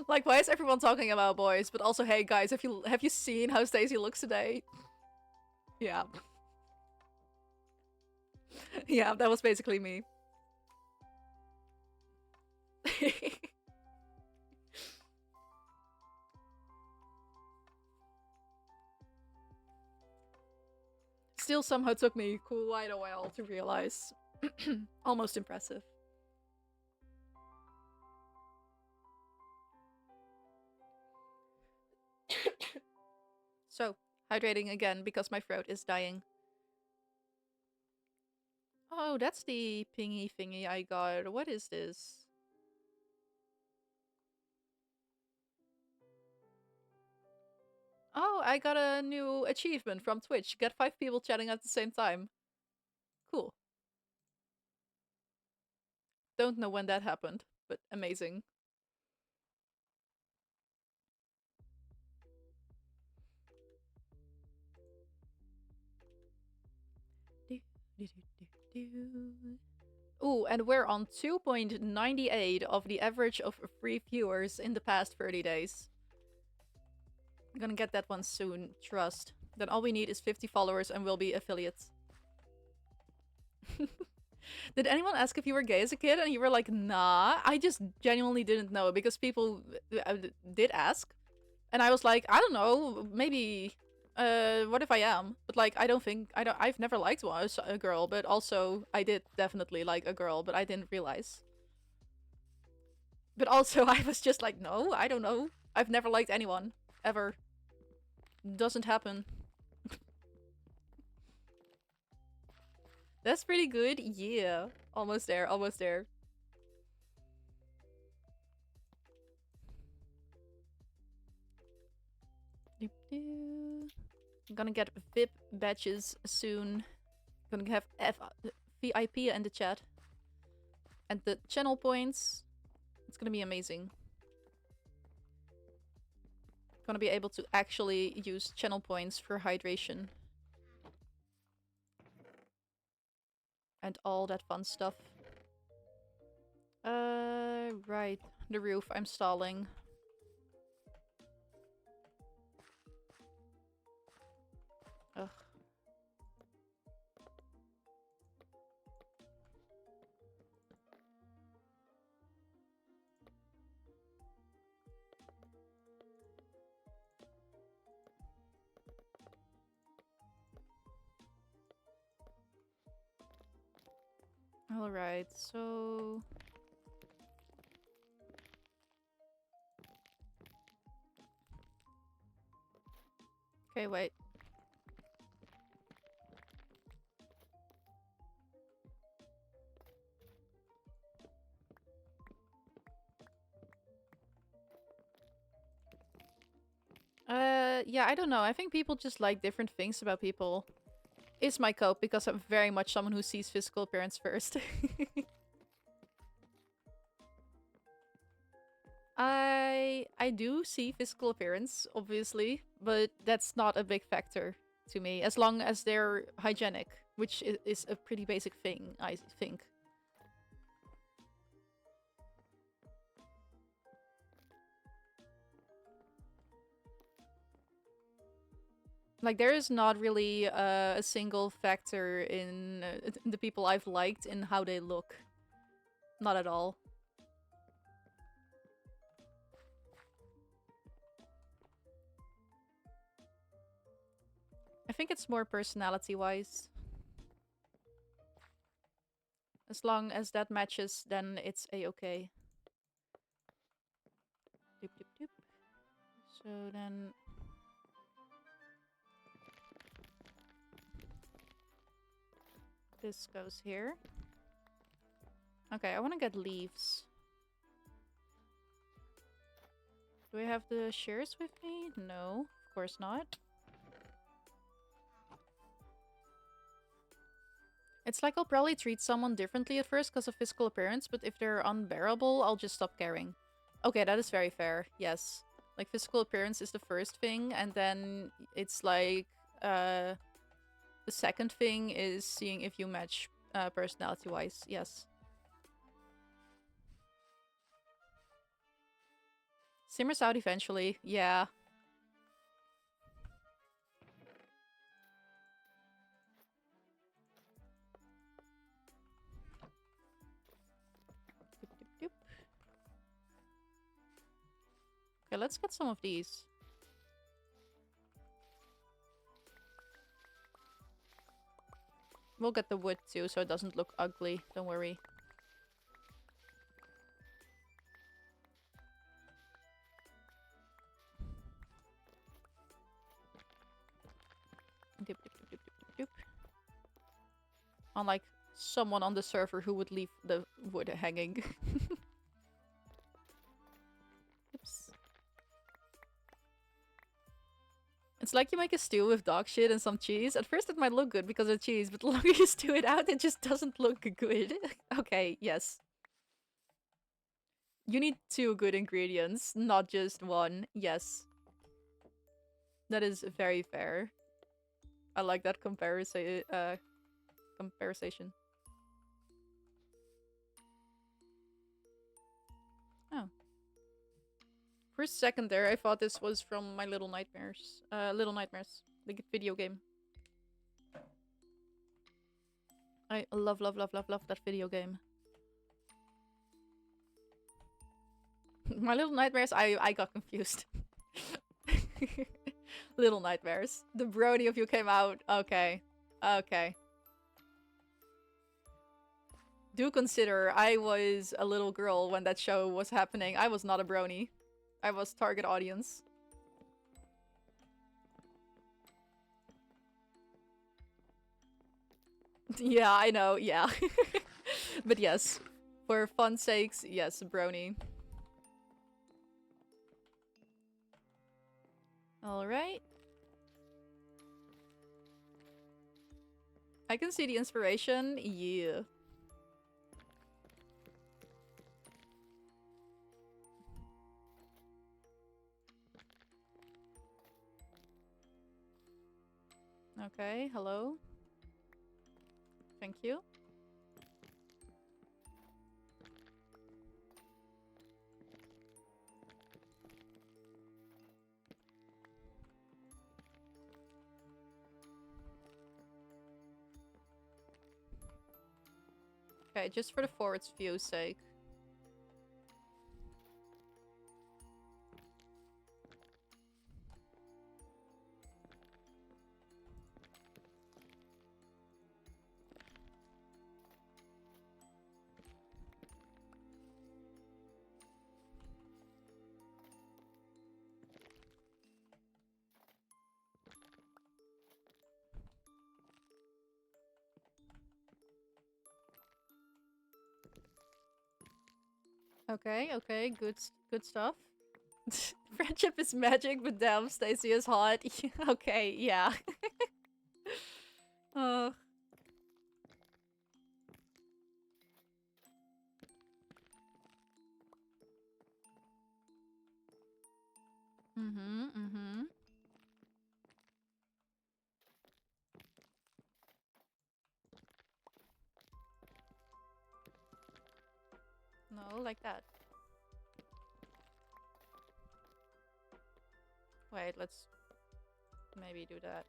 Like, why is everyone talking about boys? But also, hey guys, have you seen how Stacy looks today? Yeah. Yeah, that was basically me. Still somehow took me quite a while to realize. Almost impressive. So, hydrating again because my throat is dying. Oh, that's the pingy thingy I got. What is this? Oh, I got a new achievement from Twitch. Get 5 people chatting at the same time. Cool. Don't know when that happened, but amazing. Ooh, and we're on 2.98 of the average of free viewers in the past 30 days. I'm gonna get that one soon, trust. Then all we need is 50 followers and we'll be affiliates. Did anyone ask if you were gay as a kid? And you were like, nah. I just genuinely didn't know because people did ask. And I was like, I don't know, maybe, what if I am? But like, I've never liked a girl, but also I did definitely like a girl, but I didn't realize. But also I was just like, no, I don't know. I've never liked anyone. Ever. Doesn't happen. That's pretty good. Yeah. Almost there, almost there. I'm gonna get VIP badges soon. Gonna have VIP in the chat. And the channel points. It's gonna be amazing. Gonna be able to actually use channel points for hydration. And all that fun stuff. Right. The roof. I'm stalling. Ugh. Alright, so... Okay, wait. Yeah, I don't know. I think people just like different things about people. It's my cope because I'm very much someone who sees physical appearance first. I do see physical appearance, obviously, but that's not a big factor to me, as long as they're hygienic, which is a pretty basic thing, I think. Like, there is not really a single factor in the people I've liked in how they look. Not at all. I think it's more personality-wise. As long as that matches, then it's a-okay. Doop, doop, doop. So then... this goes here. Okay, I want to get leaves. Do I have the shears with me? No, of course not. It's like I'll probably treat someone differently at first because of physical appearance, but if they're unbearable, I'll just stop caring. Okay, that is very fair. Yes. Like, physical appearance is the first thing, and then it's like, the second thing is seeing if you match, personality-wise. Yes. Simmers out eventually. Yeah. Doop, doop, doop. Okay, let's get some of these. We'll get the wood too, so it doesn't look ugly. Don't worry. Doop, doop, doop, doop, doop, doop. Unlike someone on the server who would leave the wood hanging. Oops. It's like you make a stew with dog shit and some cheese. At first it might look good because of cheese, but the longer you stew it out, it just doesn't look good. Okay, yes. You need 2 good ingredients, not just 1. Yes. That is very fair. I like that comparison. Comparison. Oh. For a second there, I thought this was from my Little Nightmares. Little Nightmares. The video game. I love, love, love, love, love that video game. My Little Nightmares, I got confused. Little Nightmares. The Brony of you came out. Okay. Okay. Do consider I was a little girl when that show was happening. I was not a brony. I was target audience. Yeah, I know, yeah. But yes, for fun sakes, yes, brony. Alright. I can see the inspiration. Yeah. Okay, hello. Thank you. Okay, just for the forwards view's sake. Okay, okay, good stuff. Friendship is magic, but damn, Stacy is hot. Okay, yeah. uh, mm-hmm. No, like that. Wait, let's... maybe do that.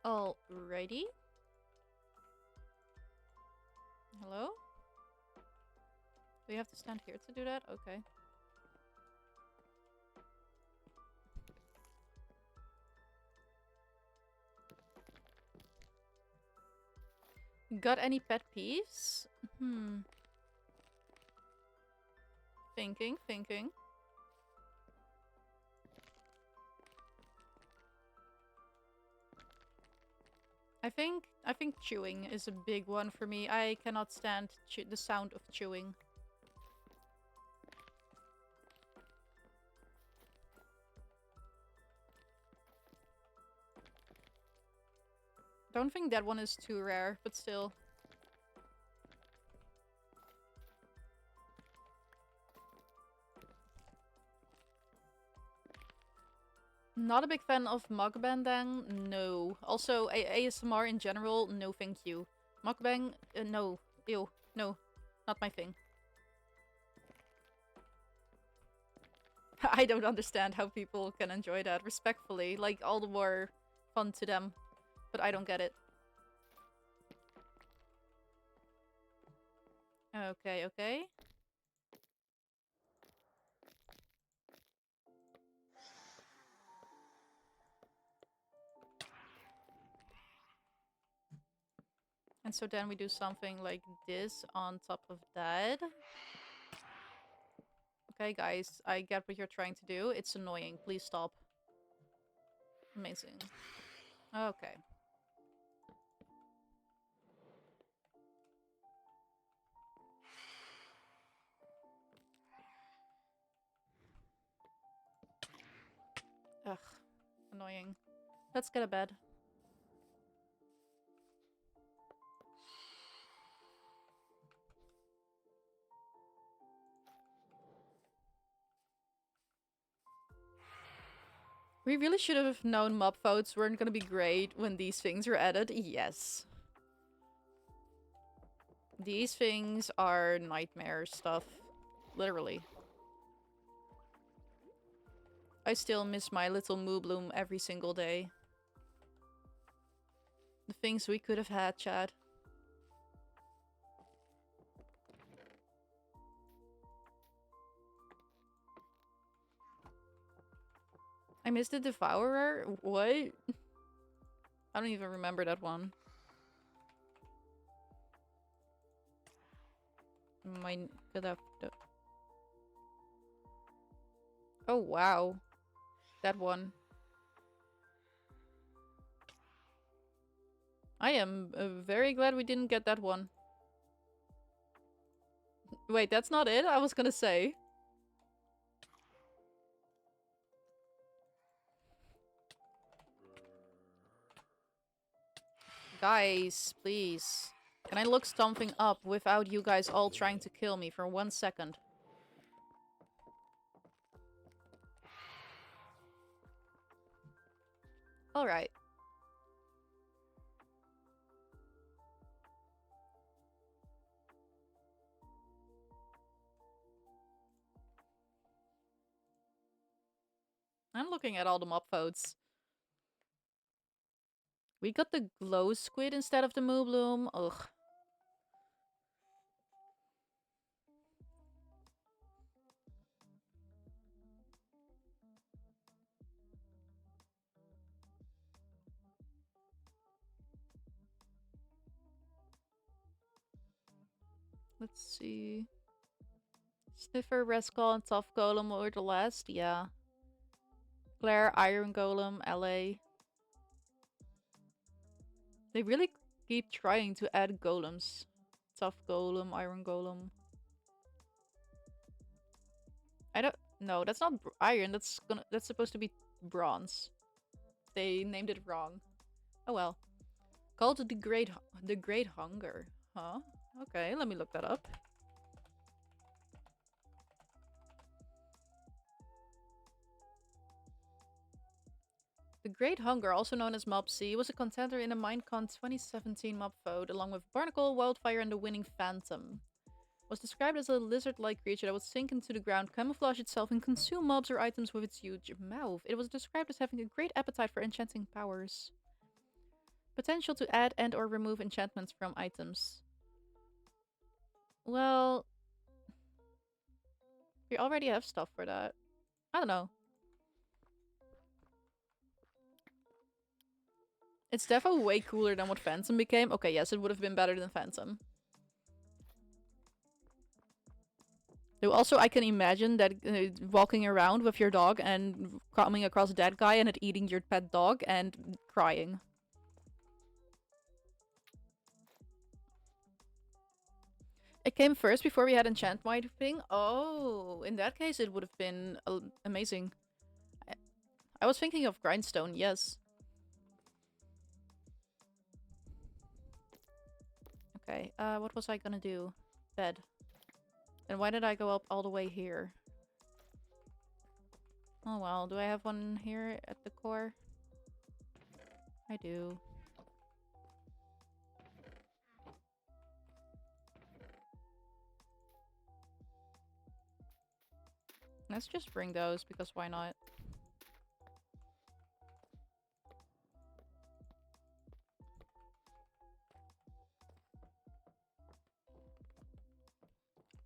Alrighty. Hello? Do you have to stand here to do that? Okay. Got any pet peeves? Thinking. I think chewing is a big one for me. I cannot stand the sound of chewing. Don't think that one is too rare, but still. Not a big fan of mukbang, no. Also, ASMR in general, no thank you. Mukbang, no. Ew, no. Not my thing. I don't understand how people can enjoy that, respectfully. Like, all the more fun to them. But I don't get it. Okay, okay. And so then we do something like this on top of that. Okay, guys, I get what you're trying to do. It's annoying. Please stop. Amazing. Okay. Ugh. Annoying. Let's get a bed. We really should have known mob votes weren't gonna be great when these things were added. Yes. These things are nightmare stuff. Literally. I still miss my little Moo Bloom every single day. The things we could have had, Chad. I missed the Devourer? What? I don't even remember that one. Mine could have... Oh, wow. That one. I am very glad we didn't get that one. Wait, that's not it? I was gonna say. Guys, please. Can I look something up without you guys all trying to kill me for 1 second? Alright. I'm looking at all the mob votes. We got the glow squid instead of the moo bloom. Ugh. Let's see. Sniffer, Rescall, and Tough Golem were the last. Yeah. Claire, Iron Golem, LA. They really keep trying to add golems. Tough Golem, Iron Golem. I don't... No, that's not iron. That's supposed to be bronze. They named it wrong. Oh well. Called the Great Hunger. Huh? Okay, let me look that up. The Great Hunger, also known as Mob C, was a contender in a Minecon 2017 mob vote, along with Barnacle, Wildfire, and the winning Phantom. was described as a lizard-like creature that would sink into the ground, camouflage itself, and consume mobs or items with its huge mouth. It was described as having a great appetite for enchanting powers. Potential to add and or remove enchantments from items. Well, we already have stuff for that. I don't know. It's definitely way cooler than what Phantom became. Okay, yes, it would have been better than Phantom. Though also, I can imagine that walking around with your dog and coming across a dead guy and it eating your pet dog and crying. It came first before we had enchant thing. Oh, in that case, it would have been amazing. I was thinking of grindstone. Yes. Okay. What was I gonna do? Bed. And why did I go up all the way here? Oh well. Do I have one here at the core? I do. Let's just bring those because why not?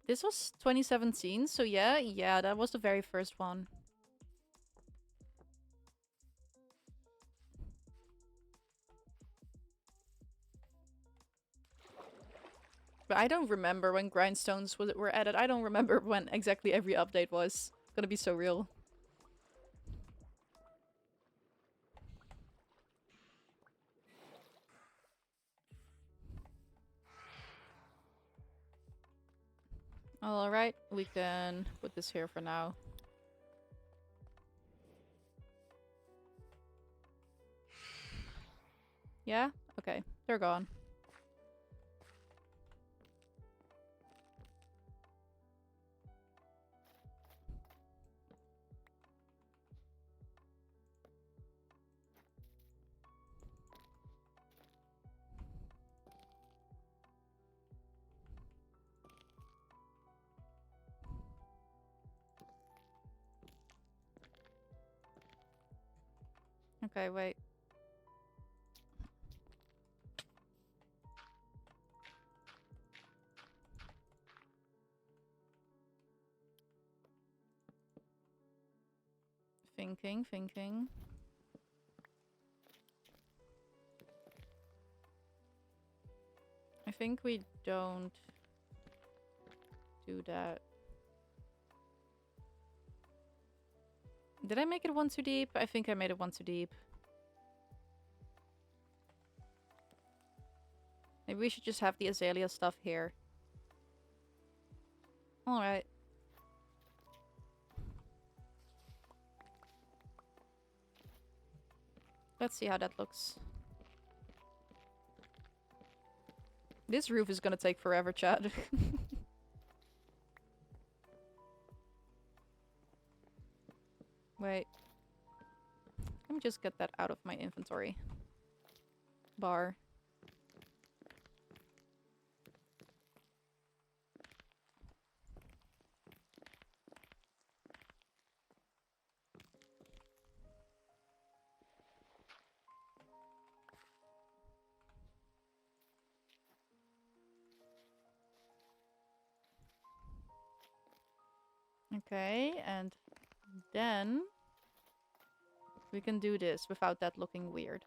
This was 2017, so yeah, that was the very first one. But I don't remember when grindstones were added. I don't remember when exactly every update was. Gonna be so real. Alright, we can put this here for now. Yeah? Okay, they're gone. Okay, wait. Thinking. I think we don't do that. Did I make it one too deep? I think I made it one too deep. Maybe we should just have the azalea stuff here. Alright. Let's see how that looks. This roof is gonna take forever, Chad. Wait. Let me just get that out of my inventory. Bar. Okay, and then we can do this without that looking weird.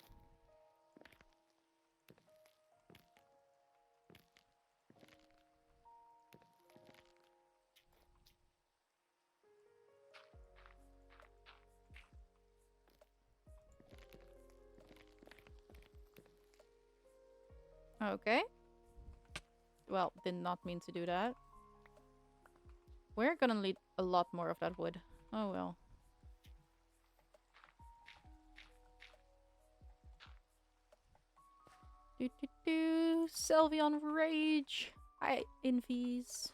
Okay. Well, did not mean to do that. We're gonna need a lot more of that wood. Oh well. Sylveon Rage! Hi, Invies.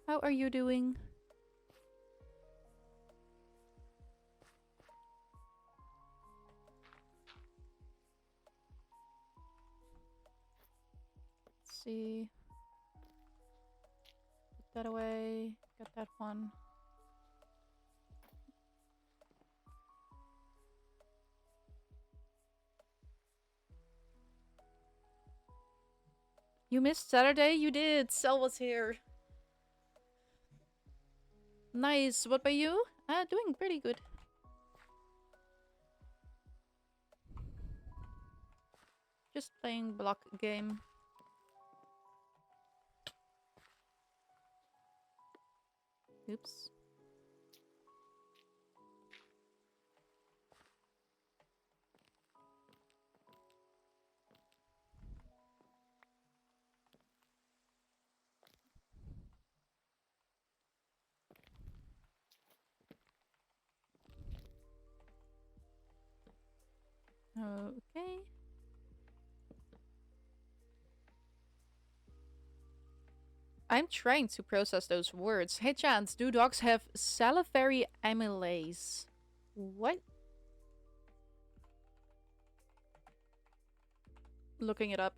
How are you doing? that away. Get that one. You missed Saturday? You did. Cell was here. Nice. What about you? Doing pretty good. Just playing block game. Oops. Okay. I'm trying to process those words. Hey, Chance, do dogs have salivary amylase? What? Looking it up.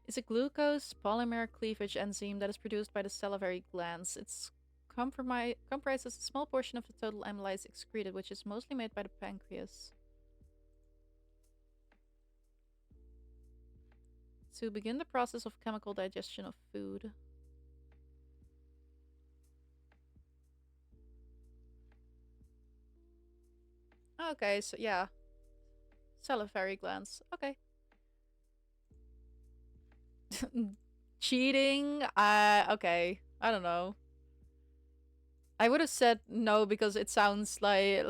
It's a glucose polymer cleavage enzyme that is produced by the salivary glands. It's comprises a small portion of the total amylase excreted, which is mostly made by the pancreas. To begin the process of chemical digestion of food. Okay, so yeah. Salivary glands. Okay. Cheating? Okay. I don't know. I would have said no because it sounds like,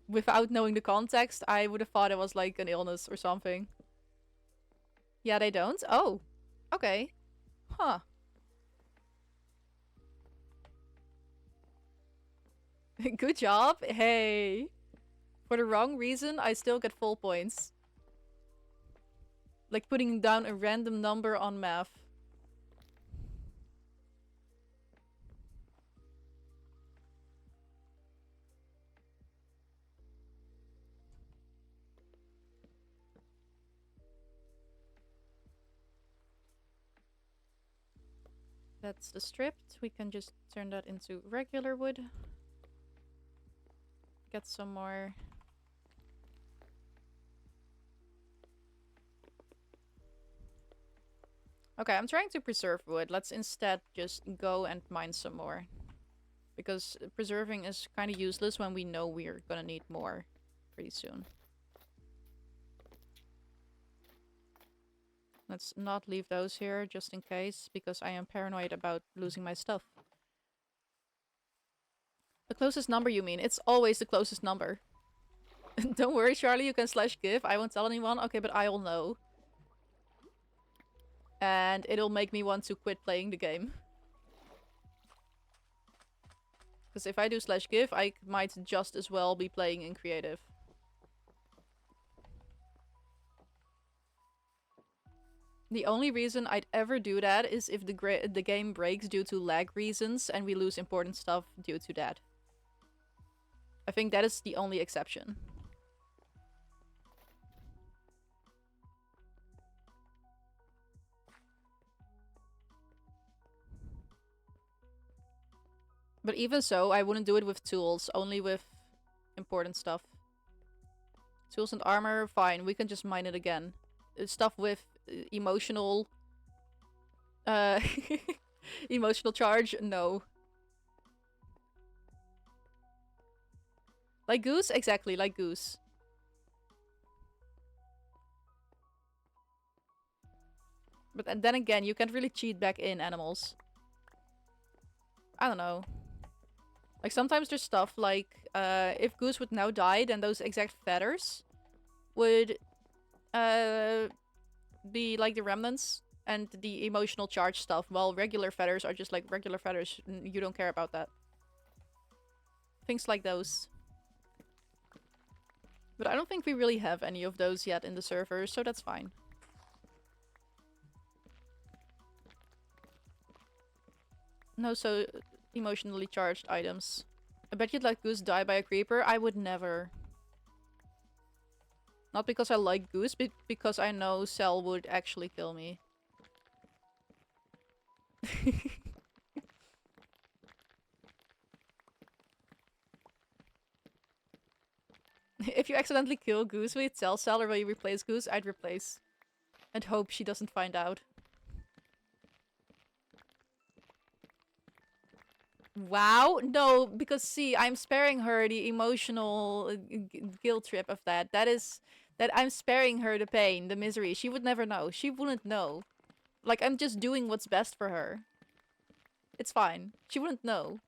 without knowing the context, I would have thought it was like an illness or something. Yeah, they don't? Oh. Okay. Huh. Good job. Hey. For the wrong reason, I still get full points. Like putting down a random number on math. That's the stripped. We can just turn that into regular wood. Get some more. Okay, I'm trying to preserve wood. Let's instead just go and mine some more. Because preserving is kind of useless when we know we're gonna need more pretty soon. Let's not leave those here just in case, because I am paranoid about losing my stuff. The closest number, you mean? It's always the closest number. Don't worry, Charlie, you can slash give. I won't tell anyone. Okay, but I'll know. And it'll make me want to quit playing the game. Because if I do slash give, I might just as well be playing in creative. The only reason I'd ever do that is if the game breaks due to lag reasons and we lose important stuff due to that. I think that is the only exception. But even so, I wouldn't do it with tools, only with important stuff. Tools and armor, fine, we can just mine it again. Stuff with emotional... Uh, emotional charge, no. Like Goose? Exactly, like Goose. But then again, you can't really cheat back in animals. I don't know. Like, sometimes there's stuff like, if Goose would now die, then those exact feathers would, be like the remnants and the emotional charge stuff, while regular feathers are just like regular feathers. You don't care about that. Things like those. But I don't think we really have any of those yet in the server, so that's fine. No, so emotionally charged items. I bet you'd let Goose die by a creeper. I would never. Not because I like Goose, but because I know Cell would actually kill me. If you accidentally kill Goose, will you tell Sal or will you replace Goose? I'd replace. And hope she doesn't find out. Wow, no, because see, I'm sparing her the emotional guilt trip of that. That I'm sparing her the pain, the misery. She would never know. She wouldn't know. Like, I'm just doing what's best for her. It's fine. She wouldn't know.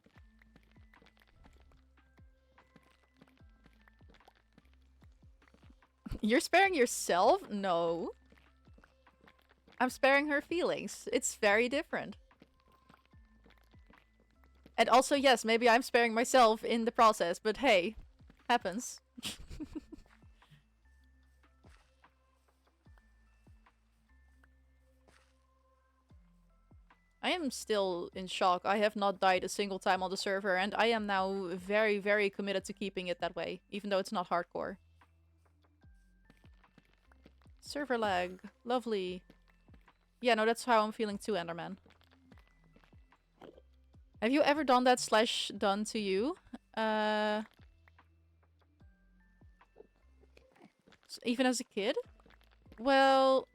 You're sparing yourself? No. I'm sparing her feelings. It's very different. And also, yes, maybe I'm sparing myself in the process, but hey, happens. I am still in shock. I have not died a single time on the server, and I am now very, very committed to keeping it that way, even though it's not hardcore. Server lag. Lovely. Yeah, no, that's how I'm feeling too, Enderman. Have you ever done that slash done to you? Even as a kid? Well,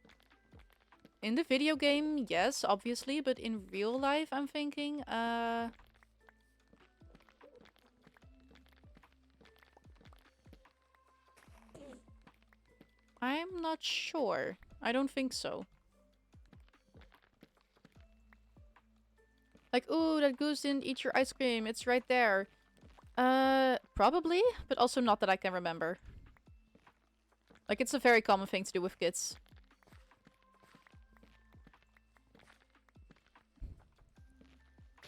in the video game, yes, obviously, but in real life, I'm thinking, I'm not sure. I don't think so. Like, ooh, that goose didn't eat your ice cream. It's right there. Probably, but also not that I can remember. Like, it's a very common thing to do with kids.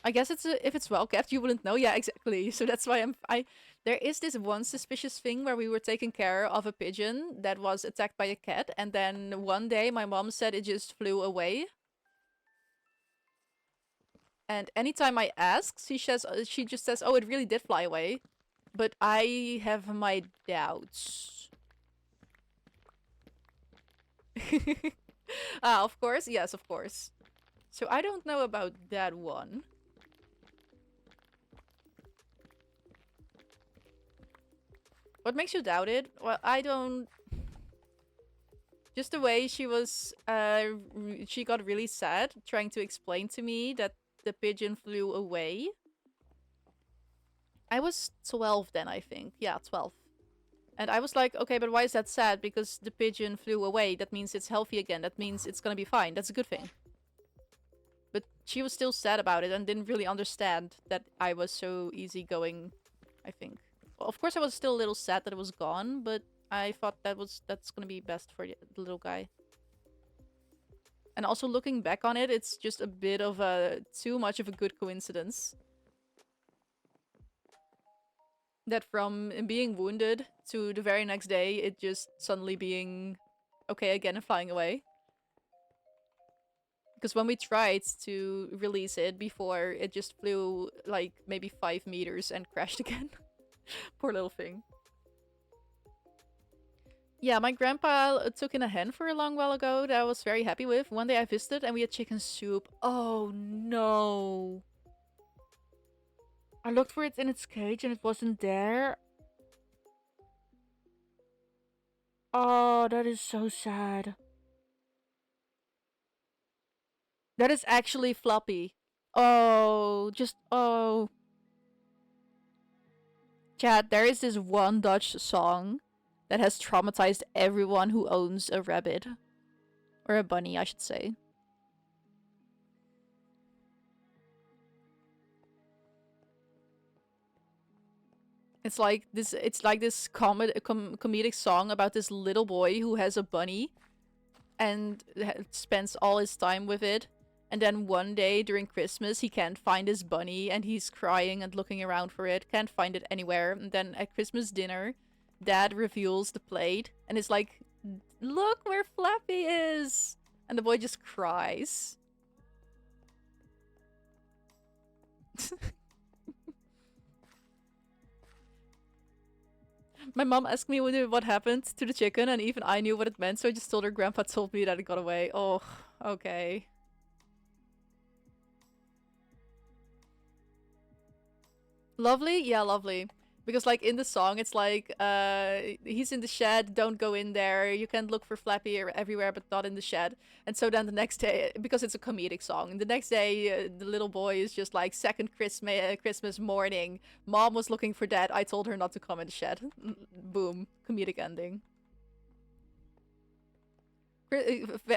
I guess it's if it's well kept, you wouldn't know. Yeah, exactly. So that's why there is this one suspicious thing where we were taking care of a pigeon that was attacked by a cat, and then one day my mom said it just flew away. And anytime I ask, she just says, "Oh, it really did fly away," but I have my doubts. Ah, of course, yes, of course. So I don't know about that one. What makes you doubt it? Well, I don't. Just the way she was, she got really sad trying to explain to me that the pigeon flew away. I was 12 then, I think. Yeah, 12. And I was like, okay, but why is that sad? Because the pigeon flew away. That means it's healthy again. That means it's gonna be fine. That's a good thing. But she was still sad about it and didn't really understand that I was so easygoing, I think. Well, of course I was still a little sad that it was gone, but I thought that's gonna be best for the little guy. And also looking back on it, it's just a bit of a too much of a good coincidence. That from being wounded to the very next day, it just suddenly being okay again and flying away. Because when we tried to release it before, it just flew like maybe 5 meters and crashed again. Poor little thing. Yeah, my grandpa took in a hen for a long while ago that I was very happy with. One day I visited and we had chicken soup. Oh no. I looked for it in its cage and it wasn't there. Oh, that is so sad. That is actually floppy. Oh, just oh. Chat, there is this one Dutch song that has traumatized everyone who owns a rabbit. Or a bunny, I should say. It's like this comedic song about this little boy who has a bunny and spends all his time with it. And then one day during Christmas, he can't find his bunny and he's crying and looking around for it. Can't find it anywhere. And then at Christmas dinner, Dad reveals the plate and is like, look where Flappy is! And the boy just cries. My mom asked me what happened to the chicken, and even I knew what it meant, so I just told her grandpa told me that it got away. Oh, okay. Lovely? Yeah, lovely. Because like in the song, it's like he's in the shed. Don't go in there. You can look for Flappy everywhere, but not in the shed. And so then the next day, because it's a comedic song, the next day the little boy is just like second Christmas morning. Mom was looking for Dad. I told her not to come in the shed. Boom, comedic ending.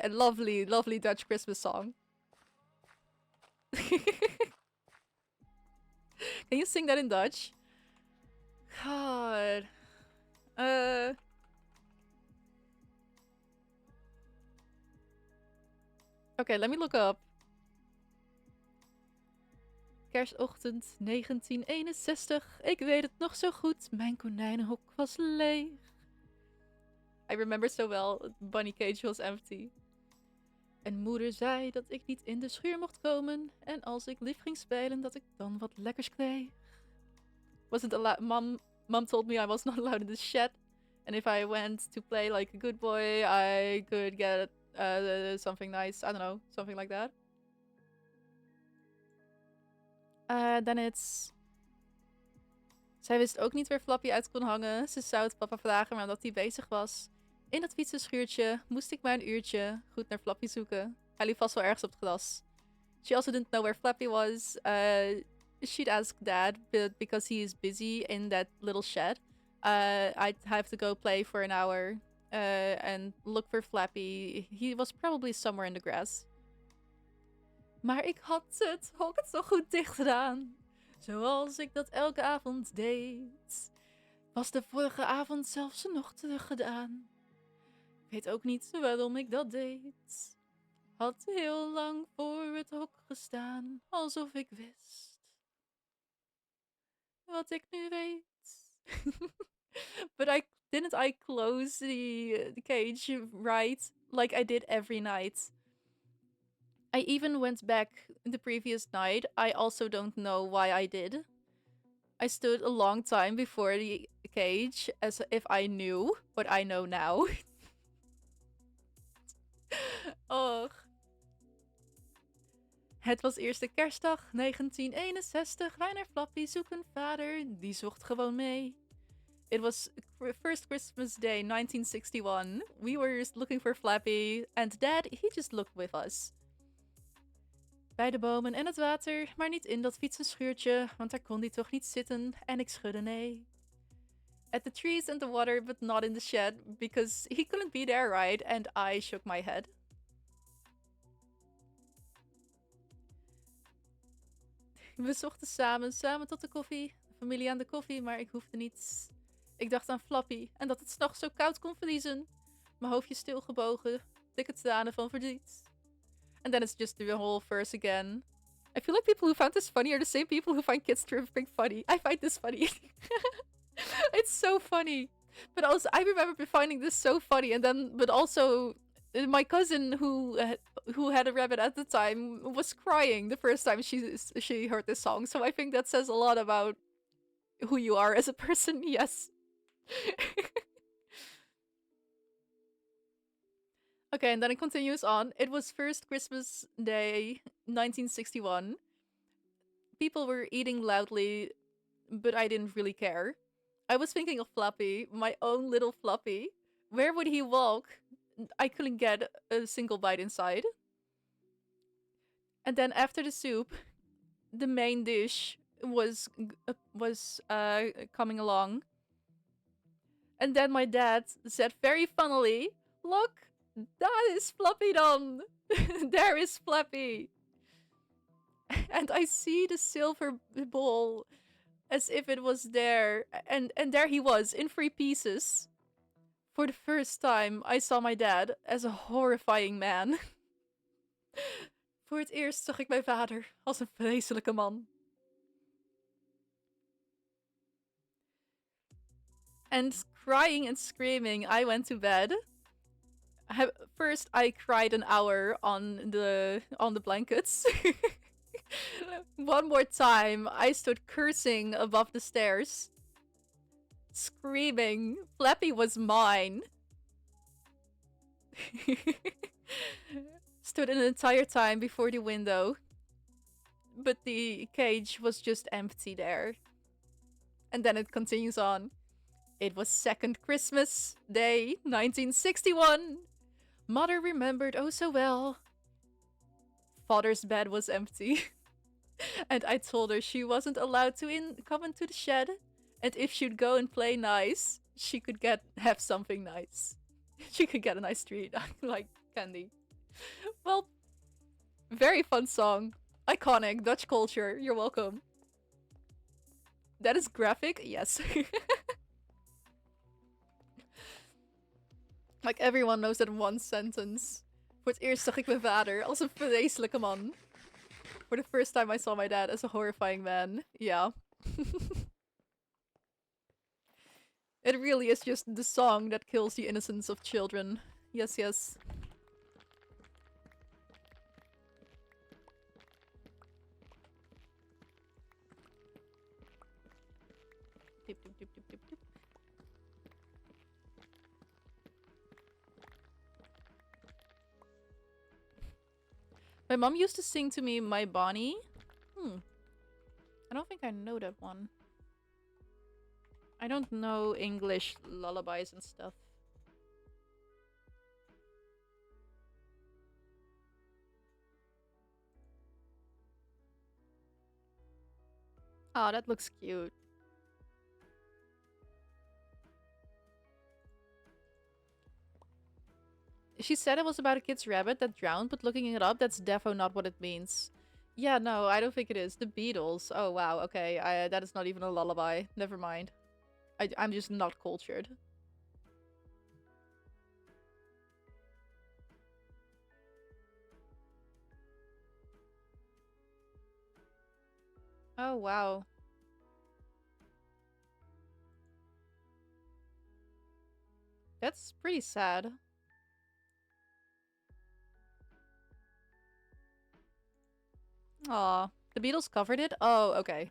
Lovely, lovely Dutch Christmas song. Can you sing that in Dutch? God. Uh. Okay, let me look up. Kerstochtend 1961. Ik weet het nog zo goed. Mijn konijnenhok was leeg. I remember so well. Bunny cage was empty. En moeder zei dat ik niet in de schuur mocht komen. En als ik lief ging spelen, dat ik dan wat lekkers kreeg. Wasn't allowed. Mom told me I was not allowed in the shed. And if I went to play like a good boy, I could get something nice. I don't know, something like that. Then it's... Zij wist ook niet waar Flappy uit kon hangen. Ze zou het papa vragen, maar omdat hij bezig was. In dat fietsenschuurtje moest ik maar een uurtje goed naar Flappy zoeken. Hij liep vast wel ergens op het gras. She also didn't know where Flappy was. She'd ask Dad, but because he is busy in that little shed, I'd have to go play for an hour and look for Flappy. He was probably somewhere in the grass. Maar ik had het hok zo goed dicht gedaan. Zoals ik dat elke avond deed. Was de vorige avond zelfs nog teruggedaan. Ik weet ook niet waarom ik dat deed. Had heel lang voor het hok gestaan, alsof ik wist wat ik nu weet. But I close the cage right like I did every night. I even went back the previous night. I also don't know why I did. I stood a long time before the cage as if I knew what I know now. Och. Het was eerste kerstdag 1961. Wij naar Flappy zoeken vader. Die zocht gewoon mee. It was first Christmas day 1961. We were looking for Flappy. And Dad, he just looked with us. Bij de bomen en het water, maar niet in dat fietsenschuurtje, want daar kon hij toch niet zitten en ik schudde nee. At the trees and the water, but not in the shed, because he couldn't be there, right? And I shook my head. We zochten samen tot de koffie. De familie aan de koffie, maar ik hoefde niets. Ik dacht aan Flappy en dat het s'nachts zo koud kon vriezen. Mijn hoofdje stilgebogen, dikke tranen van verdriet. And then it's just the whole verse again. I feel like people who found this funny are the same people who find kids tripping funny. I find this funny. It's so funny. But also, I remember finding this so funny, and then, but also, my cousin who had a rabbit at the time was crying the first time she heard this song. So I think that says a lot about who you are as a person. Yes. Okay, and then it continues on. It was first Christmas Day, 1961. People were eating loudly, but I didn't really care. I was thinking of Flappy, my own little Flappy. Where would he walk? I couldn't get a single bite inside. And then after the soup, the main dish was coming along. And then my dad said very funnily, "Look, that is Flappy dan. There is Flappy." And I see the silver bowl as if it was there, and there he was in 3 pieces. For the first time, I saw my dad as a horrifying man. Voor het eerst zag ik mijn vader als een vreselijke man. And crying and screaming, I went to bed. First, I cried an hour on the blankets. One more time, I stood cursing above the stairs, screaming, Flappy was mine. Stood an entire time before the window, but the cage was just empty there. And then it continues on. It was second Christmas Day, 1961. Mother remembered oh so well. Father's bed was empty. And I told her she wasn't allowed to come into the shed. And if she'd go and play nice, she could have something nice. She could get a nice treat, like candy. Well, very fun song. Iconic Dutch culture. You're welcome. That is graphic? Yes. Like everyone knows that one sentence. Voor het eerst zag ik mijn vader als een vreselijke man. For the first time I saw my dad as a horrifying man. Yeah. It really is just the song that kills the innocence of children. Yes, yes. Dip, dip, dip, dip, dip, dip. My mom used to sing to me My Bonnie. I don't think I know that one. I don't know English lullabies and stuff. Oh, that looks cute. She said it was about a kid's rabbit that drowned, but looking it up, that's defo not what it means. Yeah, no, I don't think it is. The Beatles. Oh, wow, okay. That is not even a lullaby. Never mind. I'm just not cultured. Oh, wow. That's pretty sad. Aw. The Beatles covered it? Oh, okay.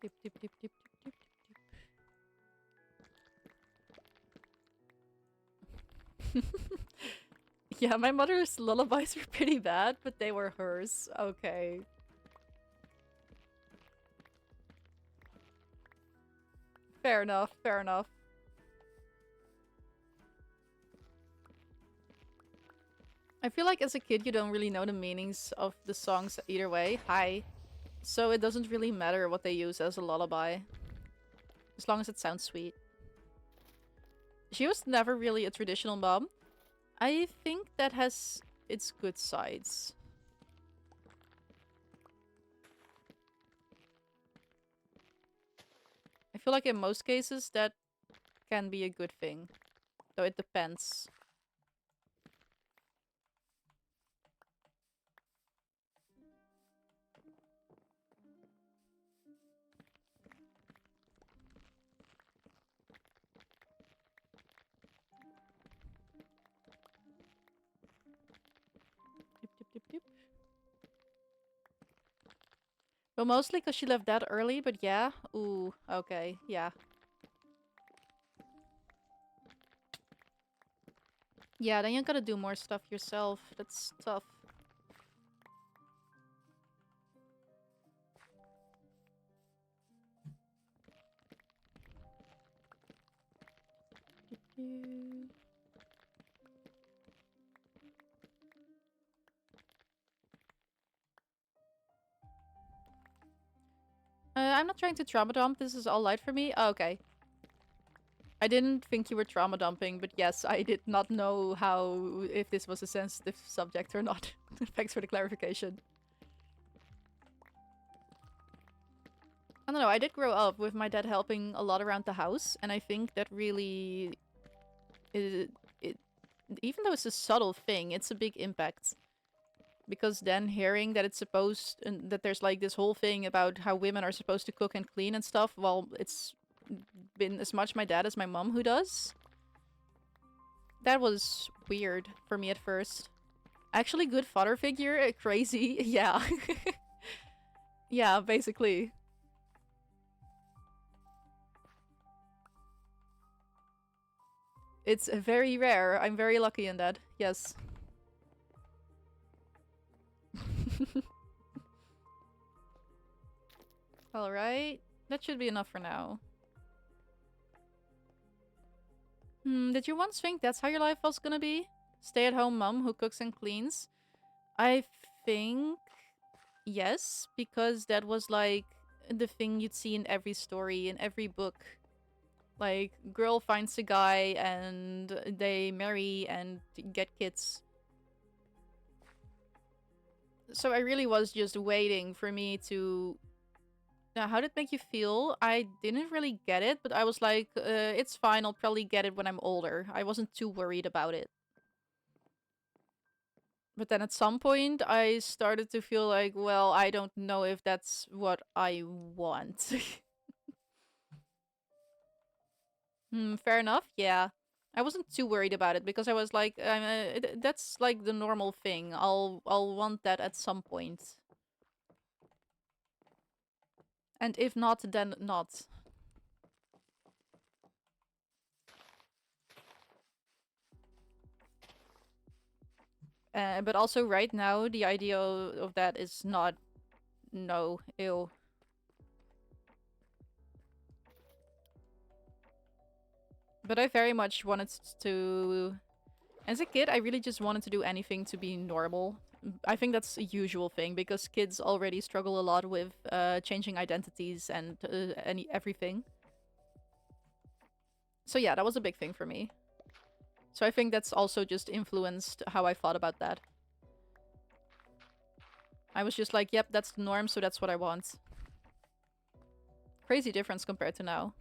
Dip, dip, dip, dip, dip, dip, dip. Yeah, my mother's lullabies were pretty bad, but they were hers. Okay. Fair enough, fair enough. I feel like as a kid you don't really know the meanings of the songs either way. Hi. So it doesn't really matter what they use as a lullaby. As long as it sounds sweet. She was never really a traditional mom. I think that has its good sides. I feel like in most cases that can be a good thing. Though it depends. Dip, dip, dip, dip. Well, mostly because she left that early, but yeah. Ooh, okay, yeah. Yeah, then you gotta do more stuff yourself. That's tough. I'm not trying to trauma dump. This is all light for me. Oh, okay. I didn't think you were trauma dumping, but yes, I did not know how if this was a sensitive subject or not. Thanks for the clarification. I don't know, I did grow up with my dad helping a lot around the house, and I think that really... It, even though it's a subtle thing, it's a big impact. Because then hearing that it's supposed and that there's like this whole thing about how women are supposed to cook and clean and stuff, well, it's been as much my dad as my mom who does. That was weird for me at first. Actually, good father figure, crazy, yeah. Yeah, basically. It's very rare. I'm very lucky in that, yes. Alright, that should be enough for now. Did you once think that's how your life was gonna be? Stay-at-home mom who cooks and cleans? I think yes, because that was like the thing you'd see in every story, in every book. Like, girl finds a guy and they marry and get kids. So I really was just waiting for me to... Now, how did it make you feel? I didn't really get it, but I was like, it's fine, I'll probably get it when I'm older. I wasn't too worried about it. But then at some point, I started to feel like, well, I don't know if that's what I want. Fair enough, yeah. I wasn't too worried about it because I was like, that's like the normal thing. I'll want that at some point. And if not, then not. But also right now, the idea of that is not... No, ew. But I very much wanted to... As a kid, I really just wanted to do anything to be normal. I think that's a usual thing, because kids already struggle a lot with changing identities and everything. So yeah, that was a big thing for me. So I think that's also just influenced how I thought about that. I was just like, yep, that's the norm, so that's what I want. Crazy difference compared to now.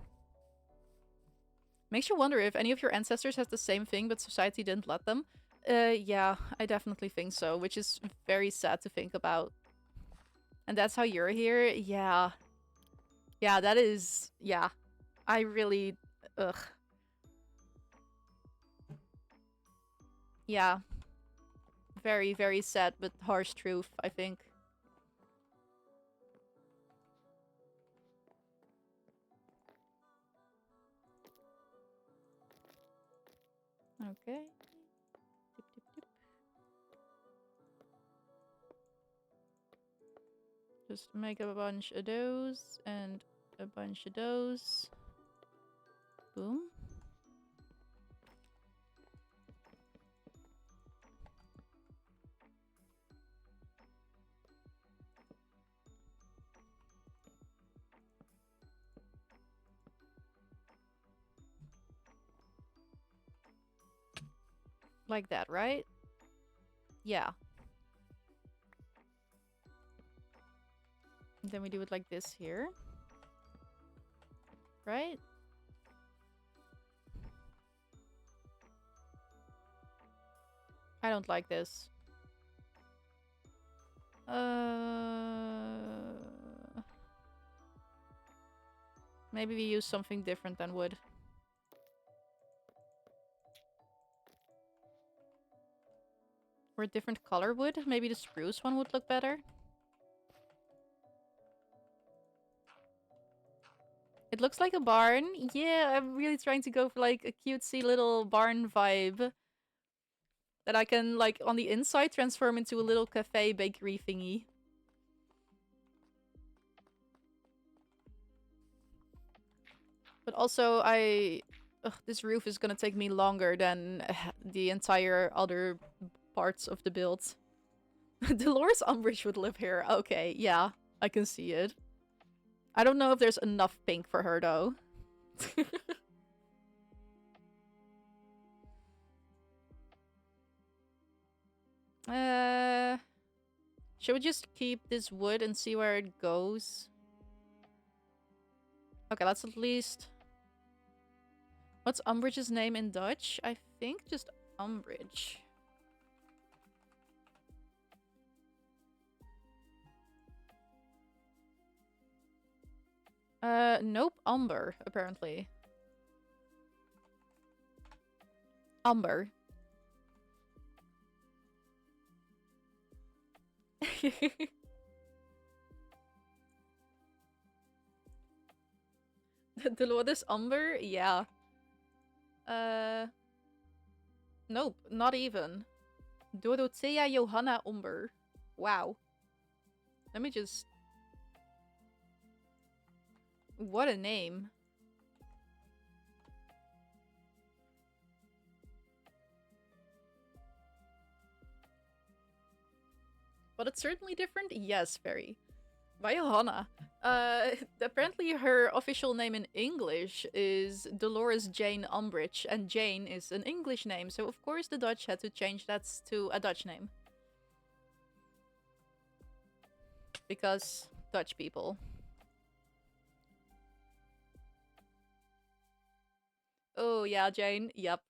Makes you wonder if any of your ancestors has the same thing, but society didn't let them. Yeah, I definitely think so, which is very sad to think about. And that's how you're here? Yeah. Yeah, that is... Yeah. I really... Ugh. Yeah. Very, very sad, but harsh truth, I think. Okay. Tip, tip, tip. Just make a bunch of those, and a bunch of those. Boom. Like that, right? Yeah. And then we do it like this here. Right? I don't like this. Maybe we use something different than wood. Or a different color wood? Maybe the spruce one would look better? It looks like a barn. Yeah, I'm really trying to go for like a cutesy little barn vibe. That I can, like, on the inside transform into a little cafe bakery thingy. But also, this roof is gonna take me longer than the entire other parts of the build. Dolores Umbridge would live here. Okay, yeah, I can see it. I don't know if there's enough pink for her, though. uh... Should we just keep this wood and see where it goes? Okay, let's at least... What's Umbridge's name in Dutch? I think just Umbridge. Nope, Umber, apparently. Umber. Dolores Umber? Yeah. Uh, nope, not even. Dorothea Johanna Umber. Wow. Let me just... What a name. But it's certainly different? Yes, very. By Johanna. Apparently her official name in English is Dolores Jane Umbridge, and Jane is an English name, so of course the Dutch had to change that to a Dutch name. Because Dutch people. Oh yeah, Jane. Yep.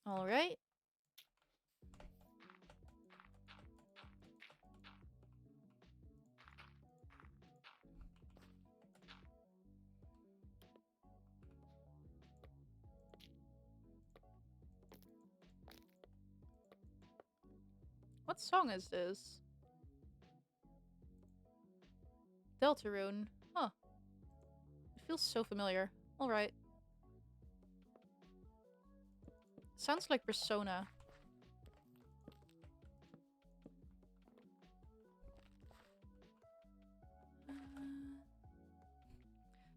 Alright. What song is this? Deltarune. Huh. It feels so familiar. Alright. Sounds like Persona.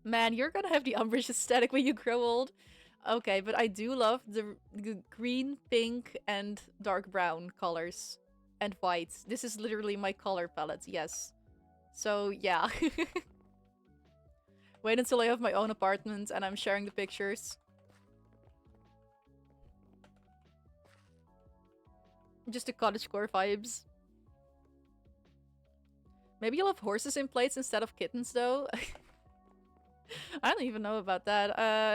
Man, you're gonna have the Umbridge aesthetic when you grow old. Okay, but I do love the green, pink, and dark brown colors. And white. This is literally my color palette, yes. So, yeah. Wait until I have my own apartment and I'm sharing the pictures. Just the cottagecore vibes. Maybe you'll have horses in plates instead of kittens, though. I don't even know about that.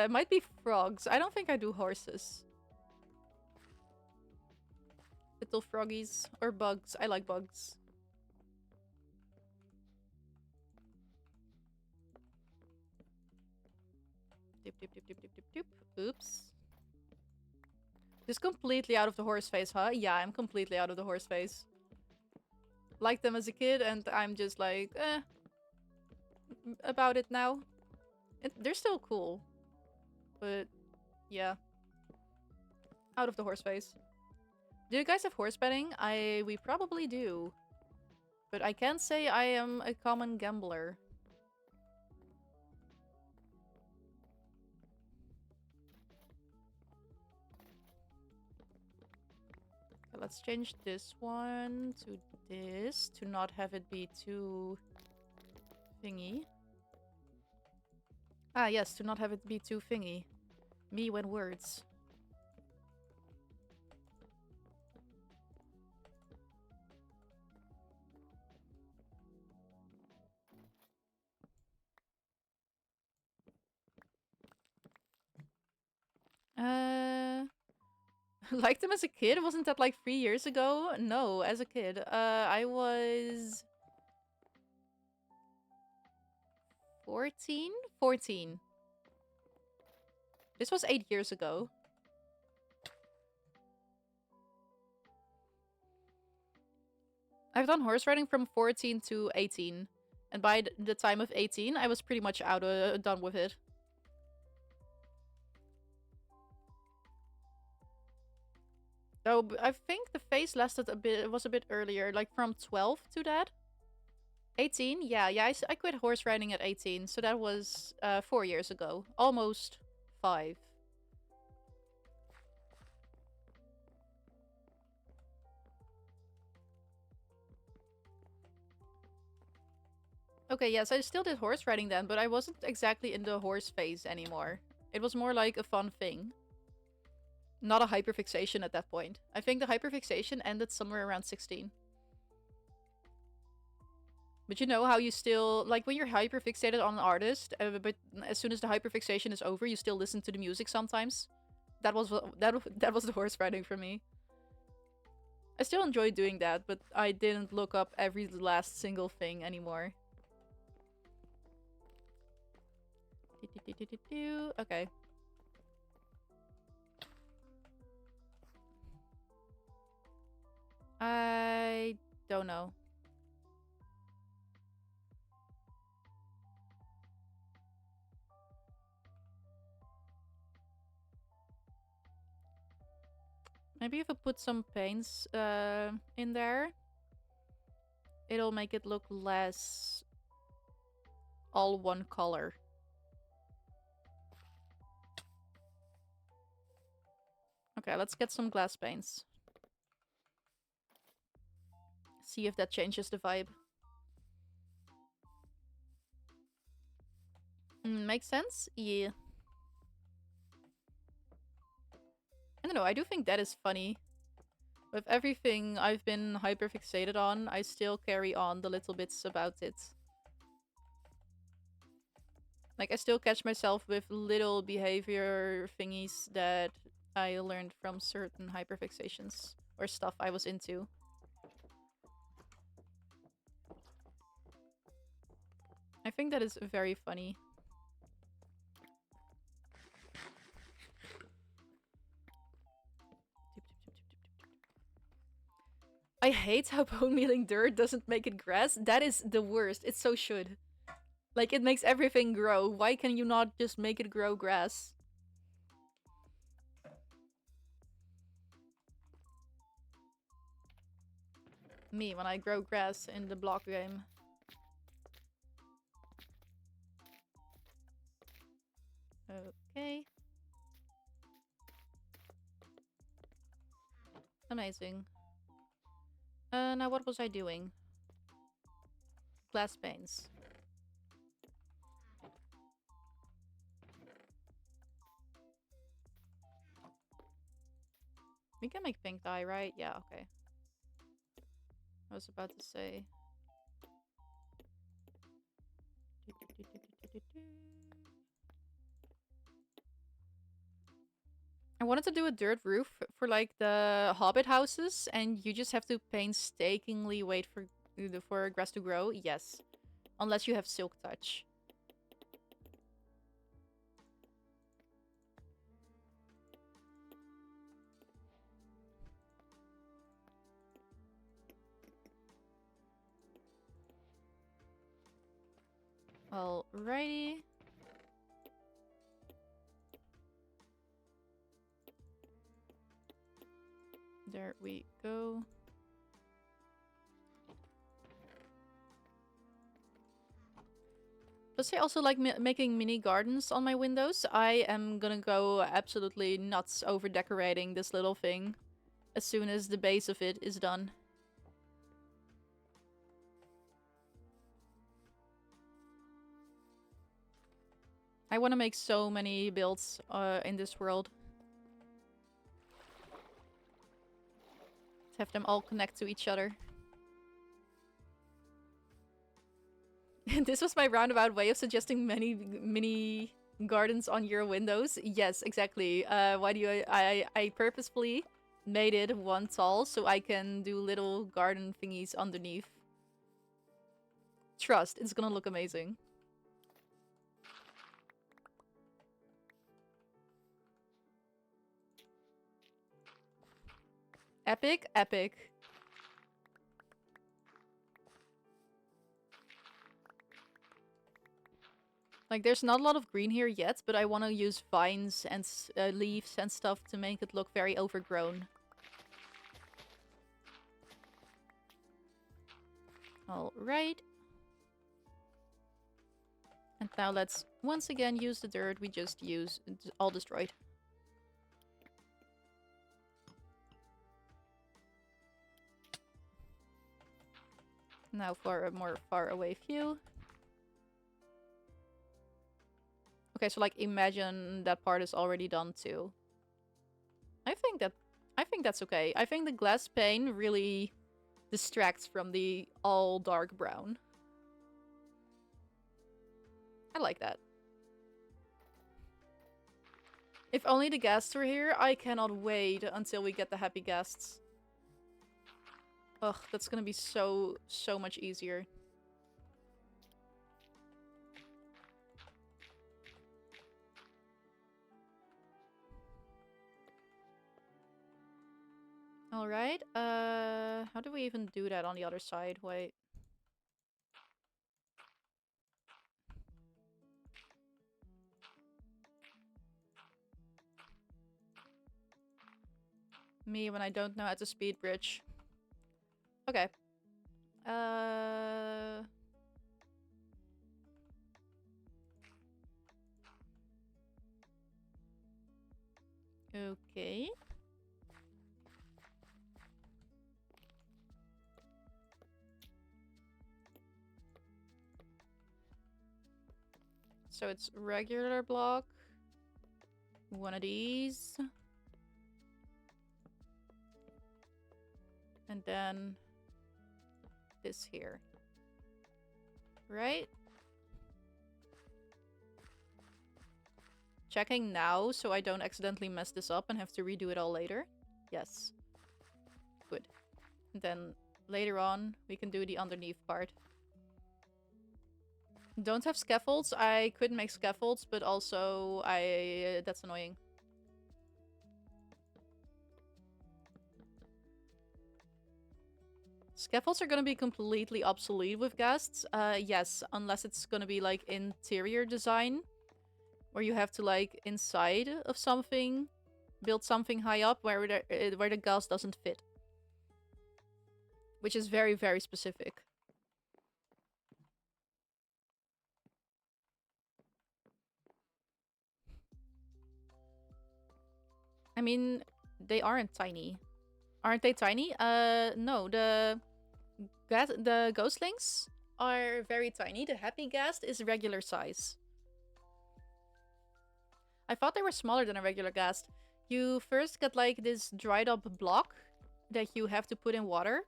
It might be frogs. I don't think I do horses. Little froggies. Or bugs. I like bugs. Dip, dip, dip, dip, dip, dip, dip. Oops. Just completely out of the horse face, huh? Yeah, I'm completely out of the horse face. Liked them as a kid, and I'm just like, about it now. They're still cool. But, yeah. Out of the horse face. Do you guys have horse betting? We probably do. But I can't say I am a common gambler. Okay, let's change this one to this to not have it be too thingy. Ah, yes, to not have it be too thingy. Me when words. Uh, liked him as a kid? Wasn't that like 3 years ago? No, as a kid. I was 14? 14. This was 8 years ago. I've done horse riding from 14 to 18. And by the time of 18, I was pretty much done with it. So I think the phase lasted a bit, it was a bit earlier, like from 12 to that. 18? Yeah, I quit horse riding at 18, so that was 4 years ago. Almost 5. Okay, yes, I still did horse riding then, but I wasn't exactly in the horse phase anymore. It was more like a fun thing. Not a hyperfixation at that point. I think the hyperfixation ended somewhere around 16. But you know how you still, like when you're hyperfixated on an artist, but as soon as the hyperfixation is over, you still listen to the music sometimes? That was that was the horse riding for me. I still enjoy doing that, but I didn't look up every last single thing anymore. Okay. I don't know. Maybe if I put some paints in there, it'll make it look less all one color. Okay, let's get some glass paints. See if that changes the vibe. Makes sense? Yeah. I don't know, I do think that is funny. With everything I've been hyperfixated on, I still carry on the little bits about it. Like, I still catch myself with little behavior thingies that I learned from certain hyperfixations or stuff I was into. I think that is very funny. I hate how bone mealing dirt doesn't make it grass. That is the worst. It so should. Like, it makes everything grow. Why can you not just make it grow grass? Me, when I grow grass in the block game. Okay. Amazing. Now what was I doing? Glass panes. We can make pink dye, right? Yeah, okay. I was about to say. I wanted to do a dirt roof for like the hobbit houses, and you just have to painstakingly wait for grass to grow. Yes, unless you have silk touch. Alrighty. There we go. Plus, I also like making mini gardens on my windows. I am gonna go absolutely nuts over decorating this little thing as soon as the base of it is done. I want to make so many builds in this world. To have them all connect to each other. This was my roundabout way of suggesting many mini gardens on your windows. Yes, exactly. Why do you... I purposefully made it one tall so I can do little garden thingies underneath. Trust, it's gonna look amazing. Epic? Epic. Like, there's not a lot of green here yet, but I want to use vines and leaves and stuff to make it look very overgrown. Alright. And now let's once again use the dirt we just used, all destroyed. Now for a more far away view. Okay, so like imagine that part is already done too. I think that's okay. I think the glass pane really distracts from the all dark brown. I like that. If only the guests were here, I cannot wait until we get the happy guests. Ugh, that's gonna be so much easier. Alright, how do we even do that on the other side? Wait. Me when I don't know how to speed bridge. Okay. Uh... Okay. So it's regular block. One of these. And then this here. Right? Checking now so I don't accidentally mess this up and have to redo it all later. Yes. Good. And then later on, we can do the underneath part. Don't have scaffolds. I could make scaffolds, but also that's annoying. Scaffolds are gonna be completely obsolete with ghasts. Yes, unless it's gonna be like interior design, where you have to like inside of something, build something high up where the ghast doesn't fit, which is very specific. I mean, they aren't tiny. Aren't they tiny? No. The ghostlings are very tiny. The happy ghast is regular size. I thought they were smaller than a regular ghast. You first get like this dried up block that you have to put in water,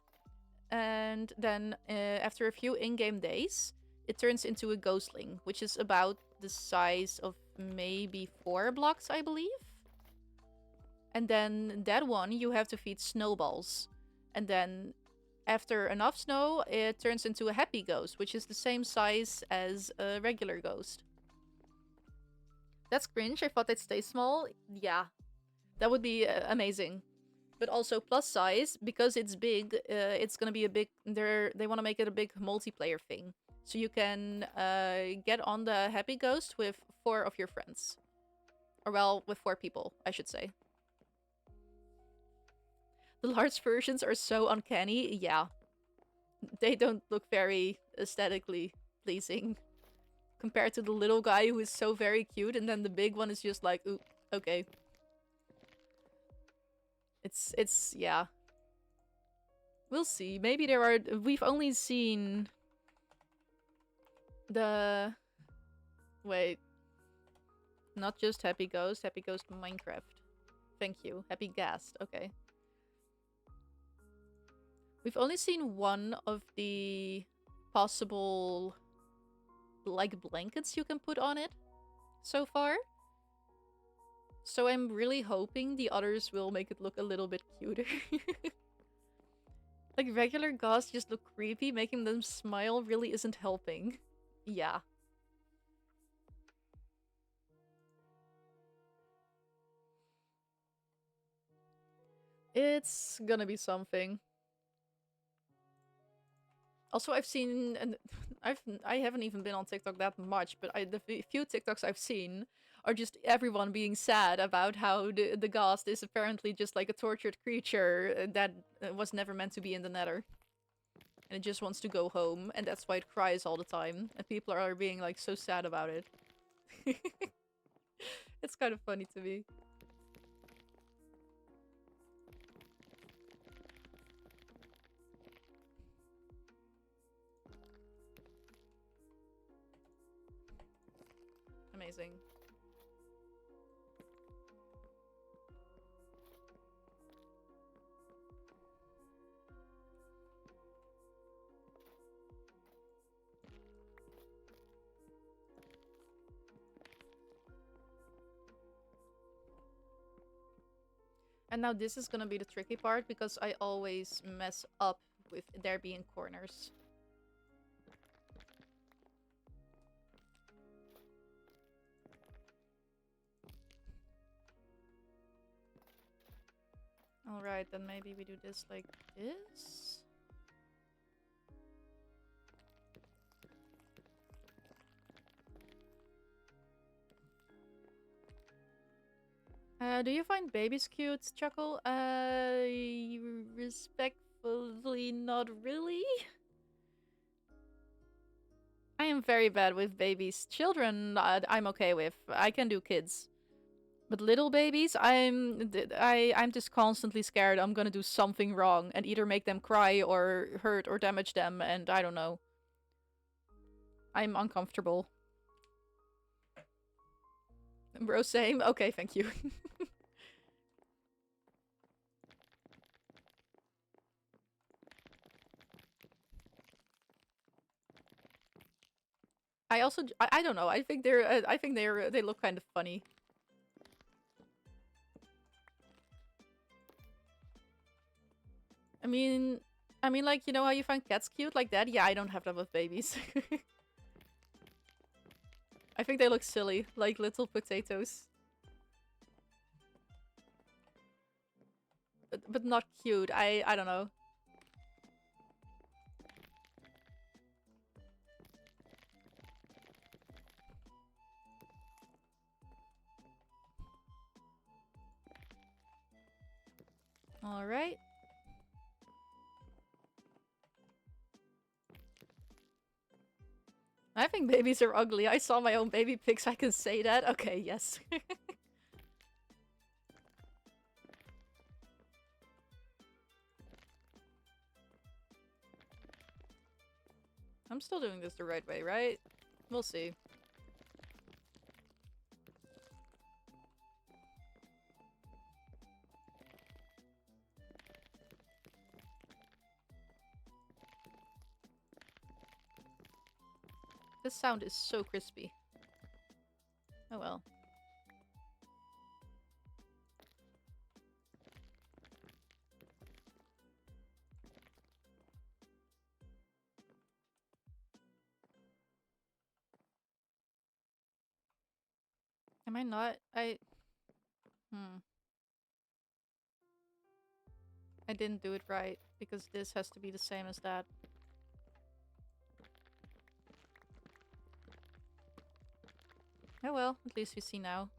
and then after a few in-game days, it turns into a ghostling, which is about the size of maybe 4 blocks, I believe. And then that one you have to feed snowballs. And then after enough snow, it turns into a happy ghost, which is the same size as a regular ghost. That's cringe. I thought they'd stay small. Yeah, that would be amazing. But also plus size, because it's big, it's gonna be a big... They want to make it a big multiplayer thing. So you can get on the happy ghost with 4 of your friends. Or well, with 4 people, I should say. The large versions are so uncanny. Yeah. They don't look very aesthetically pleasing. Compared to the little guy who is so very cute, and then the big one is just like, ooh, okay. Yeah. We'll see. Maybe there are... We've only seen... The... Wait. Not just Happy Ghost Minecraft. Thank you. Happy Ghast. Okay. We've only seen one of the possible, like, blankets you can put on it so far. So I'm really hoping the others will make it look a little bit cuter. Like, regular ghosts just look creepy, making them smile really isn't helping. Yeah. It's gonna be something. Also, I've seen, and I haven't even been on TikTok that much, but the few TikToks I've seen are just everyone being sad about how the ghost is apparently just like a tortured creature that was never meant to be in the Nether, and it just wants to go home, and that's why it cries all the time, and people are being like so sad about it. It's kind of funny to me. Amazing. And now this is gonna be the tricky part, because I always mess up with there being corners. Alright, then maybe we do this like this? Do you find babies cute, Chuckle? Respectfully, not really. I am very bad with babies. Children, I'm okay with. I can do kids. But little babies, I'm just constantly scared I'm gonna do something wrong and either make them cry or hurt or damage them, and I don't know. I'm uncomfortable. Bro, same? Okay, thank you. I also, I don't know. I think they look kind of funny. I mean, like, you know how you find cats cute like that? Yeah, I don't have that with babies. I think they look silly, like little potatoes. But not cute. I don't know. All right. I think babies are ugly. I saw my own baby pics. I can say that. Okay, yes. I'm still doing this the right way, right? We'll see. This sound is so crispy. Oh well. Am I not? Hmm. I didn't do it right because this has to be the same as that. Oh well, at least we see now.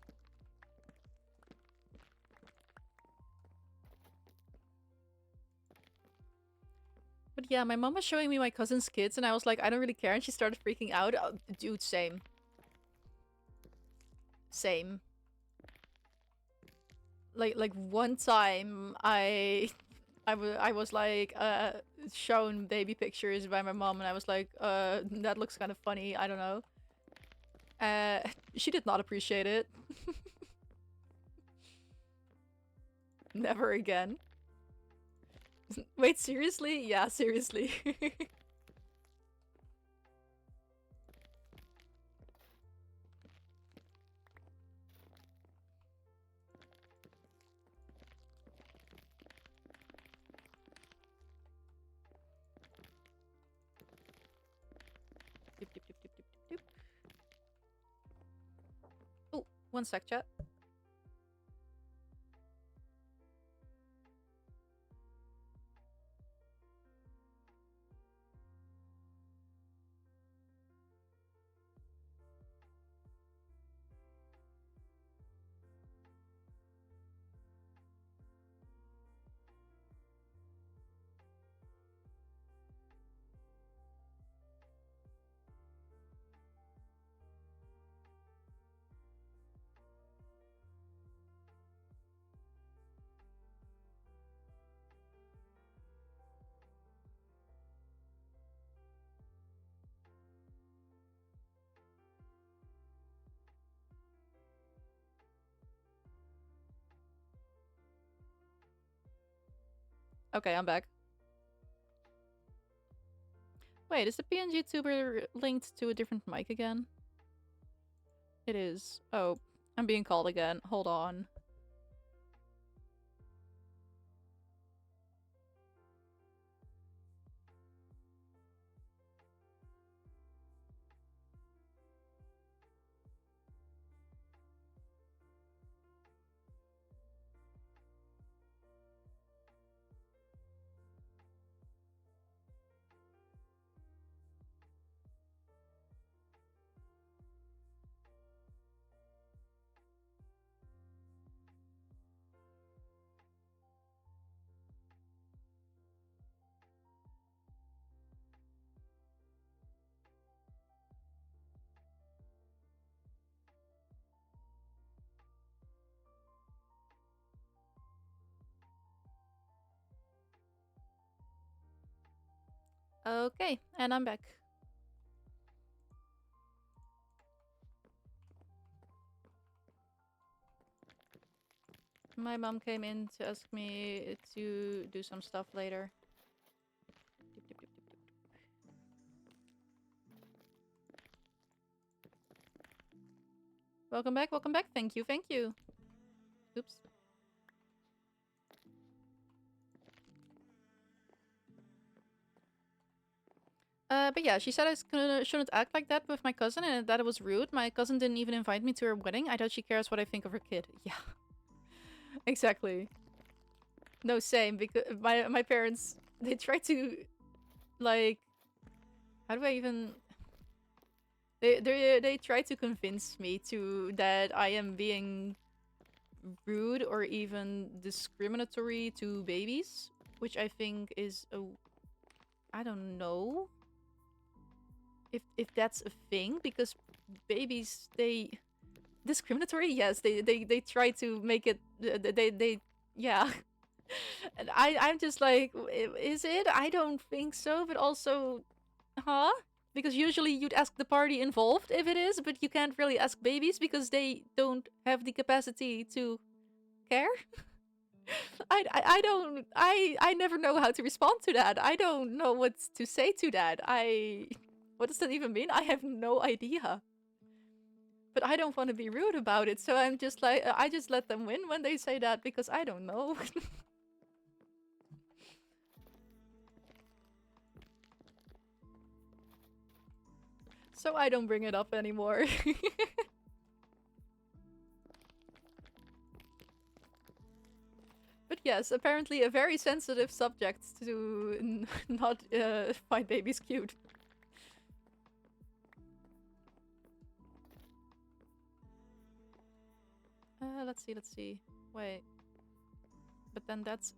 But yeah, my mom was showing me my cousin's kids and I was like, I don't really care, and she started freaking out. Oh, dude, same. Same. Like one time I was like shown baby pictures by my mom and I was like, that looks kind of funny, I don't know. Uh she did not appreciate it. Never again. Wait, seriously? Yeah, seriously. Doop, doop, doop, doop, doop, doop. Oh, one sec, chat. Okay, I'm back. Wait, is the PNG tuber linked to a different mic again? It is. Oh, I'm being called again. Hold on. Okay, and I'm back. My mom came in to ask me to do some stuff later. Welcome back, welcome back. Thank you, thank you. Oops. But yeah, she said shouldn't act like that with my cousin and that it was rude. My cousin didn't even invite me to her wedding. I doubt she cares what I think of her kid. Yeah. Exactly. No, same, because my parents, they try to, like, how do I even... They try to convince me that I am being rude or even discriminatory to babies, which I think is a... I don't know if that's a thing, because babies, they... Discriminatory? Yes, they try to make it... They yeah. And I'm just like, is it? I don't think so, but also... Huh? Because usually you'd ask the party involved if it is, but you can't really ask babies because they don't have the capacity to care. I don't... I never know how to respond to that. I don't know what to say to that. What does that even mean? I have no idea. But I don't want to be rude about it, so I'm just like... I just let them win when they say that, because I don't know. So I don't bring it up anymore. But yes, apparently a very sensitive subject to not find babies cute. Let's see, let's see. Wait. But then that's...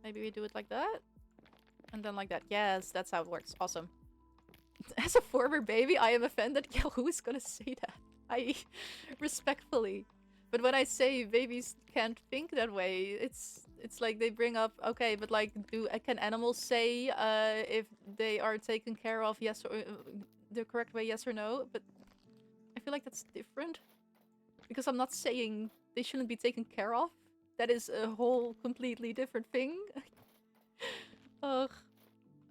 maybe we do it like that? And then like that. Yes, that's how it works. Awesome. As a former baby, I am offended. Yeah, who is gonna say that? I... respectfully. But when I say babies can't think that way, it's like they bring up, okay, but like, can animals say if they are taken care of, yes, or the correct way, yes or no? But I feel like that's different, because I'm not saying they shouldn't be taken care of. That is a whole completely different thing. Ugh,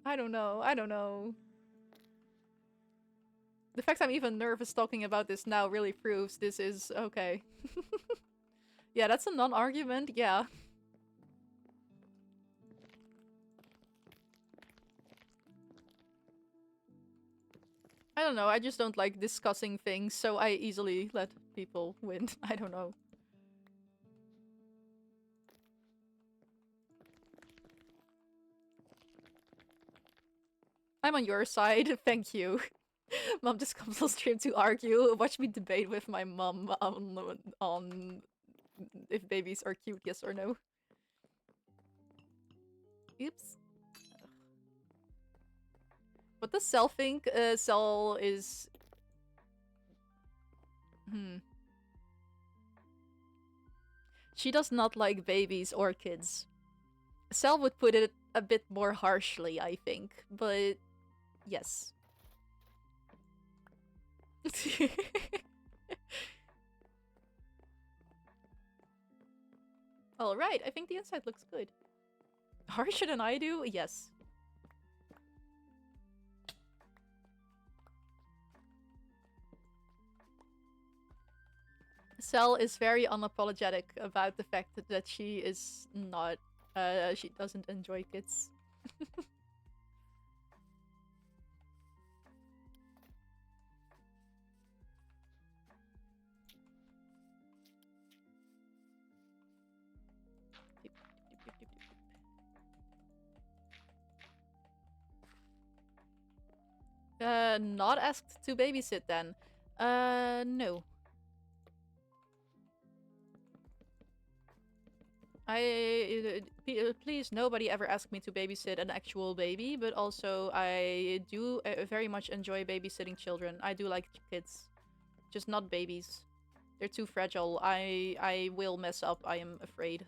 I don't know. I don't know. The fact I'm even nervous talking about this now really proves this is okay. Yeah, that's a non-argument. Yeah. I don't know, I just don't like discussing things, so I easily let people win. I don't know. I'm on your side, thank you. Mom just comes on stream to argue. Watch me debate with my mom on if babies are cute, yes or no. Oops. What does Cell think? Cell is... She does not like babies or kids. Cell would put it a bit more harshly, I think, but yes. Alright, I think the inside looks good. Harsher than I do? Yes. Cell is very unapologetic about the fact that she is not... she doesn't enjoy kids. Not asked to babysit then. No. Please, nobody ever asked me to babysit an actual baby, but also I do very much enjoy babysitting children. I do like kids, just not babies. They're too fragile. I will mess up, I am afraid.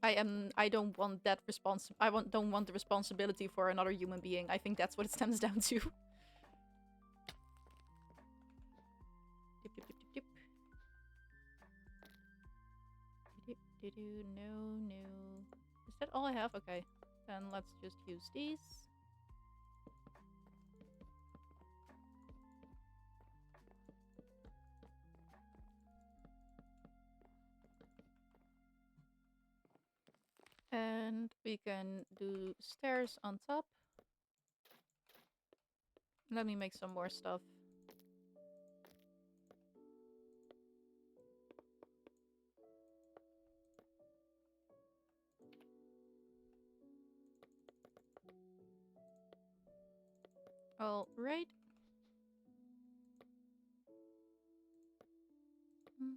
I don't want that don't want the responsibility for another human being. I think that's what it stems down to. Dip, dip, dip, dip, dip. Dip, no, no. Is that all I have? Okay. Then let's just use these. And we can do stairs on top. Let me make some more stuff. All right. Mm.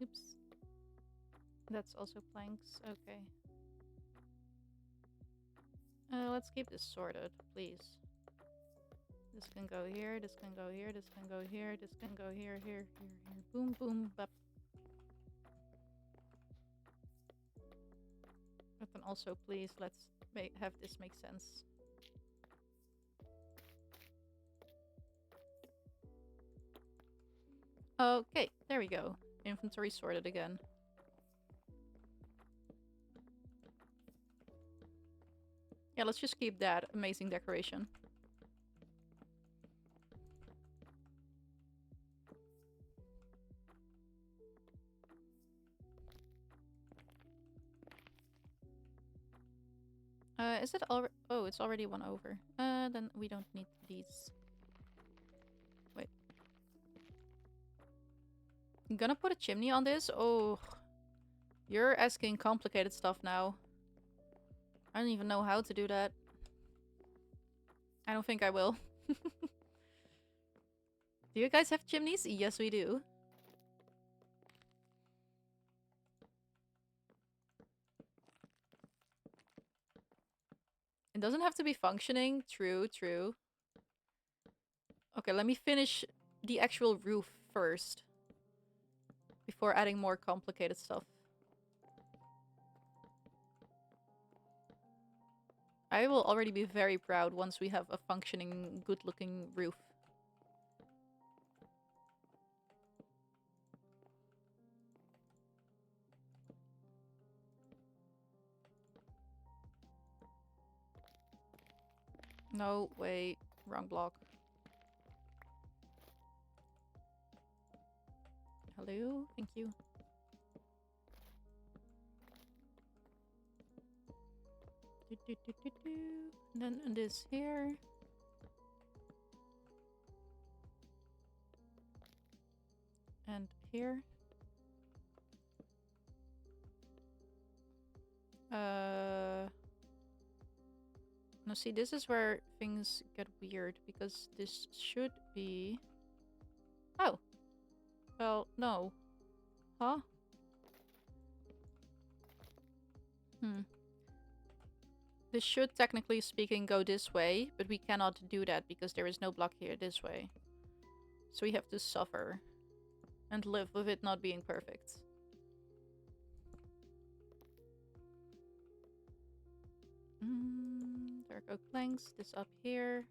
Oops. That's also planks. Okay. Let's keep this sorted, please. This can go here, this can go here, this can go here, this can go here, here, here, here. Boom, boom, bap. But then also, please, let's have this make sense. Okay, there we go. Inventory sorted again. Yeah, let's just keep that amazing decoration. Is it already? Oh, it's already one over. Then we don't need these. Wait. I'm gonna put a chimney on this? Oh. You're asking complicated stuff now. I don't even know how to do that. I don't think I will. Do you guys have chimneys? Yes, we do. It doesn't have to be functioning. True, true. Okay, let me finish the actual roof first. Before adding more complicated stuff. I will already be very proud once we have a functioning, good-looking roof. No, wait. Wrong block. Hello? Thank you. And then this here. And here. No, see, this is where things get weird, because this should be... Oh! Well, no. Huh? Hmm. This should, technically speaking, go this way, but we cannot do that because there is no block here this way. So we have to suffer. And live with it not being perfect. Dark oak planks, this up here.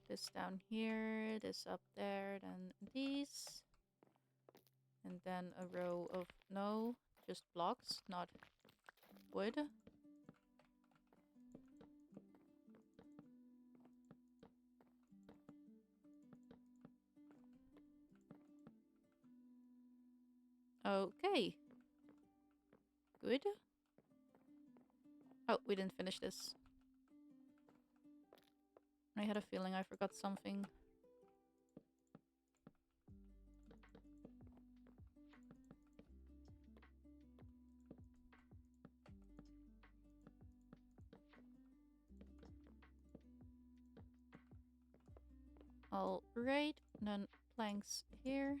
This down here, this up there, then these. And then a row of, no, just blocks, not wood. Okay. Good. Oh, we didn't finish this. I had a feeling I forgot something. Alright, then planks here.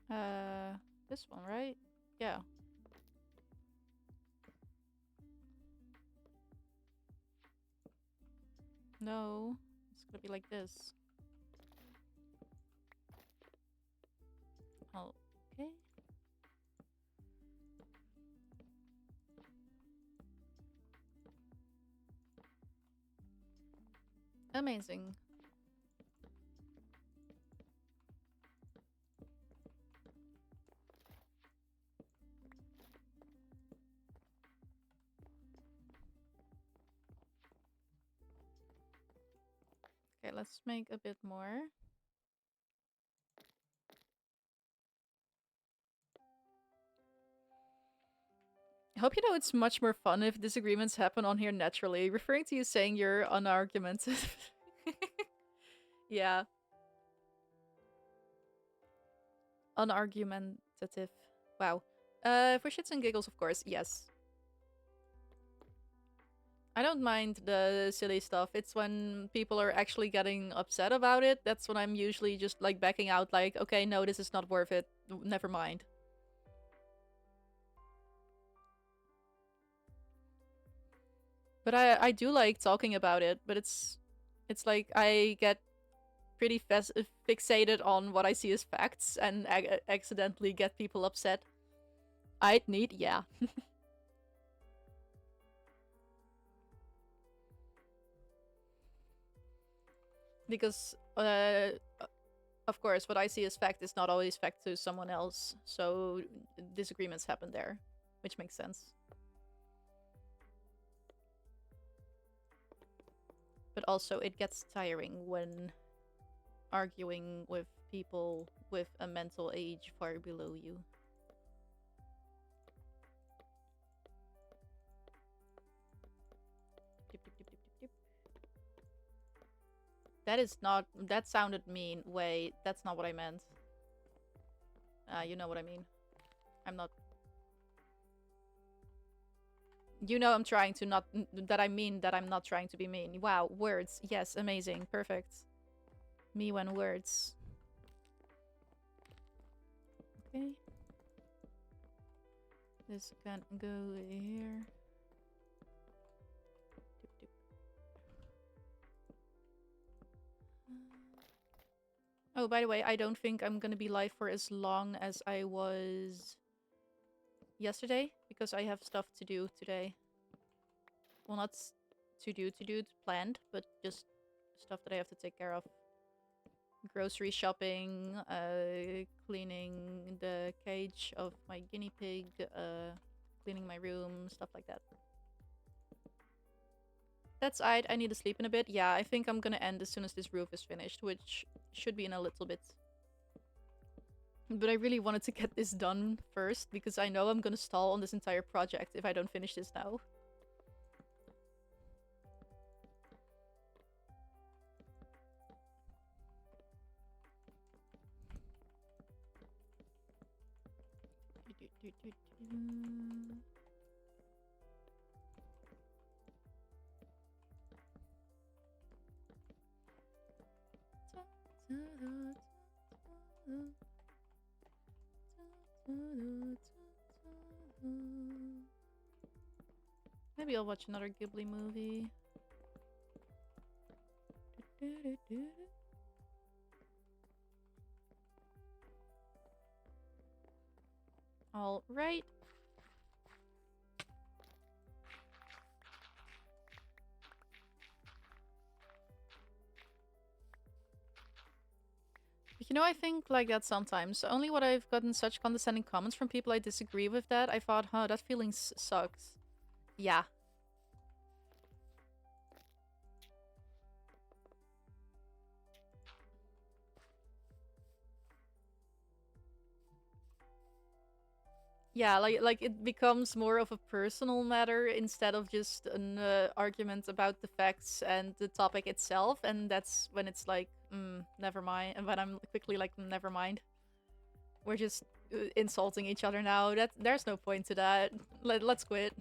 This one, right? Yeah. No. It's gonna be like this. Oh, okay. Amazing. Okay, let's make a bit more. I hope you know it's much more fun if disagreements happen on here naturally. Referring to you saying you're unargumentative. Yeah, unargumentative. Wow. For shits and giggles, of course, yes. I don't mind the silly stuff. It's when people are actually getting upset about it. That's when I'm usually just like backing out, like, okay, no, this is not worth it. Never mind. But I do like talking about it, but it's like I get pretty fixated on what I see as facts and accidentally get people upset. I'd need, yeah. Because, of course, what I see as fact is not always fact to someone else, so disagreements happen there, which makes sense. But also, it gets tiring when arguing with people with a mental age far below you. Dip, dip, dip, dip, dip, dip. That is not. That sounded mean. Wait, that's not what I meant. You know what I mean. I'm not. You know I'm trying to not. That I mean that I'm not trying to be mean. Wow, words. Yes, amazing. Perfect. Me when words. Okay. This can go here. Dip, dip. Oh, by the way, I don't think I'm gonna be live for as long as I was yesterday because I have stuff to do today. Well, not to do planned, but just stuff that I have to take care of. Grocery shopping, cleaning the cage of my guinea pig, cleaning my room, stuff like that. That's it. I need to sleep in a bit. Yeah, I think I'm gonna end as soon as this roof is finished, which should be in a little bit. But I really wanted to get this done first because I know I'm gonna stall on this entire project if I don't finish this now. Maybe I'll watch another Ghibli movie. All right. But you know, I think like that sometimes. Only what I've gotten such condescending comments from people I disagree with that. I thought, huh, that feeling sucks. Yeah. Yeah, like it becomes more of a personal matter instead of just an argument about the facts and the topic itself, and that's when it's like, never mind. And when I'm quickly like, never mind. We're just insulting each other now. That there's no point to that. Let's quit.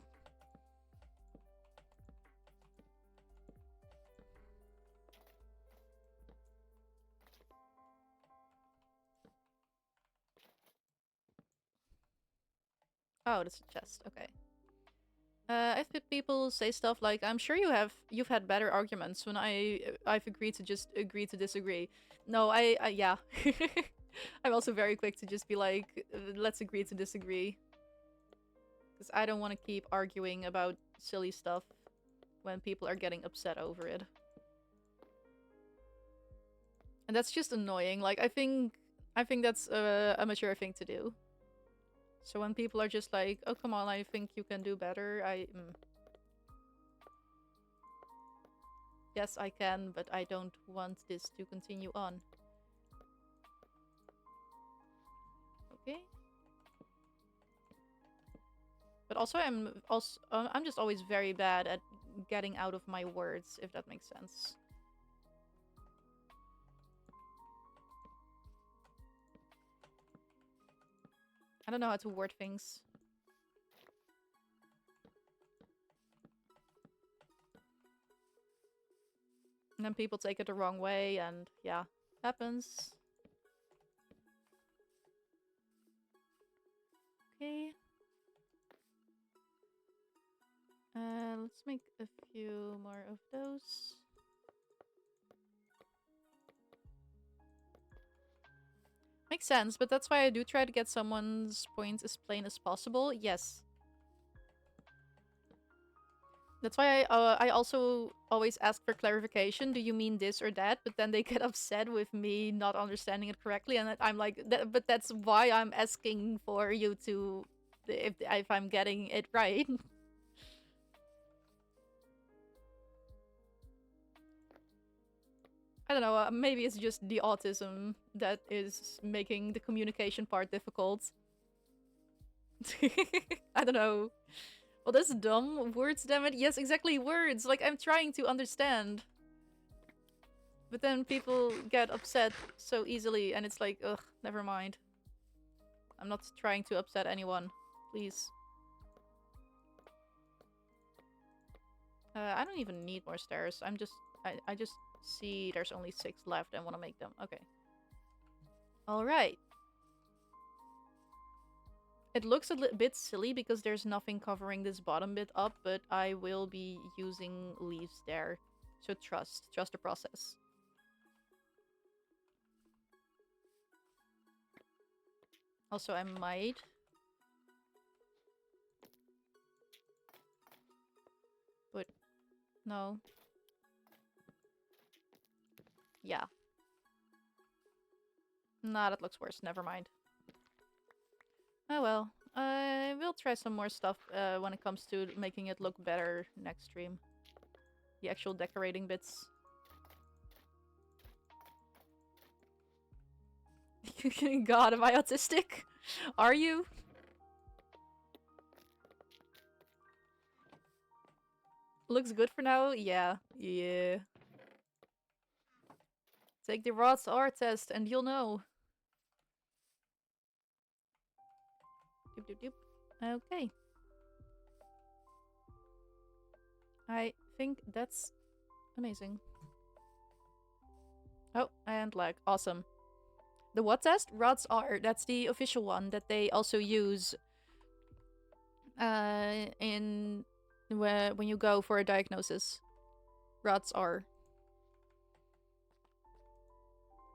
Oh, that's a chest. Okay. I've had people say stuff like, "I'm sure you've had better arguments when I've agreed to just agree to disagree." No, yeah. I'm also very quick to just be like, "Let's agree to disagree," because I don't want to keep arguing about silly stuff when people are getting upset over it. And that's just annoying. Like, I think that's a mature thing to do. So when people are just like, "Oh, come on, I think you can do better," yes, I can, but I don't want this to continue on. Okay. But also, I'm just always very bad at getting out of my words, if that makes sense. I don't know how to word things. And then people take it the wrong way, and yeah, happens. Okay. Let's make a few more of those. Makes sense, but that's why I do try to get someone's point as plain as possible. Yes. That's why I also always ask for clarification. Do you mean this or that? But then they get upset with me not understanding it correctly, and I'm like, but that's why I'm asking for you to, if I'm getting it right. I don't know. Maybe it's just the autism that is making the communication part difficult. I don't know. Well, that's dumb. Words, damn it. Yes, exactly. Words. Like, I'm trying to understand. But then people get upset so easily, and it's like, ugh, never mind. I'm not trying to upset anyone. Please. I don't even need more stairs. I just see there's only 6 left and want to make them. Okay. Alright. It looks a bit silly because there's nothing covering this bottom bit up, but I will be using leaves there. So trust. Trust the process. Also, I might... But, no. Yeah. Nah, that looks worse. Never mind. Oh well. I will try some more stuff when it comes to making it look better next stream. The actual decorating bits. God, am I autistic? Are you? Looks good for now? Yeah. Yeah. Take the ROTS R test and you'll know. Doop doop doop. Okay. I think that's amazing. Oh, and lag. Awesome. The what test? ROTS R. That's the official one that they also use in when you go for a diagnosis. ROTS R.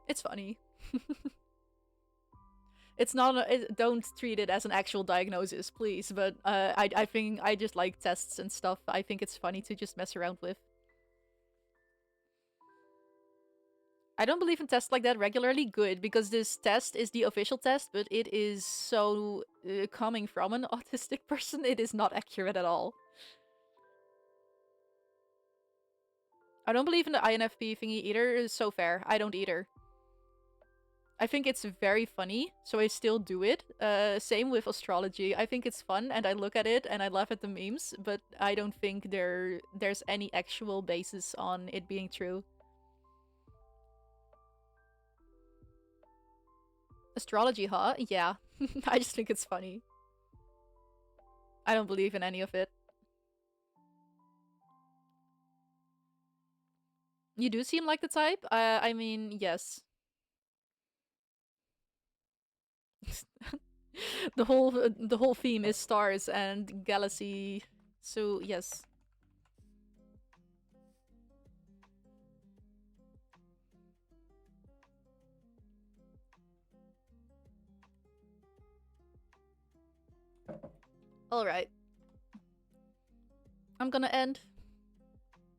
It's funny. It's not. Don't treat it as an actual diagnosis, please. But I think I just like tests and stuff. I think it's funny to just mess around with. I don't believe in tests like that regularly. Good, because this test is the official test, but it is so coming from an autistic person. It is not accurate at all. I don't believe in the INFP thingy either. It's so fair. I don't either. I think it's very funny, so I still do it. Same with astrology. I think it's fun, and I look at it, and I laugh at the memes, but I don't think there's any actual basis on it being true. Astrology, huh? Yeah. I just think it's funny. I don't believe in any of it. You do seem like the type? I mean, yes. the whole theme is stars and galaxy. So yes. All right. I'm gonna end.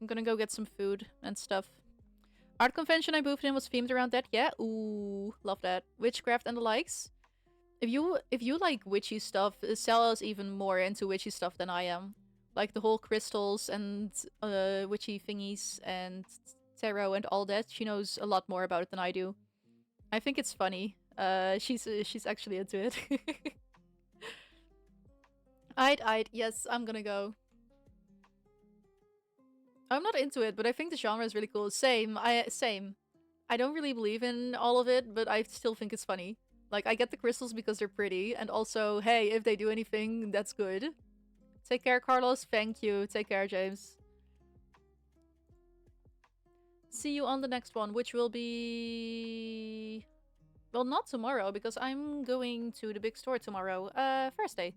I'm gonna go get some food and stuff. Art convention I moved in was themed around that. Yeah. Ooh, love that. Witchcraft and the likes. If you like witchy stuff, Sarah's even more into witchy stuff than I am. Like the whole crystals and witchy thingies and tarot and all that. She knows a lot more about it than I do. I think it's funny. She's actually into it. I'd yes, I'm gonna go. I'm not into it, but I think the genre is really cool. Same. I don't really believe in all of it, but I still think it's funny. Like I get the crystals because they're pretty, and also, hey, if they do anything, that's good. Take care, Carlos. Thank you. Take care, James. See you on the next one, which will be well, not tomorrow because I'm going to the big store tomorrow. Thursday.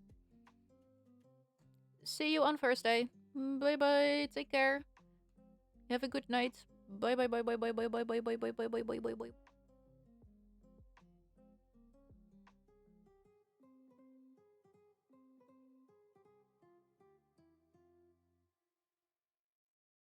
See you on Thursday. Bye bye. Take care. Have a good night. Bye bye bye bye bye bye bye bye bye bye bye bye bye bye bye.